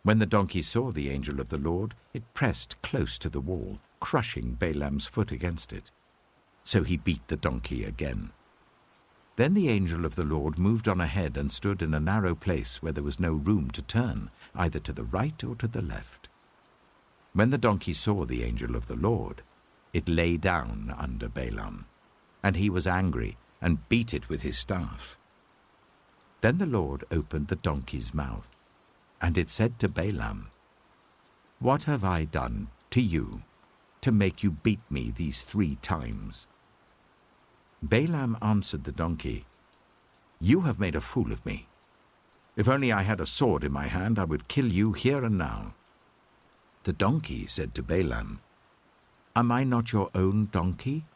When the donkey saw the angel of the Lord, it pressed close to the wall, crushing Balaam's foot against it. So he beat the donkey again. Then the angel of the Lord moved on ahead and stood in a narrow place where there was no room to turn, either to the right or to the left. When the donkey saw the angel of the Lord, it lay down under Balaam, and he was angry and beat it with his staff. Then the Lord opened the donkey's mouth, and it said to Balaam, "What have I done to you to make you beat me these 3 times?" Balaam answered the donkey, "You have made a fool of me. If only I had a sword in my hand, I would kill you here and now." The donkey said to Balaam, "Am I not your own donkey,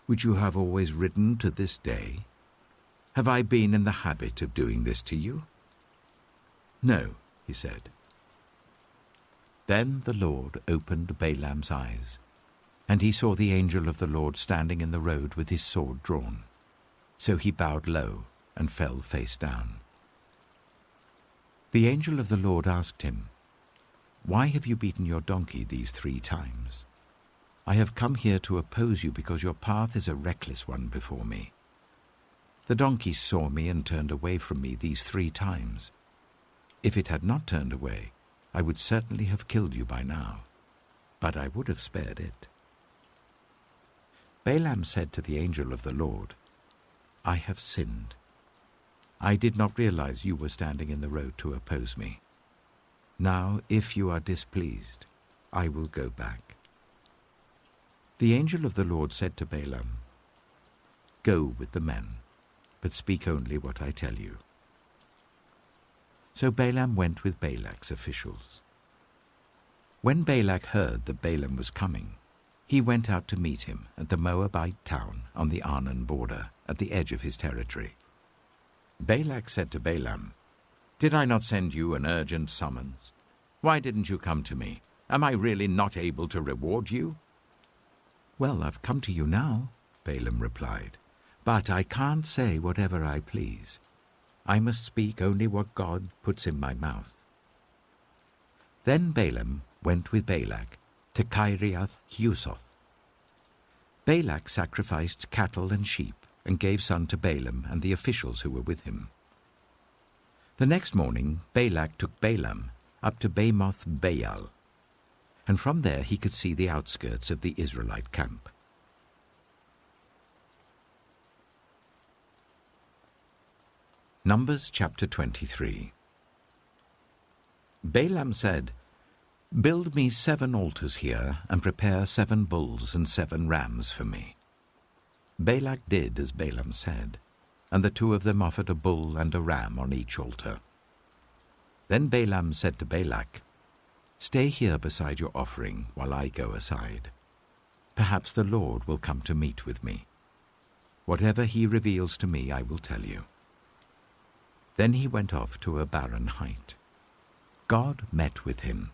which you have always ridden to this day? Have I been in the habit of doing this to you?" "No," he said. Then the Lord opened Balaam's eyes, and he saw the angel of the Lord standing in the road with his sword drawn. So he bowed low and fell face down. The angel of the Lord asked him, "Why have you beaten your donkey these 3 times? I have come here to oppose you because your path is a reckless one before me. The donkey saw me and turned away from me these 3 times. If it had not turned away, I would certainly have killed you by now, but I would have spared it." Balaam said to the angel of the Lord, "I have sinned. I did not realize you were standing in the road to oppose me. Now, if you are displeased, I will go back." The angel of the Lord said to Balaam, "Go with the men, but speak only what I tell you." So Balaam went with Balak's officials. When Balak heard that Balaam was coming, he went out to meet him at the Moabite town on the Arnon border, at the edge of his territory. Balak said to Balaam, "Did I not send you an urgent summons? Why didn't you come to me? Am I really not able to reward you?" "Well, I've come to you now," Balaam replied, "but I can't say whatever I please. I must speak only what God puts in my mouth." Then Balaam went with Balak to Kiriath-Huzoth. Balak sacrificed cattle and sheep and gave some to Balaam and the officials who were with him. The next morning Balak took Balaam up to Bamoth Baal, and from there he could see the outskirts of the Israelite camp. Numbers chapter 23. Balaam said, "Build me 7 altars here, and prepare 7 bulls and 7 rams for me." Balak did as Balaam said, and the 2 of them offered a bull and a ram on each altar. Then Balaam said to Balak, "Stay here beside your offering while I go aside. Perhaps the Lord will come to meet with me. Whatever he reveals to me I will tell you." Then he went off to a barren height. God met with him,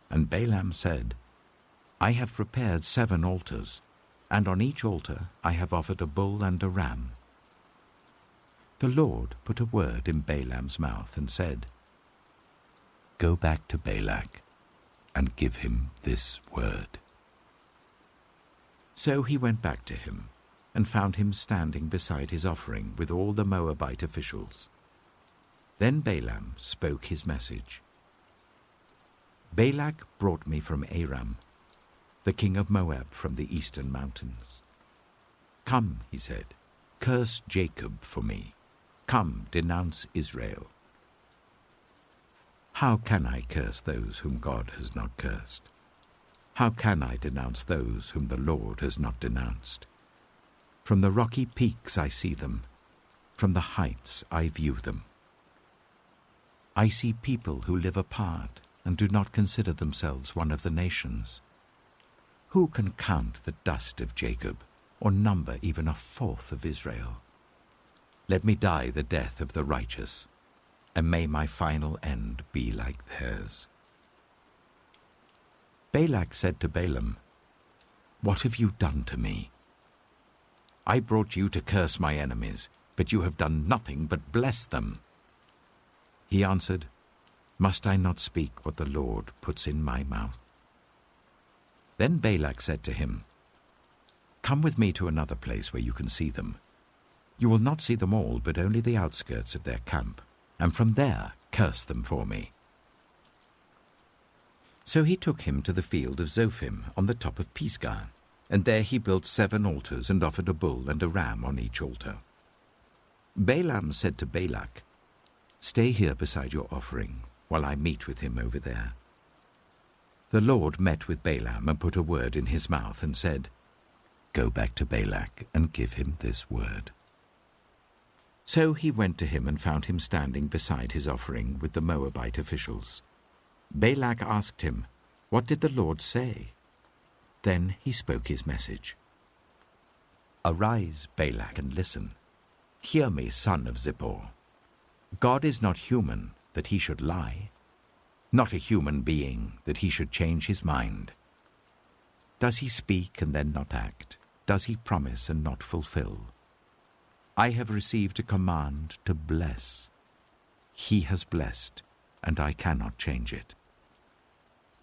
and Balaam said, "I have prepared 7 altars, and on each altar I have offered a bull and a ram." The Lord put a word in Balaam's mouth and said, "Go back to Balak, and give him this word." So he went back to him, and found him standing beside his offering with all the Moabite officials. Then Balaam spoke his message. "Balak brought me from Aram, the king of Moab from the eastern mountains. 'Come,' he said, 'curse Jacob for me. Come, denounce Israel.' How can I curse those whom God has not cursed? How can I denounce those whom the Lord has not denounced? From the rocky peaks I see them. From the heights I view them. I see people who live apart and do not consider themselves one of the nations. Who can count the dust of Jacob, or number even a fourth of Israel? Let me die the death of the righteous, and may my final end be like theirs." Balak said to Balaam, "What have you done to me? I brought you to curse my enemies, but you have done nothing but bless them." He answered, "Must I not speak what the Lord puts in my mouth?" Then Balak said to him, "Come with me to another place where you can see them. You will not see them all, but only the outskirts of their camp, and from there curse them for me." So he took him to the field of Zophim on the top of Pisgah, and there he built 7 altars and offered a bull and a ram on each altar. Balaam said to Balak, "Stay here beside your offering, while I meet with him over there." The Lord met with Balaam and put a word in his mouth and said, "Go back to Balak and give him this word." So he went to him and found him standing beside his offering with the Moabite officials. Balak asked him, "What did the Lord say?" Then he spoke his message. "Arise, Balak, and listen. Hear me, son of Zippor. God is not human, that he should lie, not a human being, that he should change his mind. Does he speak and then not act? Does he promise and not fulfill? I have received a command to bless. He has blessed, and I cannot change it.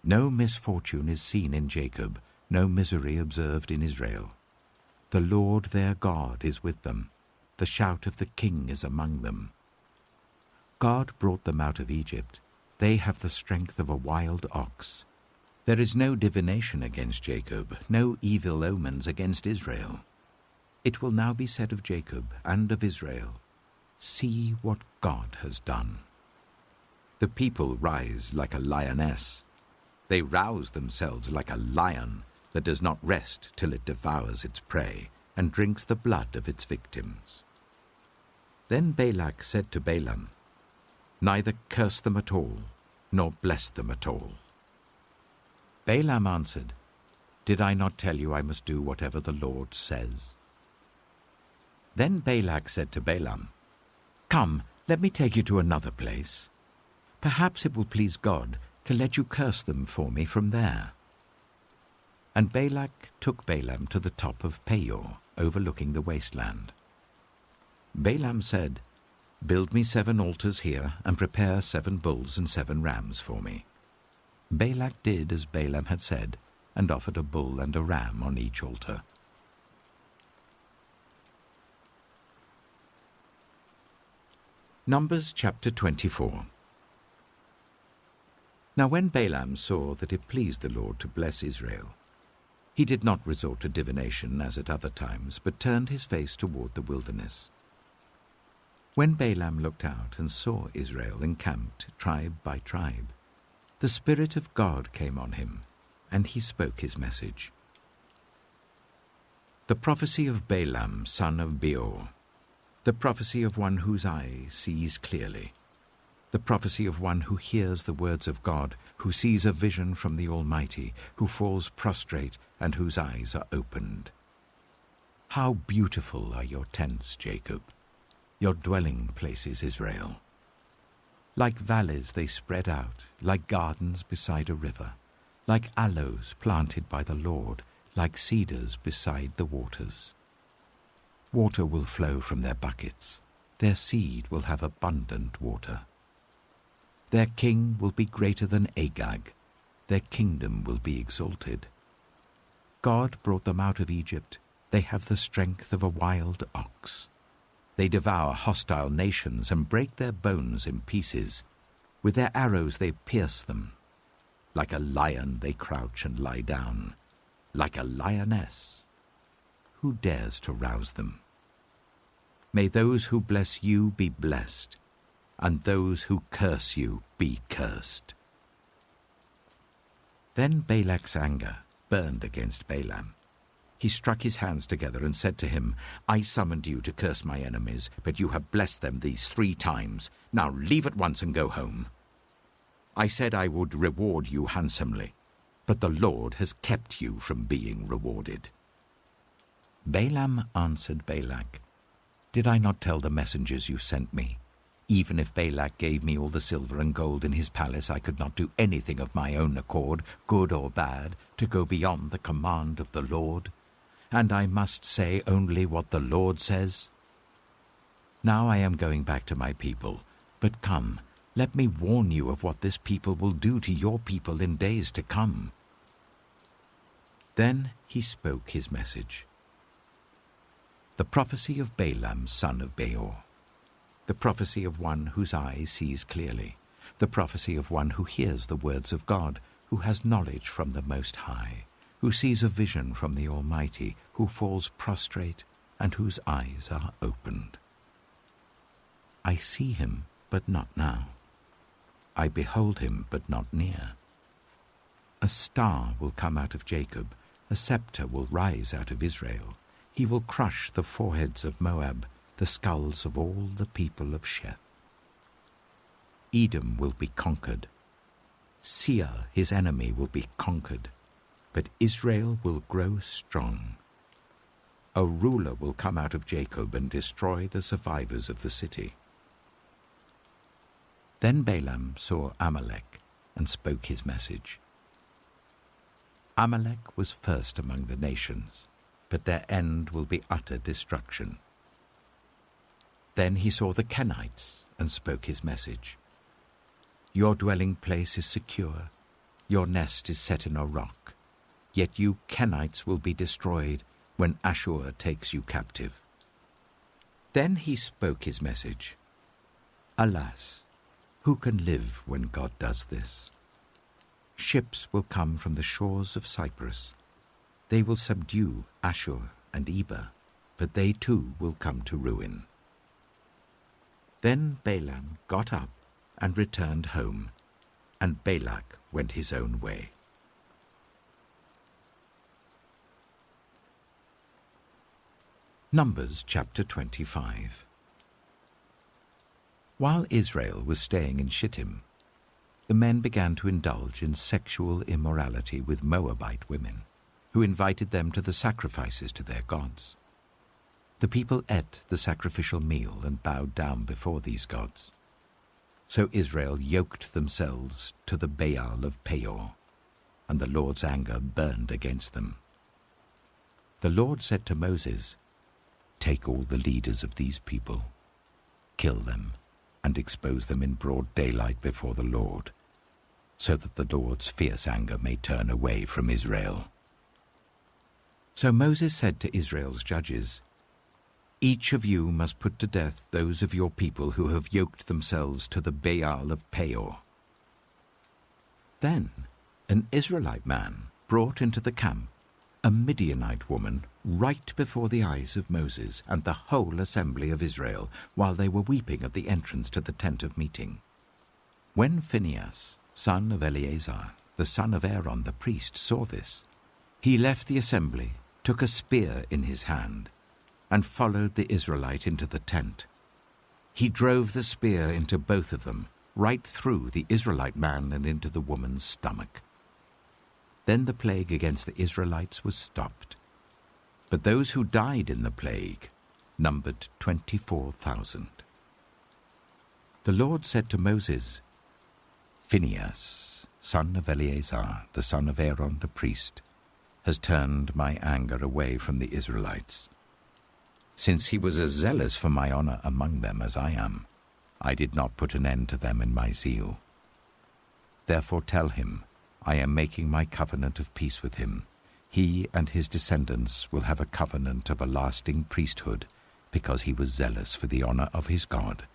No misfortune is seen in Jacob, no misery observed in Israel. The Lord their God is with them. The shout of the king is among them. God brought them out of Egypt. They have the strength of a wild ox. There is no divination against Jacob, no evil omens against Israel. It will now be said of Jacob and of Israel, 'See what God has done.' The people rise like a lioness. They rouse themselves like a lion that does not rest till it devours its prey and drinks the blood of its victims." Then Balak said to Balaam, "Neither curse them at all, nor bless them at all." Balaam answered, "Did I not tell you I must do whatever the Lord says?" Then Balak said to Balaam, "Come, let me take you to another place. Perhaps it will please God to let you curse them for me from there." And Balak took Balaam to the top of Peor, overlooking the wasteland. Balaam said, "Build me 7 altars here, and prepare 7 bulls and 7 rams for me." Balak did as Balaam had said, and offered a bull and a ram on each altar. Numbers chapter 24. Now when Balaam saw that it pleased the Lord to bless Israel, he did not resort to divination as at other times, but turned his face toward the wilderness. When Balaam looked out and saw Israel encamped tribe by tribe, the Spirit of God came on him, and he spoke his message. The prophecy of Balaam, son of Beor, the prophecy of one whose eye sees clearly, the prophecy of one who hears the words of God, who sees a vision from the Almighty, who falls prostrate and whose eyes are opened. How beautiful are your tents, Jacob, your dwelling places, Israel. Like valleys they spread out, like gardens beside a river, like aloes planted by the Lord, like cedars beside the waters. Water will flow from their buckets, their seed will have abundant water. Their king will be greater than Agag, their kingdom will be exalted. God brought them out of Egypt. They have the strength of a wild ox. They devour hostile nations and break their bones in pieces. With their arrows they pierce them. Like a lion they crouch and lie down. Like a lioness. Who dares to rouse them? May those who bless you be blessed, and those who curse you be cursed. Then Balak's anger burned against Balaam. He struck his hands together and said to him, I summoned you to curse my enemies, but you have blessed them these 3 times. Now leave at once and go home. I said I would reward you handsomely, but the Lord has kept you from being rewarded. Balaam answered Balak, Did I not tell the messengers you sent me? Even if Balak gave me all the silver and gold in his palace, I could not do anything of my own accord, good or bad, to go beyond the command of the Lord. And I must say only what the Lord says. Now I am going back to my people, but come, let me warn you of what this people will do to your people in days to come. Then he spoke his message. The prophecy of Balaam, son of Beor. The prophecy of one whose eye sees clearly. The prophecy of one who hears the words of God, who has knowledge from the Most High, who sees a vision from the Almighty, who falls prostrate and whose eyes are opened. I see him, but not now. I behold him, but not near. A star will come out of Jacob, a scepter will rise out of Israel. He will crush the foreheads of Moab, the skulls of all the people of Sheth. Edom will be conquered. Seir, his enemy, will be conquered, but Israel will grow strong. A ruler will come out of Jacob and destroy the survivors of the city. Then Balaam saw Amalek and spoke his message. Amalek was first among the nations, but their end will be utter destruction. Then he saw the Kenites and spoke his message. Your dwelling place is secure, your nest is set in a rock, yet you Kenites will be destroyed when Ashur takes you captive. Then he spoke his message. Alas, who can live when God does this? Ships will come from the shores of Cyprus. They will subdue Ashur and Eber, but they too will come to ruin. Then Balaam got up and returned home, and Balak went his own way. Numbers chapter 25. While Israel was staying in Shittim, the men began to indulge in sexual immorality with Moabite women, who invited them to the sacrifices to their gods. The people ate the sacrificial meal and bowed down before these gods. So Israel yoked themselves to the Baal of Peor, and the Lord's anger burned against them. The Lord said to Moses, Take all the leaders of these people, kill them, and expose them in broad daylight before the Lord, so that the Lord's fierce anger may turn away from Israel. So Moses said to Israel's judges, Each of you must put to death those of your people who have yoked themselves to the Baal of Peor. Then an Israelite man brought into the camp a Midianite woman right before the eyes of Moses and the whole assembly of Israel, while they were weeping at the entrance to the tent of meeting. When Phinehas, son of Eleazar, the son of Aaron the priest, saw this, he left the assembly, took a spear in his hand, and followed the Israelite into the tent. He drove the spear into both of them, right through the Israelite man and into the woman's stomach. Then the plague against the Israelites was stopped. But those who died in the plague numbered 24,000. The Lord said to Moses, Phinehas, son of Eleazar, the son of Aaron the priest, has turned my anger away from the Israelites. Since he was as zealous for my honor among them as I am, I did not put an end to them in my zeal. Therefore tell him, I am making my covenant of peace with him. He and his descendants will have a covenant of a lasting priesthood, because he was zealous for the honor of his God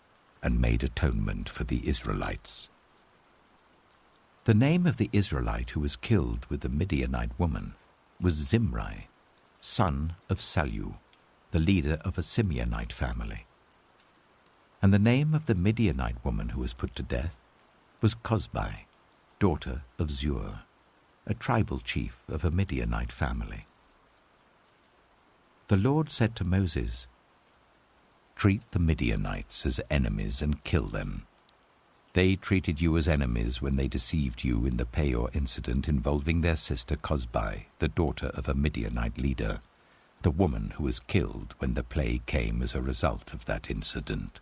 and made atonement for the Israelites. The name of the Israelite who was killed with the Midianite woman was Zimri, son of Salu, the leader of a Simeonite family. And the name of the Midianite woman who was put to death was Cozbi, daughter of Zur, a tribal chief of a Midianite family. The Lord said to Moses, "Treat the Midianites as enemies and kill them. They treated you as enemies when they deceived you in the Peor incident involving their sister Cozbi, the daughter of a Midianite leader, the woman who was killed when the plague came as a result of that incident."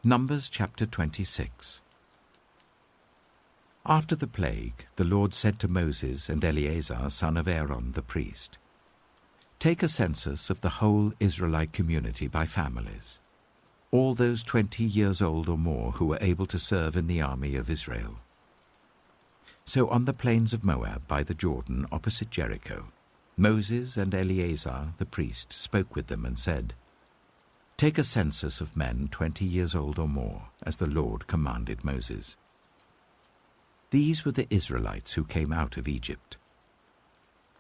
Numbers chapter 26. After the plague, the Lord said to Moses and Eleazar, son of Aaron the priest, "Take a census of the whole Israelite community by families, all those 20 years old or more who were able to serve in the army of Israel." So on the plains of Moab by the Jordan opposite Jericho, Moses and Eleazar the priest spoke with them and said, "Take a census of men 20 years old or more, as the Lord commanded Moses." These were the Israelites who came out of Egypt.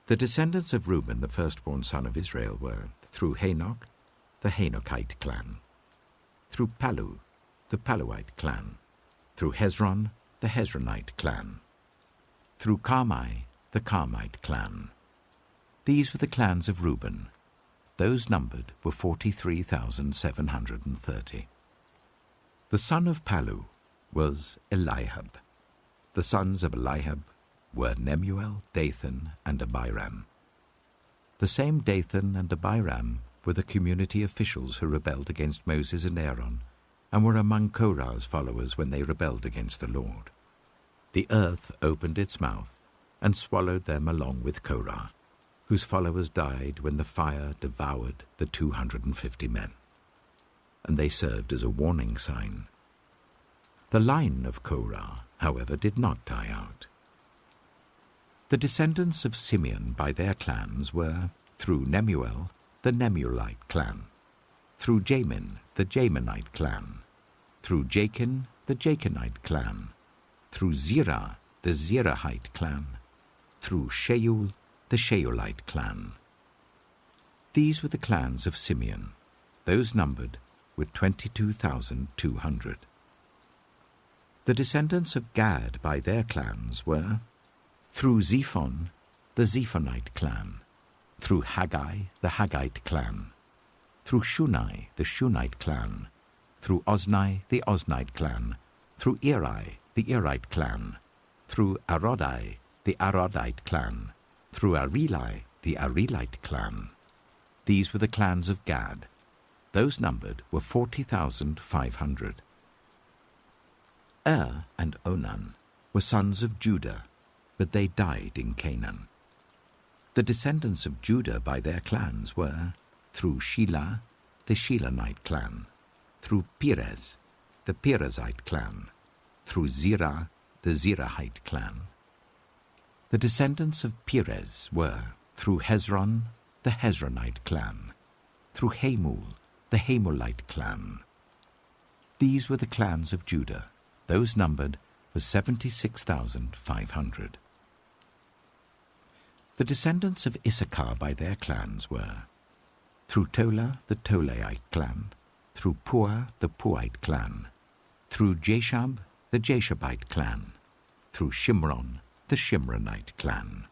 The descendants of Reuben, the firstborn son of Israel, were, through Hanok, the Hanokite clan; through Palu, the Paluite clan; through Hezron, the Hezronite clan; through Carmi, the Carmite clan. These were the clans of Reuben. Those numbered were 43,730. The son of Palu was Eliab. The sons of Eliab were Nemuel, Dathan, and Abiram. The same Dathan and Abiram were the community officials who rebelled against Moses and Aaron, and were among Korah's followers when they rebelled against the Lord. The earth opened its mouth and swallowed them along with Korah, whose followers died when the fire devoured the 250 men, and they served as a warning sign. The line of Korah, however, did not die out. The descendants of Simeon by their clans were, through Nemuel, the Nemuelite clan; through Jamin, the Jaminite clan; through Jachin, the Jachinite clan; through Zerah, the Zerahite clan; through Sheol, the Sheolite clan. These were the clans of Simeon. Those numbered were 22,200. The descendants of Gad by their clans were, through Zephon, the Zephonite clan; through Haggai, the Haggite clan; through Shunai, the Shunite clan; through Ozni, the Oznite clan; through Eri, the Erite clan; through Arodai, the Arodite clan; through Areli, the Arelite clan. These were the clans of Gad. Those numbered were 40,500. And Onan were sons of Judah, but they died in Canaan. The descendants of Judah by their clans were, through Shelah, the Shelonite clan; through Perez, the Perezite clan; through Zerah, the Zerahite clan. The descendants of Perez were, through Hezron, the Hezronite clan; through Hamul, the Hamulite clan. These were the clans of Judah. Those numbered were 76,500. The descendants of Issachar by their clans were, through Tola, the Tolaite clan; through Puah, the Puahite clan; through Jashab, the Jashabite clan; through Shimron, the Shimronite clan.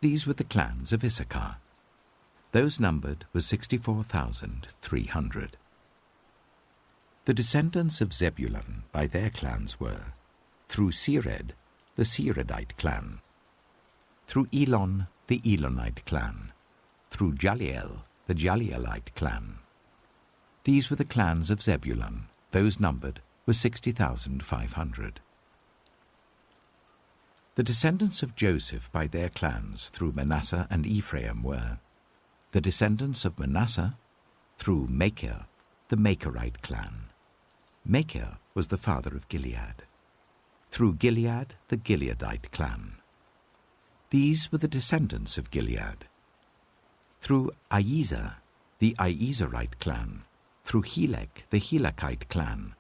These were the clans of Issachar. Those numbered were 64,300. The descendants of Zebulun by their clans were, through Sered, the Seredite clan; through Elon, the Elonite clan; through Jaliel, the Jalielite clan. These were the clans of Zebulun. Those numbered were 60,500. The descendants of Joseph by their clans through Manasseh and Ephraim were, the descendants of Manasseh, through Machir, the Machirite clan; Machir was the father of Gilead. Through Gilead, the Gileadite clan. These were the descendants of Gilead. Through Iezer, the Iezerite clan. Through Helek, the Helekite clan.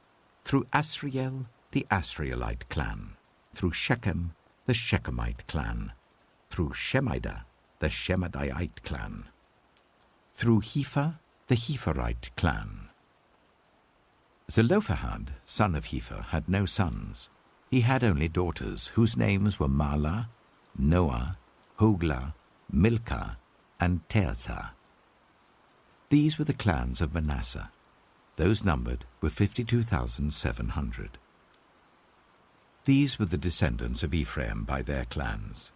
Through Asriel, the Asrielite clan. Through Shechem, the Shechemite clan. Through Shemida, the Shemidite clan. Through Hepher, the Hepherite clan. Zelophehad, son of Hepher, had no sons. He had only daughters, whose names were Mahlah, Noah, Hoglah, Milcah, and Tirzah. These were the clans of Manasseh. Those numbered were 52,700. These were the descendants of Ephraim by their clans.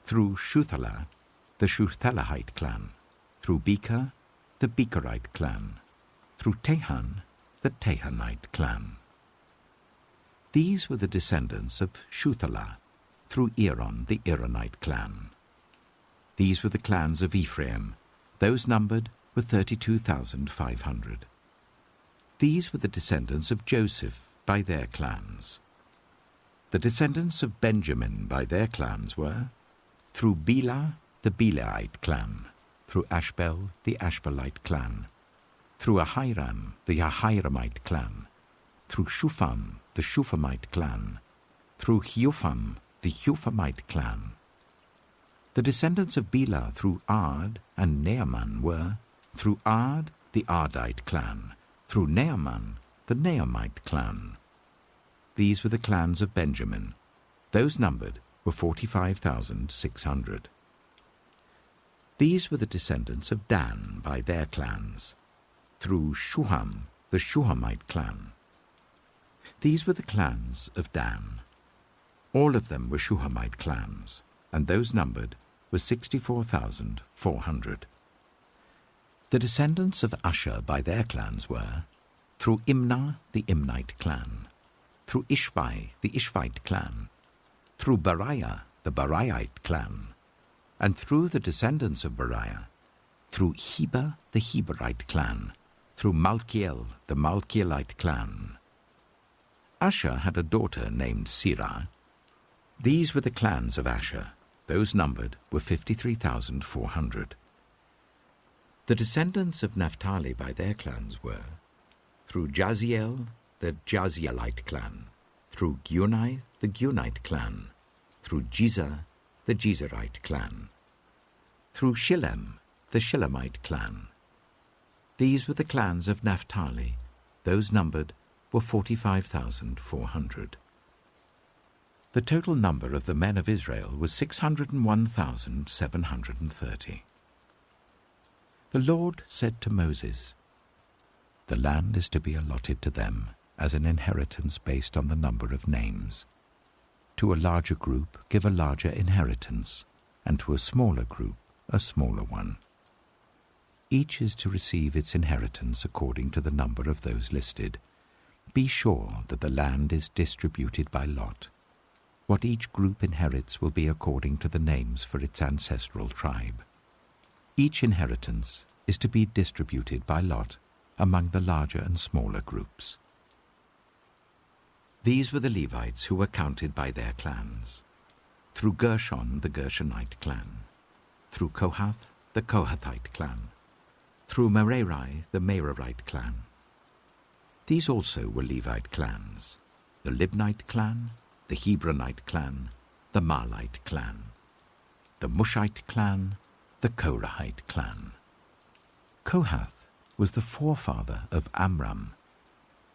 Through Shuthelah, the Shuthelahite clan. Through Becher, the Becherite clan. Through Tehan, the Tehanite clan. These were the descendants of Shuthelah. Through Eron, the Eronite clan. These were the clans of Ephraim. Those numbered were 32,500. These were the descendants of Joseph by their clans. The descendants of Benjamin by their clans were, through Bela, the Belaite clan, through Ashbel, the Ashbelite clan, through Ahiram, the Ahiramite clan, through Shufam, the Shufamite clan, through Hufam, the Hufamite clan. The descendants of Bela through Ard and Naaman were, through Ard, the Ardite clan, through Naaman, the Naamite clan. These were the clans of Benjamin. Those numbered were 45,600. These were the descendants of Dan by their clans. Through Shuham, the Shuhamite clan. These were the clans of Dan. All of them were Shuhamite clans, and those numbered were 64,400. The descendants of Asher by their clans were, through Imnah, the Imnite clan, through Ishvi, the Ishvite clan, through Beriah, the Beriahite clan, and through the descendants of Beriah, through Heber, the Heberite clan, through Malkiel, the Malkielite clan. Asher had a daughter named Sirah. These were the clans of Asher. Those numbered were 53,400. The descendants of Naphtali by their clans were, through Jaziel, the Jazielite clan, through Gunai, the Gunite clan, through Jezer, the Jezerite clan, through Shillem, the Shillemite clan. These were the clans of Naphtali. Those numbered were 45,400. The total number of the men of Israel was 601,730. The Lord said to Moses, "The land is to be allotted to them as an inheritance based on the number of names. To a larger group give a larger inheritance, and to a smaller group a smaller one. Each is to receive its inheritance according to the number of those listed. Be sure that the land is distributed by lot. What each group inherits will be according to the names for its ancestral tribe. Each inheritance is to be distributed by lot among the larger and smaller groups." These were the Levites who were counted by their clans. Through Gershon, the Gershonite clan. Through Kohath, the Kohathite clan. Through Merari, the Merarite clan. These also were Levite clans, the Libnite clan, the Hebronite clan, the Marlite clan, the Mushite clan, the Korahite clan. Kohath was the forefather of Amram.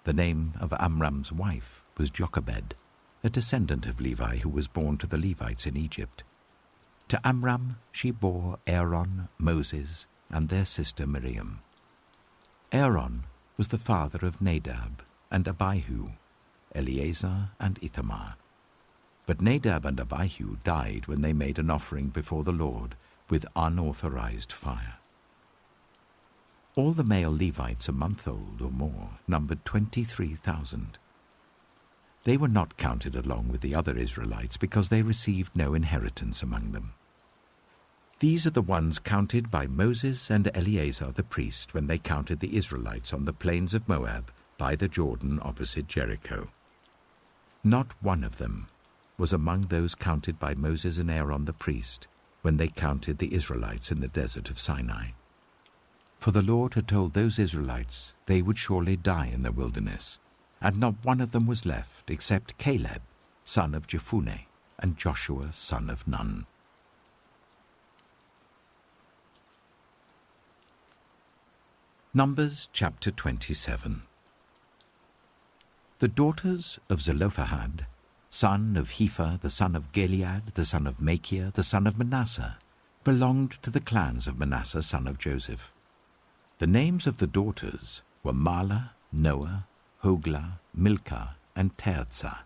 The name of Amram's wife was Jochebed, a descendant of Levi who was born to the Levites in Egypt. To Amram she bore Aaron, Moses, and their sister Miriam. Aaron was the father of Nadab and Abihu, Eleazar and Ithamar. But Nadab and Abihu died when they made an offering before the Lord with unauthorized fire. All the male Levites a month old or more numbered 23,000. They were not counted along with the other Israelites because they received no inheritance among them. These are the ones counted by Moses and Eleazar the priest when they counted the Israelites on the plains of Moab by the Jordan opposite Jericho. Not one of them was among those counted by Moses and Aaron the priest when they counted the Israelites in the desert of Sinai. For the Lord had told those Israelites they would surely die in the wilderness, and not one of them was left except Caleb, son of Jephunneh, and Joshua, son of Nun. Numbers chapter 27. The daughters of Zelophehad, son of Hepher, the son of Gilead, the son of Machir, the son of Manasseh, belonged to the clans of Manasseh, son of Joseph. The names of the daughters were Mahlah, Noah, Hoglah, Milcah, and Tirzah.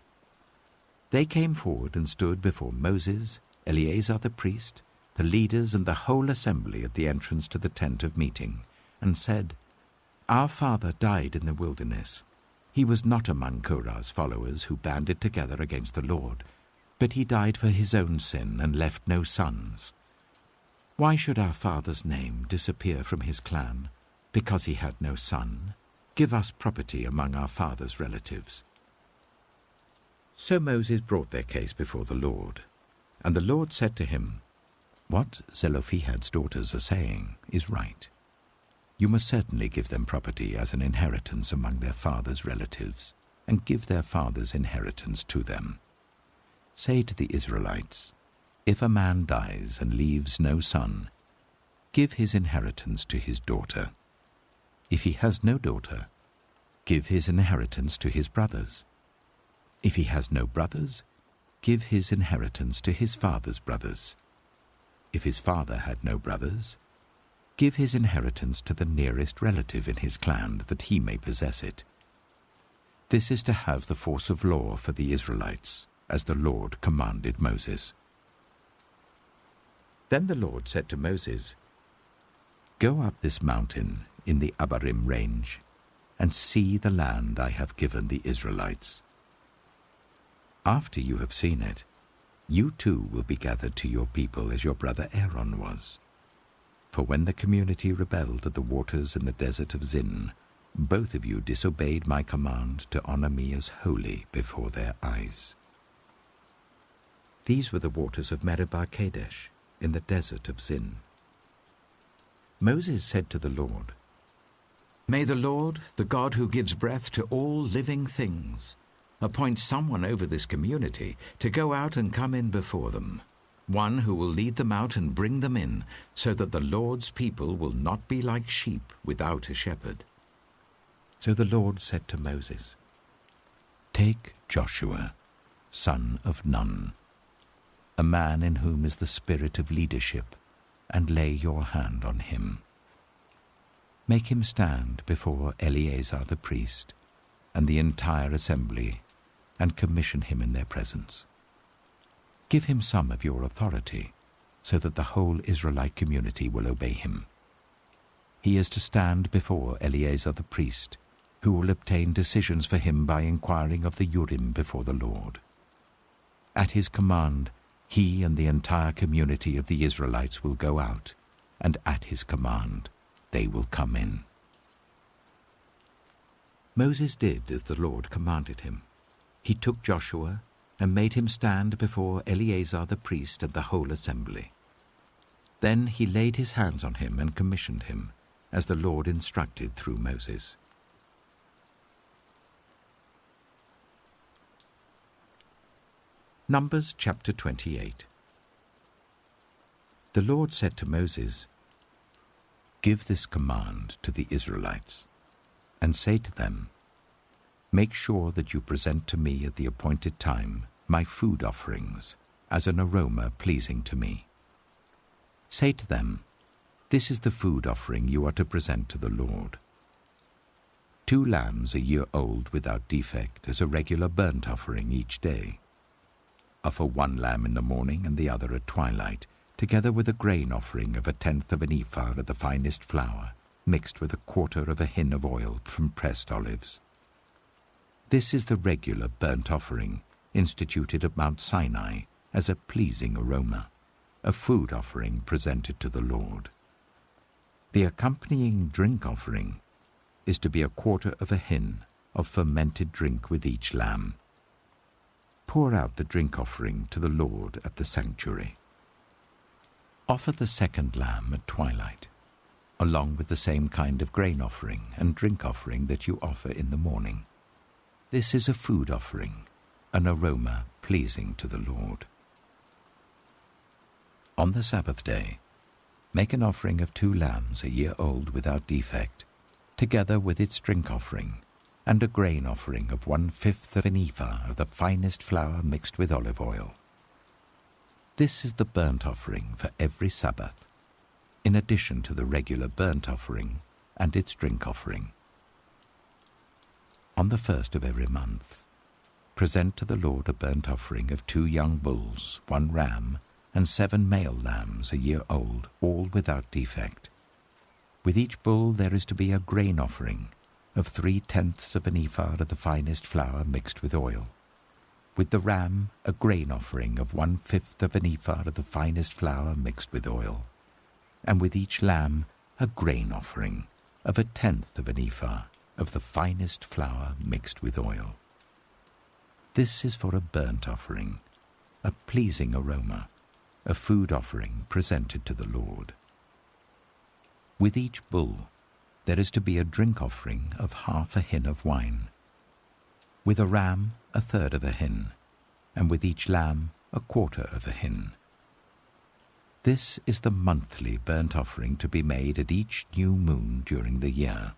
They came forward and stood before Moses, Eleazar the priest, the leaders, and the whole assembly at the entrance to the tent of meeting, and said, "Our father died in the wilderness. He was not among Korah's followers who banded together against the Lord, but he died for his own sin and left no sons. Why should our father's name disappear from his clan because he had no son? Give us property among our father's relatives." So Moses brought their case before the Lord, and the Lord said to him, "What Zelophehad's daughters are saying is right. You must certainly give them property as an inheritance among their father's relatives, and give their father's inheritance to them. Say to the Israelites, if a man dies and leaves no son, give his inheritance to his daughter. If he has no daughter, give his inheritance to his brothers. If he has no brothers, give his inheritance to his father's brothers. If his father had no brothers, give his inheritance to the nearest relative in his clan, that he may possess it. This is to have the force of law for the Israelites, as the Lord commanded Moses." Then the Lord said to Moses, "Go up this mountain in the Abarim range, and see the land I have given the Israelites. After you have seen it, you too will be gathered to your people as your brother Aaron was. For when the community rebelled at the waters in the desert of Zin, both of you disobeyed my command to honor me as holy before their eyes." These were the waters of Meribah Kadesh in the desert of Zin. Moses said to the Lord, "May the Lord, the God who gives breath to all living things, appoint someone over this community to go out and come in before them, one who will lead them out and bring them in, so that the Lord's people will not be like sheep without a shepherd." So the Lord said to Moses, "Take Joshua, son of Nun, a man in whom is the spirit of leadership, and lay your hand on him. Make him stand before Eleazar the priest and the entire assembly, and commission him in their presence. Give him some of your authority, so that the whole Israelite community will obey him. He is to stand before Eleazar the priest, who will obtain decisions for him by inquiring of the Urim before the Lord. At his command, he and the entire community of the Israelites will go out, and at his command they will come in." Moses did as the Lord commanded him. He took Joshua and made him stand before Eleazar the priest and the whole assembly. Then he laid his hands on him and commissioned him, as the Lord instructed through Moses. Numbers chapter 28. The Lord said to Moses, "Give this command to the Israelites, and say to them, make sure that you present to me at the appointed time my food offerings as an aroma pleasing to me. Say to them, this is the food offering you are to present to the Lord. 2 lambs a year old without defect as a regular burnt offering each day. Offer 1 lamb in the morning and the other at twilight, together with a grain offering of 1/10 of an ephah of the finest flour, mixed with 1/4 of a hin of oil from pressed olives. This is the regular burnt offering instituted at Mount Sinai as a pleasing aroma, a food offering presented to the Lord. The accompanying drink offering is to be 1/4 of a hin of fermented drink with each lamb. Pour out the drink offering to the Lord at the sanctuary. Offer the second lamb at twilight, along with the same kind of grain offering and drink offering that you offer in the morning. This is a food offering, an aroma pleasing to the Lord. On the Sabbath day, make an offering of 2 lambs a year old without defect, together with its drink offering, and a grain offering of 1/5 of an ephah of the finest flour mixed with olive oil. This is the burnt offering for every Sabbath, in addition to the regular burnt offering and its drink offering. On the 1st of every month, present to the Lord a burnt offering of 2 young bulls, 1 ram, and 7 male lambs a year old, all without defect. With each bull there is to be a grain offering of 3/10 of an ephah of the finest flour mixed with oil. With the ram, a grain offering of 1/5 of an ephah of the finest flour mixed with oil. And with each lamb, a grain offering of 1/10 of an ephah of the finest flour mixed with oil. This is for a burnt offering, a pleasing aroma, a food offering presented to the Lord. With each bull, there is to be a drink offering of 1/2 a hin of wine. With a ram, 1/3 of a hin, and with each lamb, 1/4 of a hin. This is the monthly burnt offering to be made at each new moon during the year.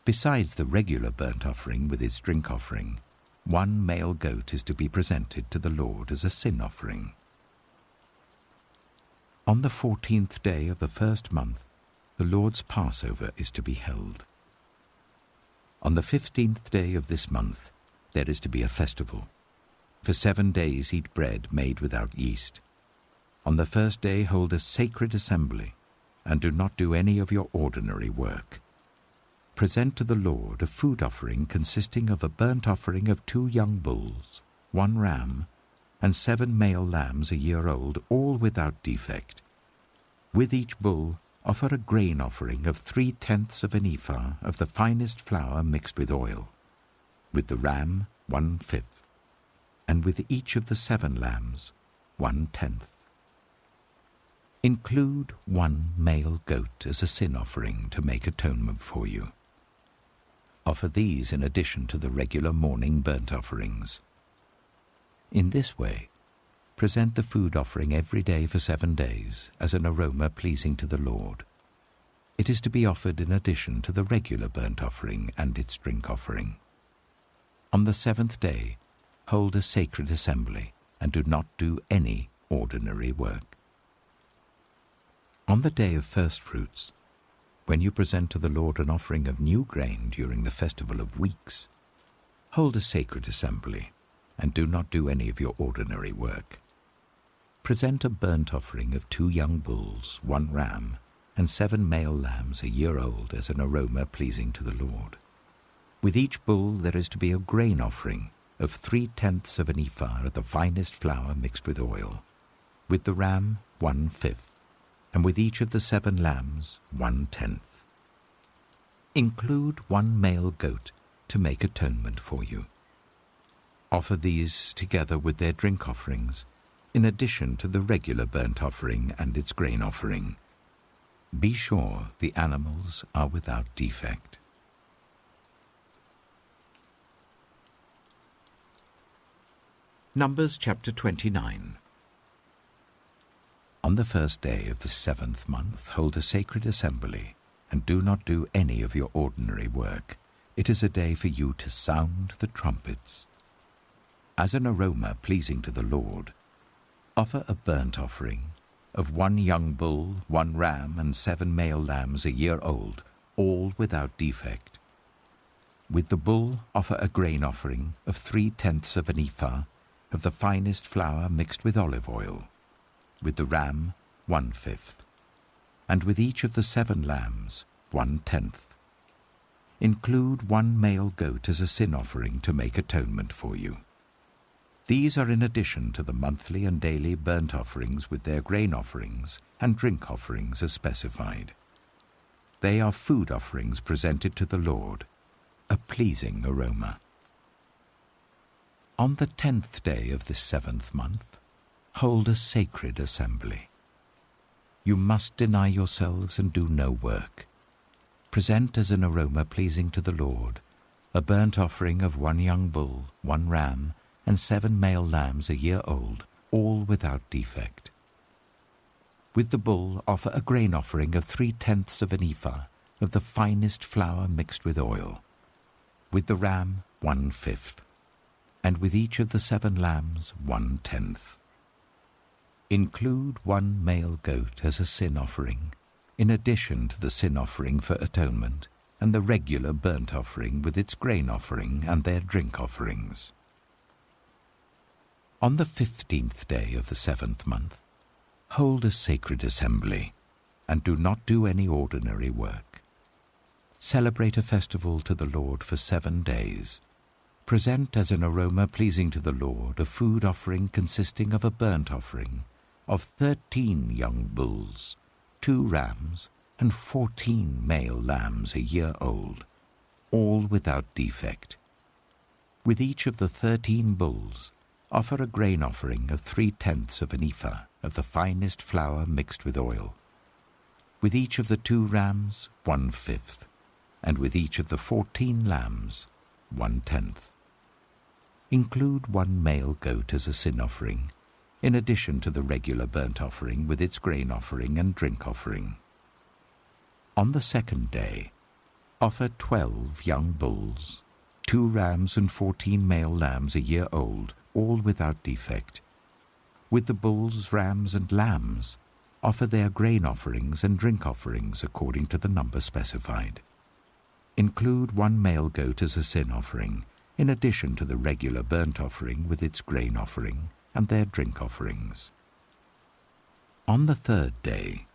Besides the regular burnt offering with its drink offering, 1 male goat is to be presented to the Lord as a sin offering. On the 14th day of the first month, the Lord's Passover is to be held. On the 15th day of this month, there is to be a festival. For 7 days eat bread made without yeast. On the first day hold a sacred assembly, and do not do any of your ordinary work. Present to the Lord a food offering consisting of a burnt offering of 2 young bulls, 1 ram, and 7 male lambs a year old, all without defect. With each bull, offer a grain offering of 3/10 of an ephah of the finest flour mixed with oil. With the ram, 1/5, and with each of the 7 lambs, 1/10. Include 1 male goat as a sin offering to make atonement for you. Offer these in addition to the regular morning burnt offerings. In this way, present the food offering every day for 7 days as an aroma pleasing to the Lord. It is to be offered in addition to the regular burnt offering and its drink offering. On the 7th day, hold a sacred assembly and do not do any ordinary work. On the day of first fruits, when you present to the Lord an offering of new grain during the festival of weeks, hold a sacred assembly and do not do any of your ordinary work. Present a burnt offering of 2 young bulls, 1 ram, and 7 male lambs a year old as an aroma pleasing to the Lord. With each bull there is to be a grain offering of 3/10 of an ephah of the finest flour mixed with oil. With the ram, 1/5, and with each of the 7 lambs, 1/10. Include 1 male goat to make atonement for you. Offer these together with their drink offerings, in addition to the regular burnt offering and its grain offering. Be sure the animals are without defect. Numbers chapter 29. On the first day of the 7th month, hold a sacred assembly, and do not do any of your ordinary work. It is a day for you to sound the trumpets. As an aroma pleasing to the Lord, offer a burnt offering of 1 young bull, 1 ram, and 7 male lambs a year old, all without defect. With the bull, offer a grain offering of 3/10 of an ephah of the finest flour mixed with olive oil. With the ram, 1/5, and with each of the 7 lambs, 1/10. Include 1 male goat as a sin offering to make atonement for you. These are in addition to the monthly and daily burnt offerings with their grain offerings and drink offerings as specified. They are food offerings presented to the Lord, a pleasing aroma. On the 10th day of this 7th month, hold a sacred assembly. You must deny yourselves and do no work. Present as an aroma pleasing to the Lord a burnt offering of 1 young bull, 1 ram, and 7 male lambs a year old, all without defect. With the bull offer a grain offering of 3/10 of an ephah of the finest flour mixed with oil. With the ram 1/5, and with each of the 7 lambs 1/10. Include 1 male goat as a sin offering, in addition to the sin offering for atonement and the regular burnt offering with its grain offering and their drink offerings. On the 15th day of the 7th month, hold a sacred assembly, and do not do any ordinary work. Celebrate a festival to the Lord for 7 days. Present as an aroma pleasing to the Lord a food offering consisting of a burnt offering of 13 young bulls, 2 rams, and 14 male lambs a year old, all without defect. With each of the 13 bulls, offer a grain offering of 3/10 of an ephah of the finest flour mixed with oil. With each of the 2 rams, 1/5, and with each of the 14 lambs, 1/10. Include 1 male goat as a sin offering, in addition to the regular burnt offering with its grain offering and drink offering. On the 2nd day, offer 12 young bulls, 2 rams and 14 male lambs a year old, all without defect. With the bulls, rams, and lambs, offer their grain offerings and drink offerings according to the number specified. Include 1 male goat as a sin offering, in addition to the regular burnt offering with its grain offering and their drink offerings. On the 3rd day,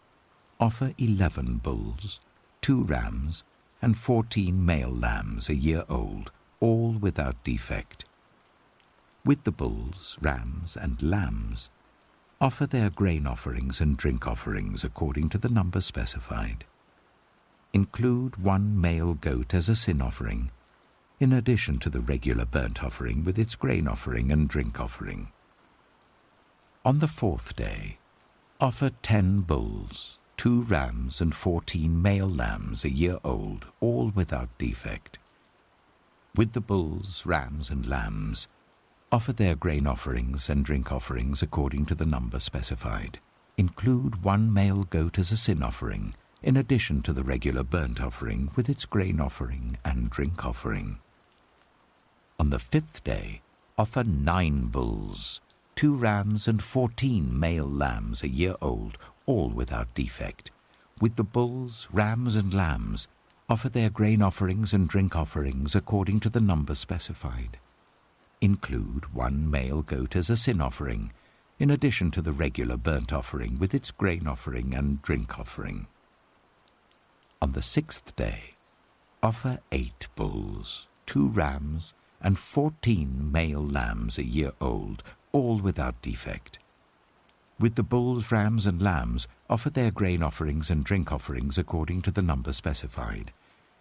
offer 11 bulls, 2 rams, and 14 male lambs a year old, all without defect. With the bulls, rams, and lambs, offer their grain offerings and drink offerings according to the number specified. Include 1 male goat as a sin offering, in addition to the regular burnt offering with its grain offering and drink offering. On the 4th day, offer 10 bulls, 2 rams, and 14 male lambs a year old, all without defect. With the bulls, rams, and lambs, offer their grain offerings and drink offerings according to the number specified. Include 1 male goat as a sin offering, in addition to the regular burnt offering with its grain offering and drink offering. On the 5th day, offer 9 bulls, 2 rams, and 14 male lambs a year old, all without defect. With the bulls, rams, and lambs, offer their grain offerings and drink offerings according to the number specified. Include 1 male goat as a sin offering, in addition to the regular burnt offering with its grain offering and drink offering. On the 6th day, offer 8 bulls, 2 rams, and 14 male lambs a year old, all without defect. With the bulls, rams, and lambs, offer their grain offerings and drink offerings according to the number specified.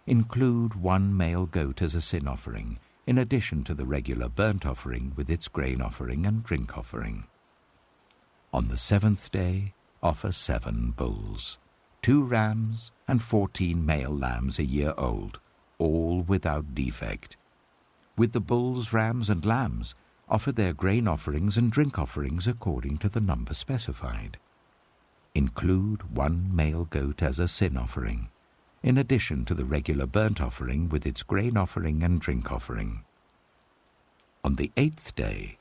Include 1 male goat as a sin offering, in addition to the regular burnt offering with its grain offering and drink offering. On the 7th day, offer 7 bulls, 2 rams, and 14 male lambs a year old, all without defect. With the bulls, rams, and lambs, offer their grain offerings and drink offerings according to the number specified. Include 1 male goat as a sin offering, in addition to the regular burnt offering with its grain offering and drink offering. On the 8th day,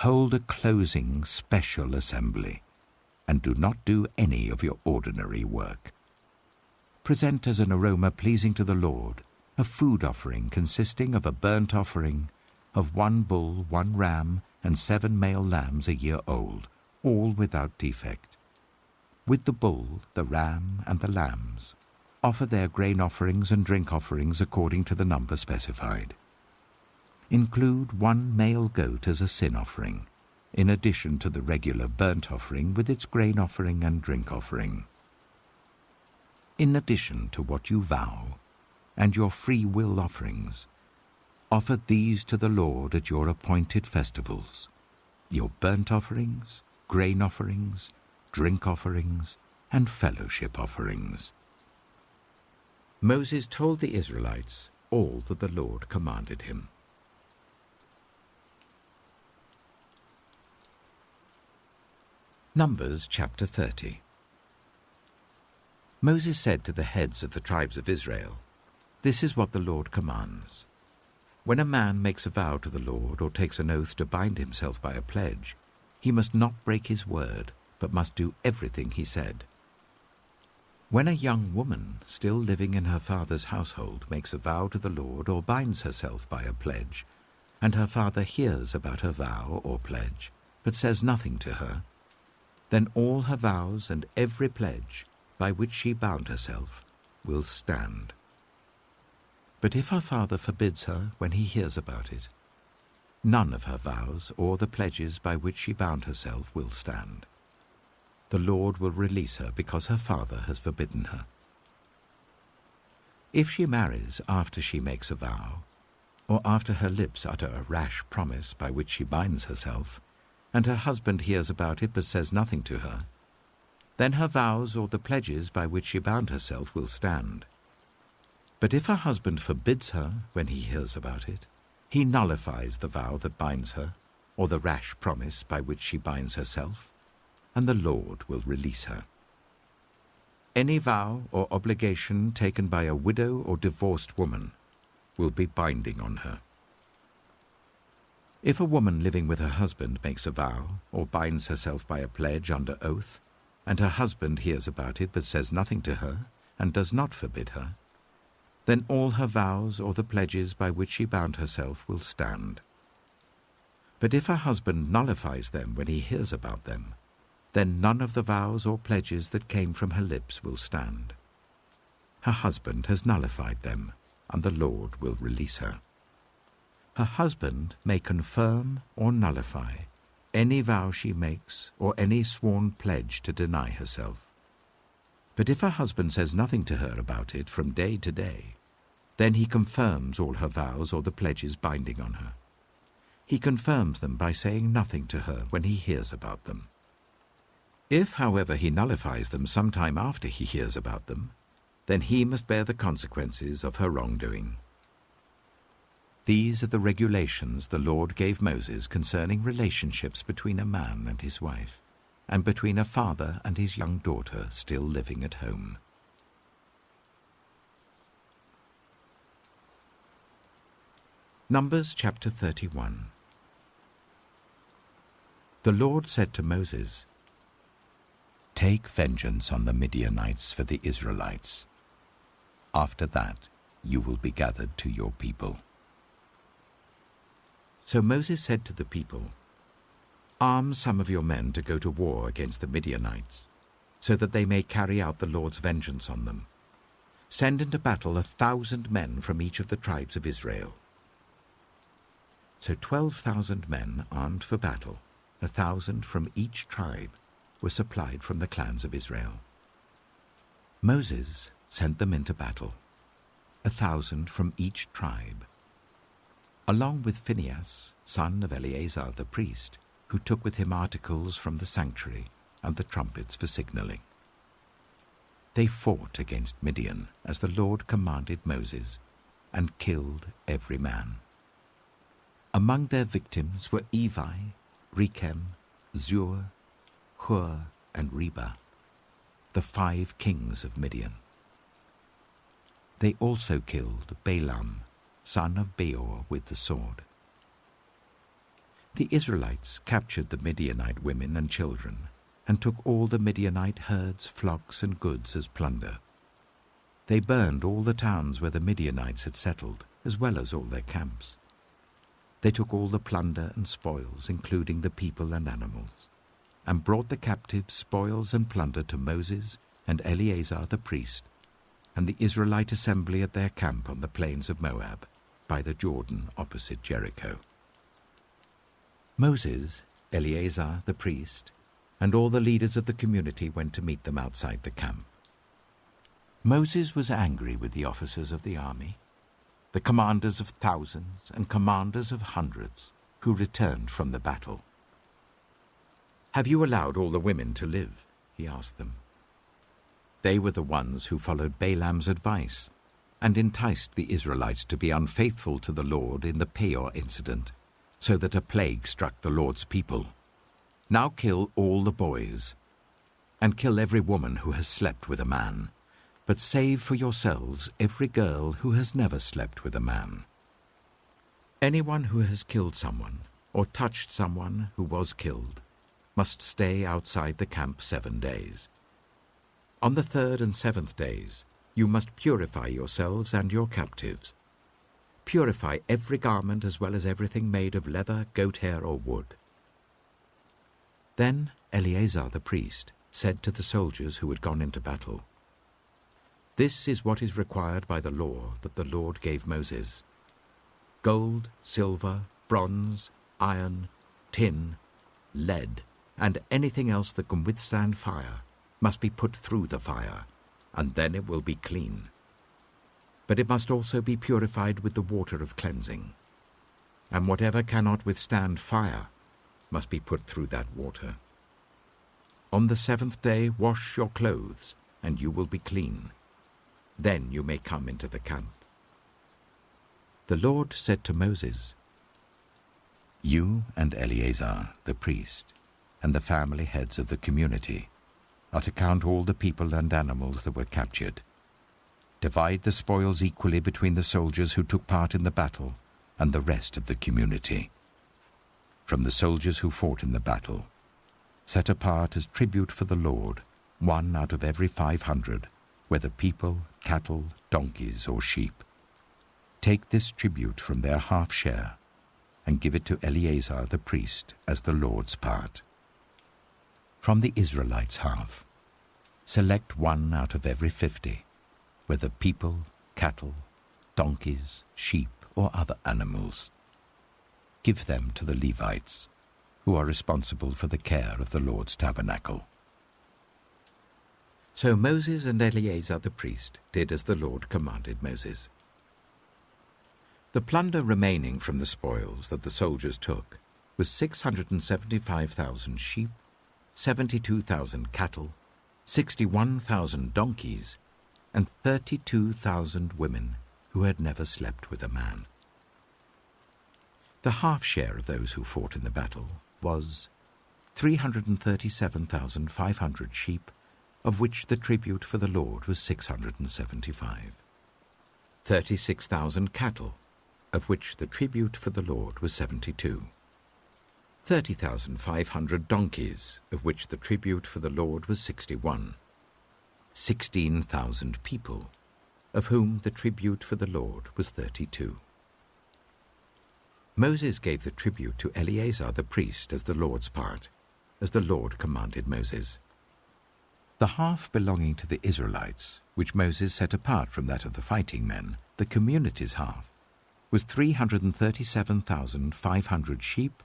hold a closing special assembly, and do not do any of your ordinary work. Present as an aroma pleasing to the Lord a food offering consisting of a burnt offering of 1 bull, 1 ram, and 7 male lambs a year old, all without defect. With the bull, the ram, and the lambs, offer their grain offerings and drink offerings according to the number specified. Include 1 male goat as a sin offering, in addition to the regular burnt offering with its grain offering and drink offering. In addition to what you vow, and your free will offerings. Offer these to the Lord at your appointed festivals, your burnt offerings, grain offerings, drink offerings, and fellowship offerings." Moses told the Israelites all that the Lord commanded him. Numbers chapter 30. Moses said to the heads of the tribes of Israel, "This is what the Lord commands. When a man makes a vow to the Lord or takes an oath to bind himself by a pledge, he must not break his word, but must do everything he said. When a young woman still living in her father's household makes a vow to the Lord or binds herself by a pledge, and her father hears about her vow or pledge, but says nothing to her, then all her vows and every pledge by which she bound herself will stand. But if her father forbids her when he hears about it, none of her vows or the pledges by which she bound herself will stand. The Lord will release her because her father has forbidden her. If she marries after she makes a vow, or after her lips utter a rash promise by which she binds herself, and her husband hears about it but says nothing to her, then her vows or the pledges by which she bound herself will stand. But if her husband forbids her when he hears about it, he nullifies the vow that binds her, or the rash promise by which she binds herself, and the Lord will release her. Any vow or obligation taken by a widow or divorced woman will be binding on her. If a woman living with her husband makes a vow or binds herself by a pledge under oath, and her husband hears about it but says nothing to her and does not forbid her, then all her vows or the pledges by which she bound herself will stand. But if her husband nullifies them when he hears about them, then none of the vows or pledges that came from her lips will stand. Her husband has nullified them, and the Lord will release her. Her husband may confirm or nullify any vow she makes or any sworn pledge to deny herself. But if her husband says nothing to her about it from day to day, then he confirms all her vows or the pledges binding on her. He confirms them by saying nothing to her when he hears about them. If, however, he nullifies them some time after he hears about them, then he must bear the consequences of her wrongdoing. These are the regulations the Lord gave Moses concerning relationships between a man and his wife, and between a father and his young daughter still living at home. Numbers chapter 31. The Lord said to Moses, "Take vengeance on the Midianites for the Israelites. After that, you will be gathered to your people." So Moses said to the people, "Arm some of your men to go to war against the Midianites, so that they may carry out the Lord's vengeance on them. Send into battle 1,000 men from each of the tribes of Israel." So 12,000 men armed for battle, 1,000 from each tribe, were supplied from the clans of Israel. Moses sent them into battle, 1,000 from each tribe, along with Phinehas, son of Eleazar the priest, who took with him articles from the sanctuary and the trumpets for signaling. They fought against Midian as the Lord commanded Moses, and killed every man. Among their victims were Evi, Rechem, Zur, Hur, and Reba, the 5 kings of Midian. They also killed Balaam, son of Beor, with the sword. The Israelites captured the Midianite women and children, and took all the Midianite herds, flocks, and goods as plunder. They burned all the towns where the Midianites had settled, as well as all their camps. They took all the plunder and spoils, including the people and animals, and brought the captives, spoils, and plunder to Moses and Eleazar the priest, and the Israelite assembly at their camp on the plains of Moab, by the Jordan opposite Jericho. Moses, Eleazar the priest, and all the leaders of the community went to meet them outside the camp. Moses was angry with the officers of the army, the commanders of thousands and commanders of hundreds who returned from the battle. "Have you allowed all the women to live?" he asked them. They were the ones who followed Balaam's advice and enticed the Israelites to be unfaithful to the Lord in the Peor incident, so that a plague struck the Lord's people. Now kill all the boys, and kill every woman who has slept with a man, but save for yourselves every girl who has never slept with a man. Anyone who has killed someone or touched someone who was killed must stay outside the camp 7 days. On the 3rd and 7th days, you must purify yourselves and your captives. Purify every garment as well as everything made of leather, goat hair, or wood. Then Eleazar the priest said to the soldiers who had gone into battle, "This is what is required by the law that the Lord gave Moses. Gold, silver, bronze, iron, tin, lead, and anything else that can withstand fire must be put through the fire, and then it will be clean. But it must also be purified with the water of cleansing. And whatever cannot withstand fire must be put through that water. On the 7th day wash your clothes, and you will be clean. Then you may come into the camp." The Lord said to Moses, "You and Eleazar the priest, and the family heads of the community, are to count all the people and animals that were captured. Divide the spoils equally between the soldiers who took part in the battle and the rest of the community. From the soldiers who fought in the battle, set apart as tribute for the Lord 1 out of every 500, whether people, cattle, donkeys, or sheep. Take this tribute from their half share and give it to Eleazar the priest as the Lord's part. From the Israelites' half, select 1 out of every 50, whether people, cattle, donkeys, sheep, or other animals. Give them to the Levites, who are responsible for the care of the Lord's tabernacle." So Moses and Eleazar the priest did as the Lord commanded Moses. The plunder remaining from the spoils that the soldiers took was 675,000 sheep, 72,000 cattle, 61,000 donkeys, and 32,000 women who had never slept with a man. The half share of those who fought in the battle was 337,500 sheep, of which the tribute for the Lord was 675. 36,000 cattle, of which the tribute for the Lord was 72. 30,500 donkeys, of which the tribute for the Lord was 61. 16,000 people, of whom the tribute for the Lord was 32. Moses gave the tribute to Eleazar the priest as the Lord's part, as the Lord commanded Moses. The half belonging to the Israelites, which Moses set apart from that of the fighting men, the community's half, was 337,500 sheep,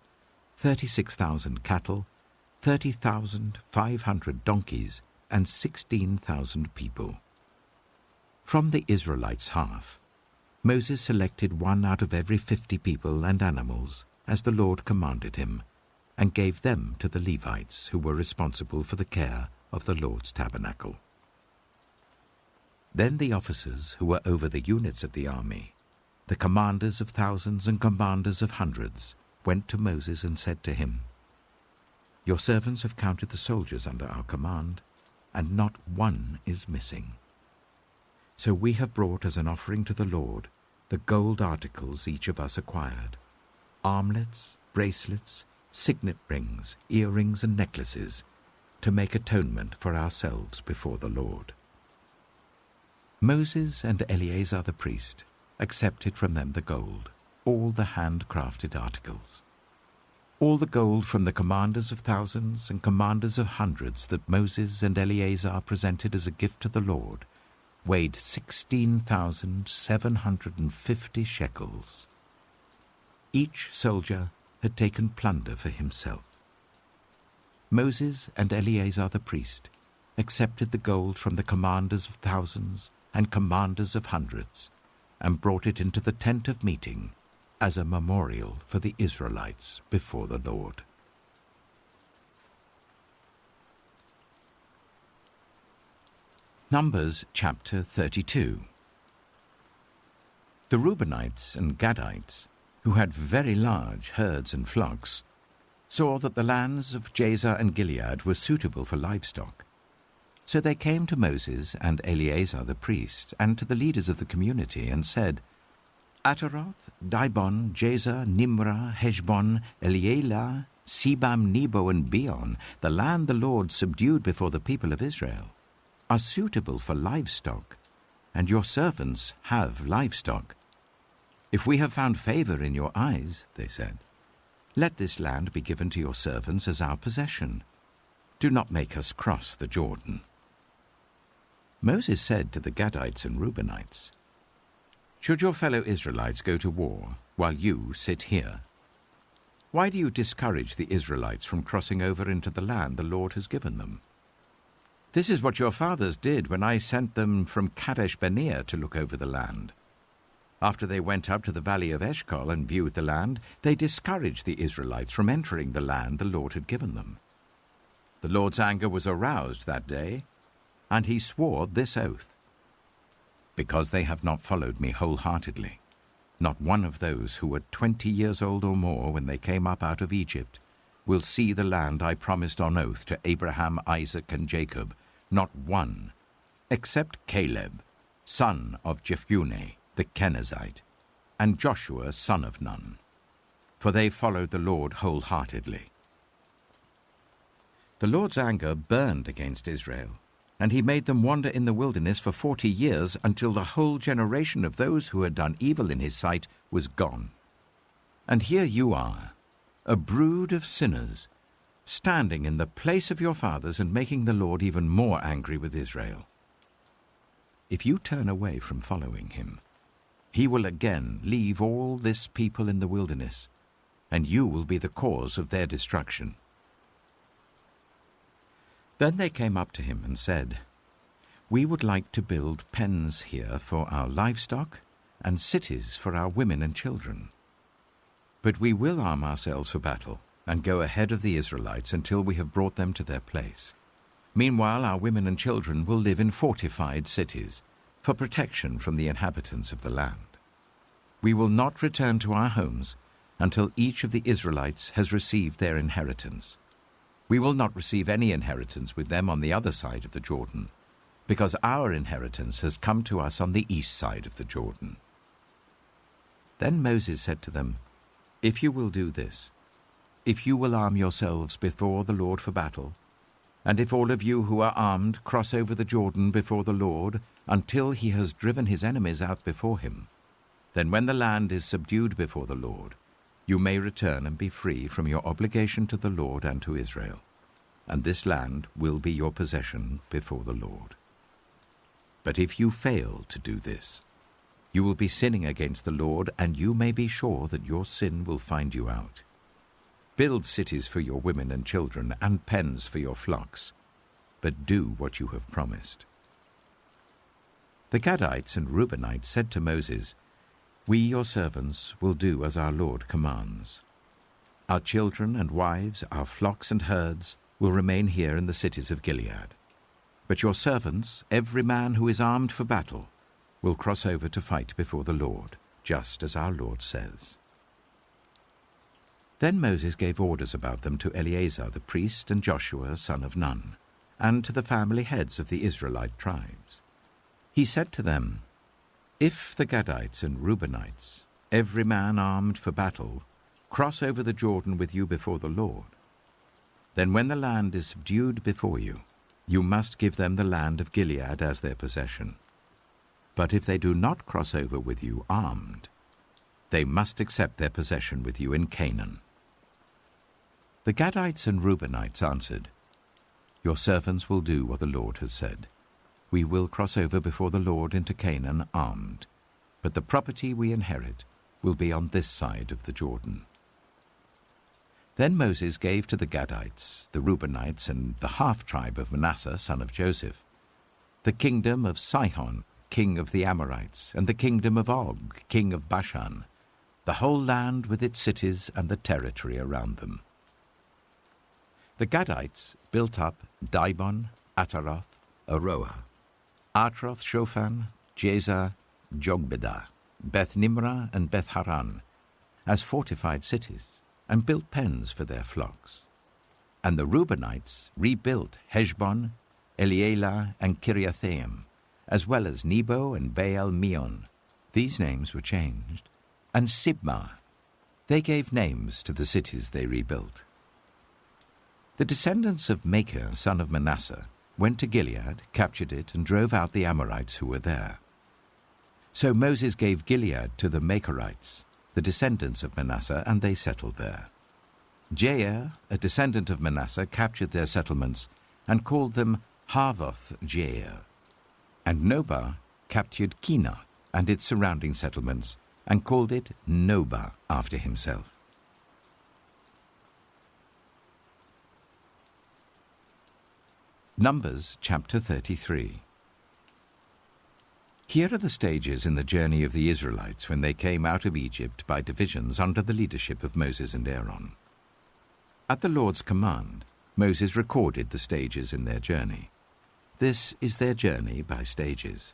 36,000 cattle, 30,500 donkeys, and 16,000 people. From the Israelites' half, Moses selected 1 out of every 50 people and animals, as the Lord commanded him, and gave them to the Levites, who were responsible for the care of the Lord's tabernacle. Then the officers who were over the units of the army, the commanders of thousands and commanders of hundreds, went to Moses and said to him, "Your servants have counted the soldiers under our command, and not one is missing. So we have brought as an offering to the Lord the gold articles each of us acquired, armlets, bracelets, signet rings, earrings, and necklaces, to make atonement for ourselves before the Lord." Moses and Eleazar the priest accepted from them the gold, all the handcrafted articles. All the gold from the commanders of thousands and commanders of hundreds that Moses and Eleazar presented as a gift to the Lord weighed 16,750 shekels. Each soldier had taken plunder for himself. Moses and Eleazar the priest accepted the gold from the commanders of thousands and commanders of hundreds, and brought it into the tent of meeting as a memorial for the Israelites before the Lord. Numbers chapter 32. The Reubenites and Gadites, who had very large herds and flocks, saw that the lands of Jazer and Gilead were suitable for livestock. So they came to Moses and Eleazar the priest, and to the leaders of the community, and said, Ataroth, Dibon, Jazer, Nimrah, Heshbon, Elealeh, Sebam, Nebo, and Beon, the land the Lord subdued before the people of Israel, are suitable for livestock, and your servants have livestock. If we have found favor in your eyes, they said, let this land be given to your servants as our possession. Do not make us cross the Jordan. Moses said to the Gadites and Reubenites, Should your fellow Israelites go to war while you sit here? Why do you discourage the Israelites from crossing over into the land the Lord has given them? This is what your fathers did when I sent them from Kadesh Barnea to look over the land. After they went up to the valley of Eshcol and viewed the land, they discouraged the Israelites from entering the land the Lord had given them. The Lord's anger was aroused that day, and he swore this oath. Because they have not followed me wholeheartedly, not one of those who were 20 years old or more when they came up out of Egypt will see the land I promised on oath to Abraham, Isaac, and Jacob, not one, except Caleb, son of Jephunneh, the Kenizzite, and Joshua, son of Nun, for they followed the Lord wholeheartedly. The Lord's anger burned against Israel, and he made them wander in the wilderness for 40 years until the whole generation of those who had done evil in his sight was gone. And here you are, a brood of sinners, standing in the place of your fathers and making the Lord even more angry with Israel. If you turn away from following him, he will again leave all this people in the wilderness, and you will be the cause of their destruction. Then they came up to him and said, We would like to build pens here for our livestock and cities for our women and children. But we will arm ourselves for battle and go ahead of the Israelites until we have brought them to their place. Meanwhile, our women and children will live in fortified cities for protection from the inhabitants of the land. We will not return to our homes until each of the Israelites has received their inheritance. We will not receive any inheritance with them on the other side of the Jordan, because our inheritance has come to us on the east side of the Jordan. Then Moses said to them, If you will do this, if you will arm yourselves before the Lord for battle, and if all of you who are armed cross over the Jordan before the Lord until he has driven his enemies out before him, then when the land is subdued before the Lord, you may return and be free from your obligation to the Lord and to Israel, and this land will be your possession before the Lord. But if you fail to do this, you will be sinning against the Lord, and you may be sure that your sin will find you out. Build cities for your women and children, and pens for your flocks, but do what you have promised. The Gadites and Reubenites said to Moses, We, your servants, will do as our Lord commands. Our children and wives, our flocks and herds, will remain here in the cities of Gilead. But your servants, every man who is armed for battle, will cross over to fight before the Lord, just as our Lord says. Then Moses gave orders about them to Eleazar the priest and Joshua son of Nun, and to the family heads of the Israelite tribes. He said to them, If the Gadites and Reubenites, every man armed for battle, cross over the Jordan with you before the Lord, then when the land is subdued before you, you must give them the land of Gilead as their possession. But if they do not cross over with you armed, they must accept their possession with you in Canaan. The Gadites and Reubenites answered, Your servants will do what the Lord has said. We will cross over before the Lord into Canaan armed, but the property we inherit will be on this side of the Jordan. Then Moses gave to the Gadites, the Reubenites, and the half-tribe of Manasseh, son of Joseph, the kingdom of Sihon, king of the Amorites, and the kingdom of Og, king of Bashan, the whole land with its cities and the territory around them. The Gadites built up Dibon, Ataroth, Aroah, Atroth-Shophan, Jazer, Jogbedah, Beth-Nimrah, and Beth-Haran, as fortified cities, and built pens for their flocks. And the Reubenites rebuilt Heshbon, Elealeh, and Kiriathaim, as well as Nebo and Baal-Meon. These names were changed. And Sibmah. They gave names to the cities they rebuilt. The descendants of Machir, son of Manasseh, went to Gilead, captured it, and drove out the Amorites who were there. So Moses gave Gilead to the Machirites, the descendants of Manasseh, and they settled there. Jair, a descendant of Manasseh, captured their settlements and called them Havoth-Jair. And Nobah captured Kenath and its surrounding settlements and called it Nobah after himself. Numbers chapter 33. Here are the stages in the journey of the Israelites when they came out of Egypt by divisions under the leadership of Moses and Aaron. At the Lord's command, Moses recorded the stages in their journey. This is their journey by stages.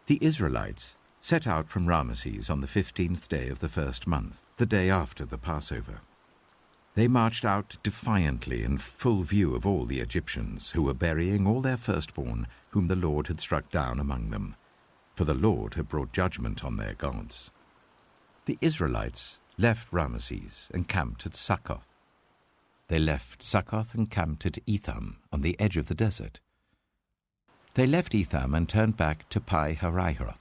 The Israelites set out from Ramesses on the 15th day of the first month, the day after the Passover. They marched out defiantly in full view of all the Egyptians, who were burying all their firstborn whom the Lord had struck down among them, for the Lord had brought judgment on their gods. The Israelites left Ramesses and camped at Succoth. They left Succoth and camped at Etham on the edge of the desert. They left Etham and turned back to Pi-hahiroth,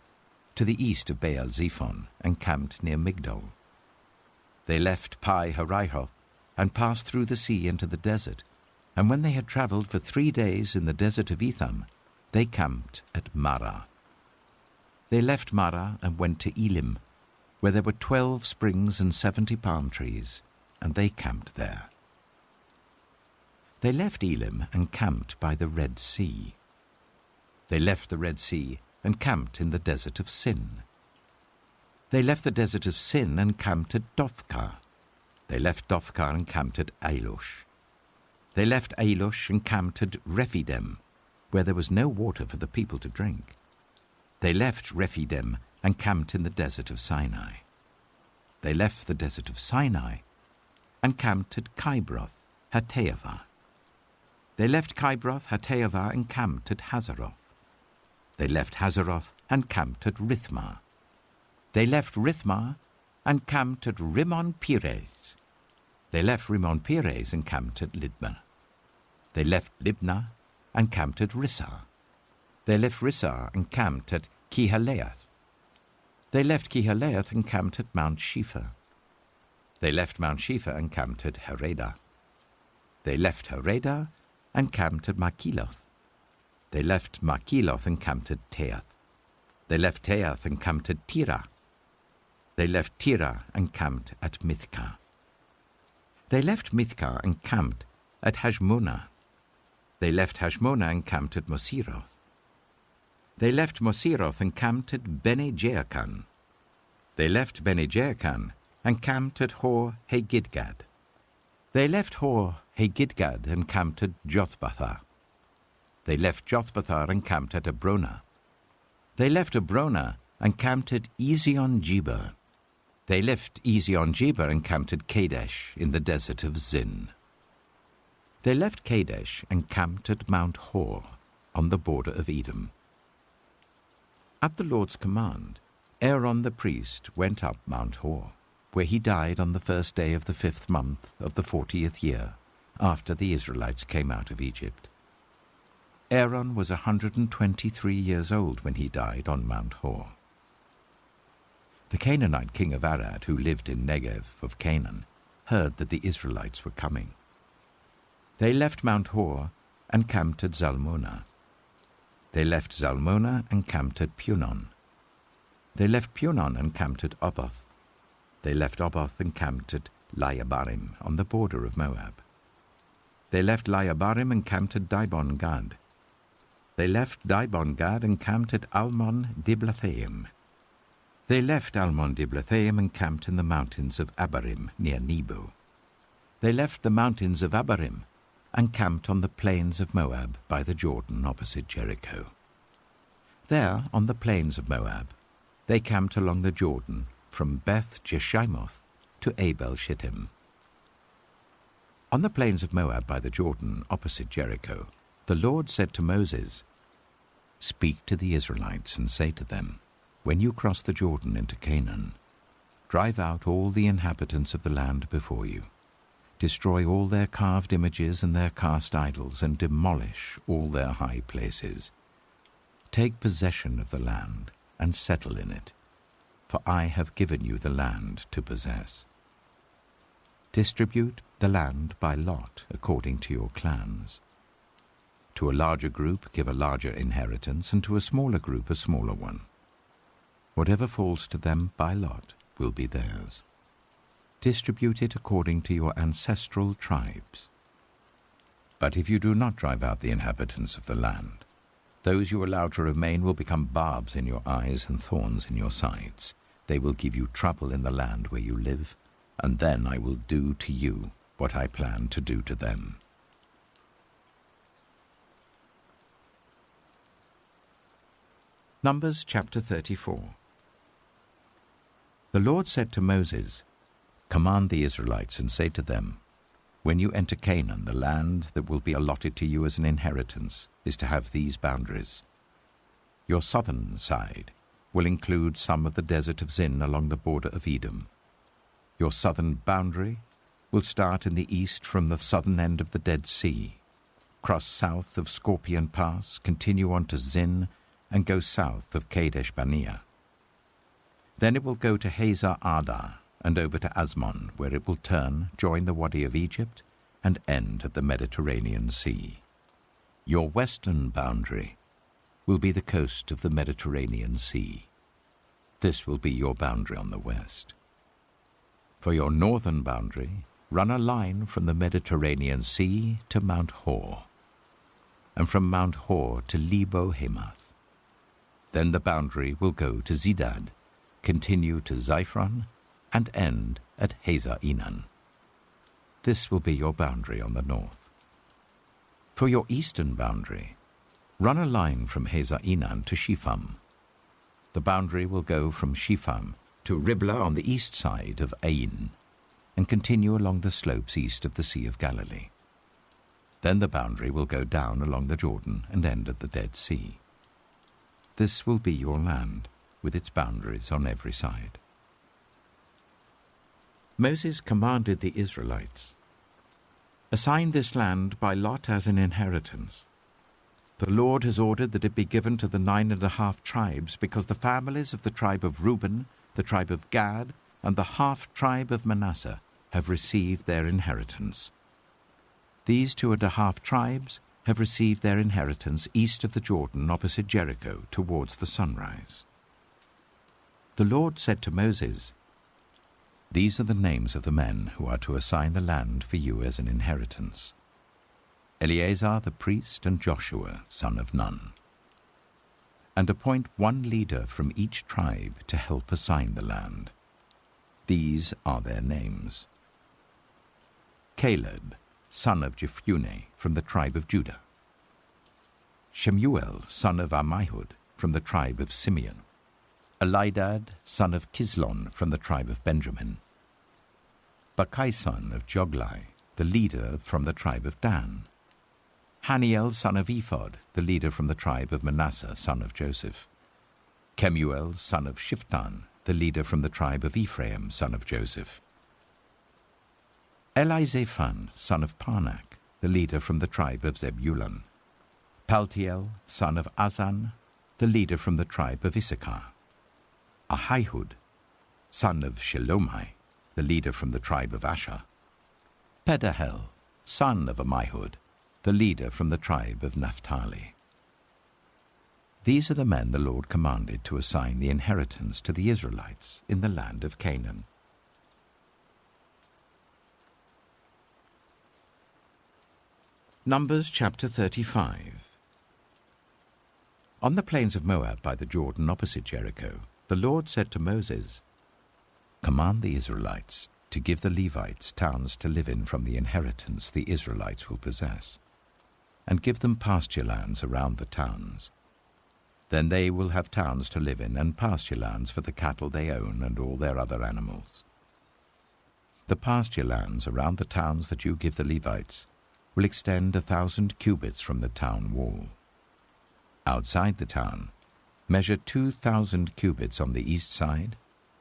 to the east of Baal-Zephon, and camped near Migdol. They left Pi-hahiroth and passed through the sea into the desert, and when they had travelled for 3 days in the desert of Etham, they camped at Marah. They left Marah and went to Elim, where there were 12 springs and 70 palm trees, and they camped there. They left Elim and camped by the Red Sea. They left the Red Sea and camped in the desert of Sin. They left the desert of Sin and camped at Dophkah. They left Dophkah and camped at Ailush. They left Ailush and camped at Rephidim, where there was no water for the people to drink. They left Rephidim and camped in the desert of Sinai. They left the desert of Sinai and camped at Kibroth Hattaavah. They left Kibroth Hattaavah and camped at Hazeroth. They left Hazeroth and camped at Rithmah. They left Rithmah and camped at Rimmon-Perez. They left Rimmon-Perez and camped at Libnah. They left Libnah and camped at Rissah. They left Rissah and camped at Kihaleath. They left Kihaleath and camped at Mount Shepher. They left Mount Shepher and camped at Haredah. They left Haredah and camped at Makheloth. They left Makheloth and camped at Teath. They left Teath and camped at Tirah. They left Tirah and camped at Mithkah. They left Mithkah and camped at Hashmonah. They left Hashmonah and camped at Moseroth. They left Moseroth and camped at Bene-Jaakan. They left Bene-Jaakan and camped at Hor-Hagidgad. They left Hor-Hagidgad and camped at Jothbathah. They left Jothbathah and camped at Abrona. They left Abrona and camped at Ezion-Geber. They left Ezion-Geber and camped at Kadesh in the desert of Zin. They left Kadesh and camped at Mount Hor on the border of Edom. At the Lord's command, Aaron the priest went up Mount Hor, where he died on the first day of the 5th month of the 40th year, after the Israelites came out of Egypt. Aaron was 123 years old when he died on Mount Hor. The Canaanite king of Arad, who lived in Negev of Canaan, heard that the Israelites were coming. They left Mount Hor and camped at Zalmonah. They left Zalmonah and camped at Punon. They left Punon and camped at Oboth. They left Oboth and camped at Laabarim on the border of Moab. They left Laabarim and camped at Dibon-Gad. They left Dibon-Gad and camped at Almon-Diblathaim. They left Almon-Diblathaim and camped in the mountains of Abarim near Nebo. They left the mountains of Abarim and camped on the plains of Moab by the Jordan opposite Jericho. There, on the plains of Moab, they camped along the Jordan from Beth-Jeshimoth to Abel-Shittim. On the plains of Moab by the Jordan opposite Jericho, the Lord said to Moses, "Speak to the Israelites and say to them, when you cross the Jordan into Canaan, drive out all the inhabitants of the land before you. Destroy all their carved images and their cast idols, and demolish all their high places. Take possession of the land and settle in it, for I have given you the land to possess. Distribute the land by lot according to your clans. To a larger group give a larger inheritance, and to a smaller group a smaller one. Whatever falls to them by lot will be theirs. Distribute it according to your ancestral tribes. But if you do not drive out the inhabitants of the land, those you allow to remain will become barbs in your eyes and thorns in your sides. They will give you trouble in the land where you live, and then I will do to you what I plan to do to them." Numbers chapter 34. The Lord said to Moses, "Command the Israelites and say to them, when you enter Canaan, the land that will be allotted to you as an inheritance is to have these boundaries. Your southern side will include some of the desert of Zin along the border of Edom. Your southern boundary will start in the east from the southern end of the Dead Sea, cross south of Scorpion Pass, continue on to Zin, and go south of Kadesh Barnea. Then it will go to Hazar Adar and over to Asmon, where it will turn, join the Wadi of Egypt, and end at the Mediterranean Sea. Your western boundary will be the coast of the Mediterranean Sea. This will be your boundary on the west. For your northern boundary, run a line from the Mediterranean Sea to Mount Hor, and from Mount Hor to Lebo Hamath. Then the boundary will go to Zidad, continue to Ziphron, and end at Hazar Enan. This will be your boundary on the north. For your eastern boundary, run a line from Hazar Enan to Shepham. The boundary will go from Shepham to Riblah on the east side of Ain, and continue along the slopes east of the Sea of Galilee. Then the boundary will go down along the Jordan and end at the Dead Sea. This will be your land, with its boundaries on every side." Moses commanded the Israelites, "Assign this land by lot as an inheritance. The Lord has ordered that it be given to the 9.5 tribes, because the families of the tribe of Reuben, the tribe of Gad, and the half-tribe of Manasseh have received their inheritance. These 2.5 tribes have received their inheritance east of the Jordan opposite Jericho towards the sunrise." The Lord said to Moses, "These are the names of the men who are to assign the land for you as an inheritance: Eleazar the priest and Joshua, son of Nun. And appoint one leader from each tribe to help assign the land. These are their names: Caleb, son of Jephunneh, from the tribe of Judah; Shemuel, son of Ammihud, from the tribe of Simeon; Elidad, son of Kislon, from the tribe of Benjamin; Bakkai, son of Joglai, the leader from the tribe of Dan; Haniel, son of Ephod, the leader from the tribe of Manasseh, son of Joseph; Kemuel, son of Shiftan, the leader from the tribe of Ephraim, son of Joseph; Elizaphan, son of Parnak, the leader from the tribe of Zebulun; Paltiel, son of Azan, the leader from the tribe of Issachar; Ahihud, son of Shelomai, the leader from the tribe of Asher; Pedahel, son of Ammihud, the leader from the tribe of Naphtali. These are the men the Lord commanded to assign the inheritance to the Israelites in the land of Canaan. Numbers chapter 35. On the plains of Moab by the Jordan opposite Jericho, the Lord said to Moses, "Command the Israelites to give the Levites towns to live in from the inheritance the Israelites will possess, and give them pasture lands around the towns. Then they will have towns to live in and pasture lands for the cattle they own and all their other animals. The pasture lands around the towns that you give the Levites will extend 1,000 cubits from the town wall. Outside the town, measure 2,000 cubits on the east side,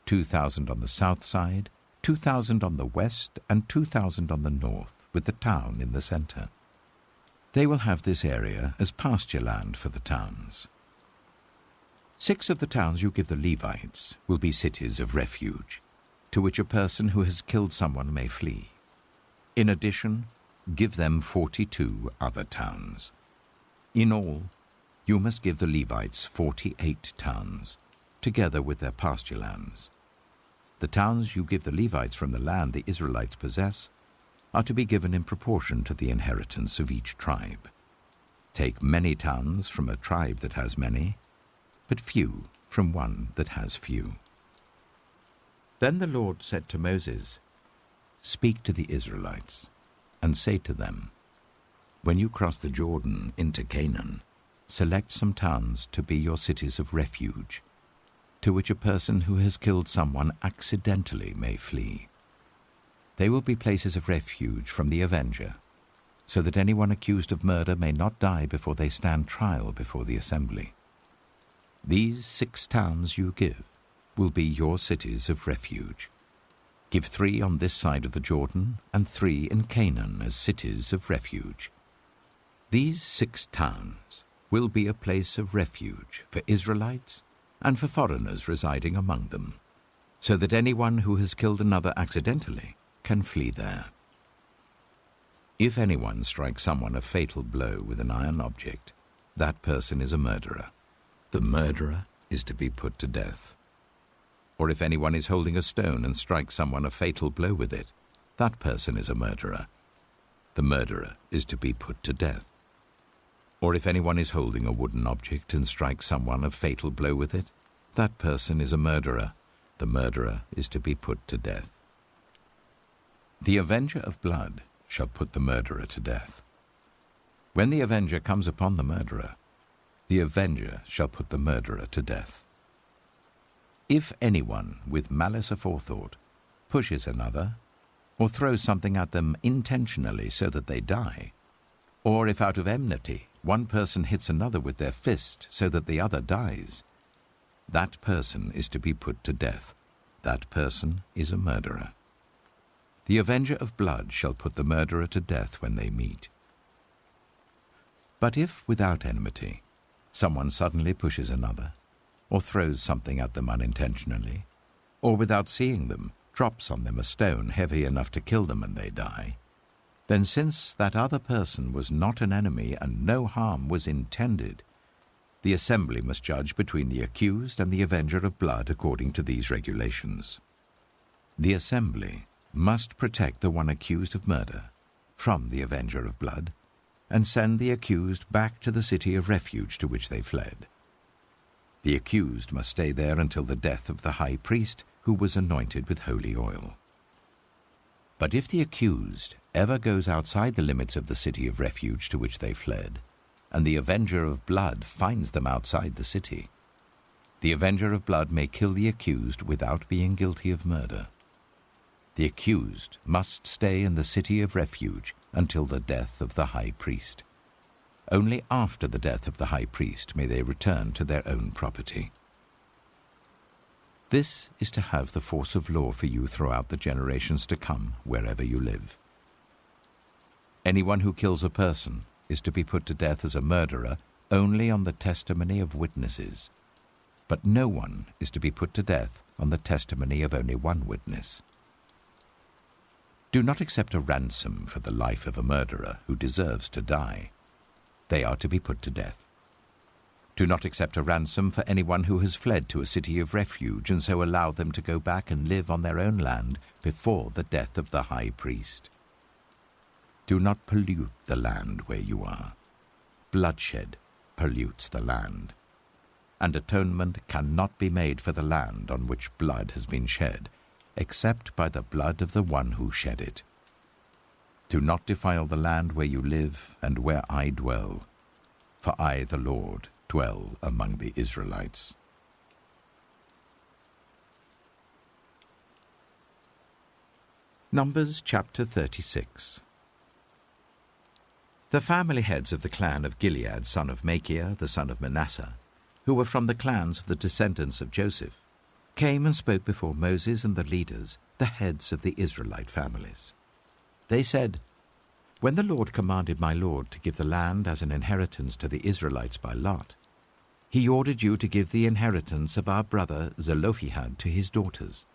2,000 on the south side, 2,000 on the west, and 2,000 on the north, with the town in the center. They will have this area as pasture land for the towns. 6 of the towns you give the Levites will be cities of refuge, to which a person who has killed someone may flee. In addition, give them 42 other towns. In all, you must give the Levites 48 towns, together with their pasture lands. The towns you give the Levites from the land the Israelites possess are to be given in proportion to the inheritance of each tribe. Take many towns from a tribe that has many, but few from one that has few." Then the Lord said to Moses, "Speak to the Israelites, and say to them, when you cross the Jordan into Canaan, select some towns to be your cities of refuge, to which a person who has killed someone accidentally may flee. They will be places of refuge from the avenger, so that anyone accused of murder may not die before they stand trial before the assembly. These 6 towns you give will be your cities of refuge. Give 3 on this side of the Jordan and 3 in Canaan as cities of refuge. These 6 towns will be a place of refuge for Israelites and for foreigners residing among them, so that anyone who has killed another accidentally can flee there. If anyone strikes someone a fatal blow with an iron object, that person is a murderer. The murderer is to be put to death. Or if anyone is holding a stone and strikes someone a fatal blow with it, that person is a murderer. The murderer is to be put to death. Or if anyone is holding a wooden object and strikes someone a fatal blow with it, that person is a murderer. The murderer is to be put to death. The avenger of blood shall put the murderer to death. When the avenger comes upon the murderer, the avenger shall put the murderer to death. If anyone with malice aforethought pushes another, or throws something at them intentionally so that they die, or if out of enmity one person hits another with their fist so that the other dies, that person is to be put to death. That person is a murderer. The avenger of blood shall put the murderer to death when they meet. But if without enmity someone suddenly pushes another, or throws something at them unintentionally, or without seeing them drops on them a stone heavy enough to kill them and they die, then since that other person was not an enemy and no harm was intended, the assembly must judge between the accused and the avenger of blood according to these regulations. The assembly must protect the one accused of murder from the avenger of blood and send the accused back to the city of refuge to which they fled. The accused must stay there until the death of the high priest who was anointed with holy oil. But if the accused ever goes outside the limits of the city of refuge to which they fled, and the avenger of blood finds them outside the city, the avenger of blood may kill the accused without being guilty of murder. The accused must stay in the city of refuge until the death of the high priest. Only after the death of the high priest may they return to their own property. This is to have the force of law for you throughout the generations to come, wherever you live. Anyone who kills a person is to be put to death as a murderer only on the testimony of witnesses, but no one is to be put to death on the testimony of only one witness. Do not accept a ransom for the life of a murderer who deserves to die. They are to be put to death. Do not accept a ransom for anyone who has fled to a city of refuge and so allow them to go back and live on their own land before the death of the high priest. Do not pollute the land where you are. Bloodshed pollutes the land, and atonement cannot be made for the land on which blood has been shed, except by the blood of the one who shed it. Do not defile the land where you live and where I dwell, for I, the Lord, dwell among the Israelites. Numbers chapter 36. The family heads of the clan of Gilead, son of Machir, the son of Manasseh, who were from the clans of the descendants of Joseph, came and spoke before Moses and the leaders, the heads of the Israelite families. They said, "When the Lord commanded my Lord to give the land as an inheritance to the Israelites by lot, he ordered you to give the inheritance of our brother Zelophehad to his daughters.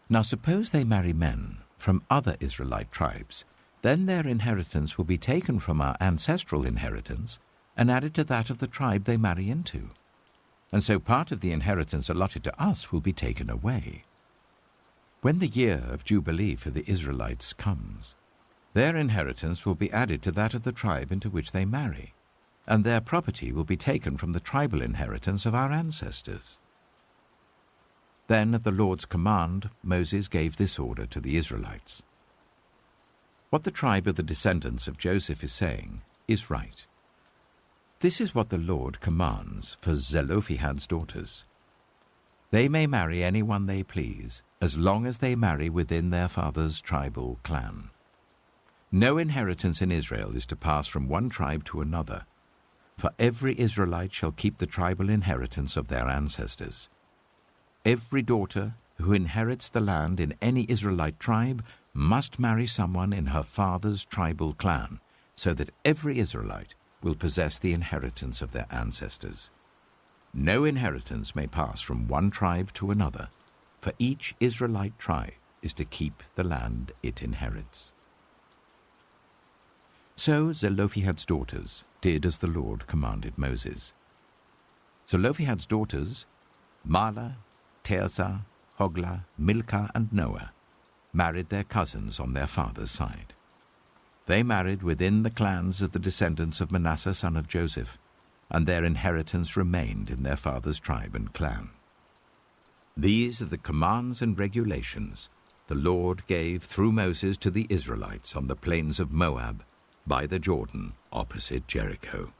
Now suppose they marry men from other Israelite tribes, then their inheritance will be taken from our ancestral inheritance and added to that of the tribe they marry into. And so part of the inheritance allotted to us will be taken away. When the year of Jubilee for the Israelites comes, their inheritance will be added to that of the tribe into which they marry, and their property will be taken from the tribal inheritance of our ancestors." Then, at the Lord's command, Moses gave this order to the Israelites. What the tribe of the descendants of Joseph is saying is right. This is what the Lord commands for Zelophehad's daughters. They may marry anyone they please, as long as they marry within their father's tribal clan. No inheritance in Israel is to pass from one tribe to another, for every Israelite shall keep the tribal inheritance of their ancestors. Every daughter who inherits the land in any Israelite tribe must marry someone in her father's tribal clan, so that every Israelite will possess the inheritance of their ancestors. No inheritance may pass from one tribe to another, for each Israelite tribe is to keep the land it inherits. So Zelophehad's daughters did as the Lord commanded Moses. Zelophehad's daughters, Mahlah, Tirzah, Hoglah, Milcah, and Noah, married their cousins on their father's side. They married within the clans of the descendants of Manasseh son of Joseph, and their inheritance remained in their father's tribe and clan. These are the commands and regulations the Lord gave through Moses to the Israelites on the plains of Moab, by the Jordan, opposite Jericho.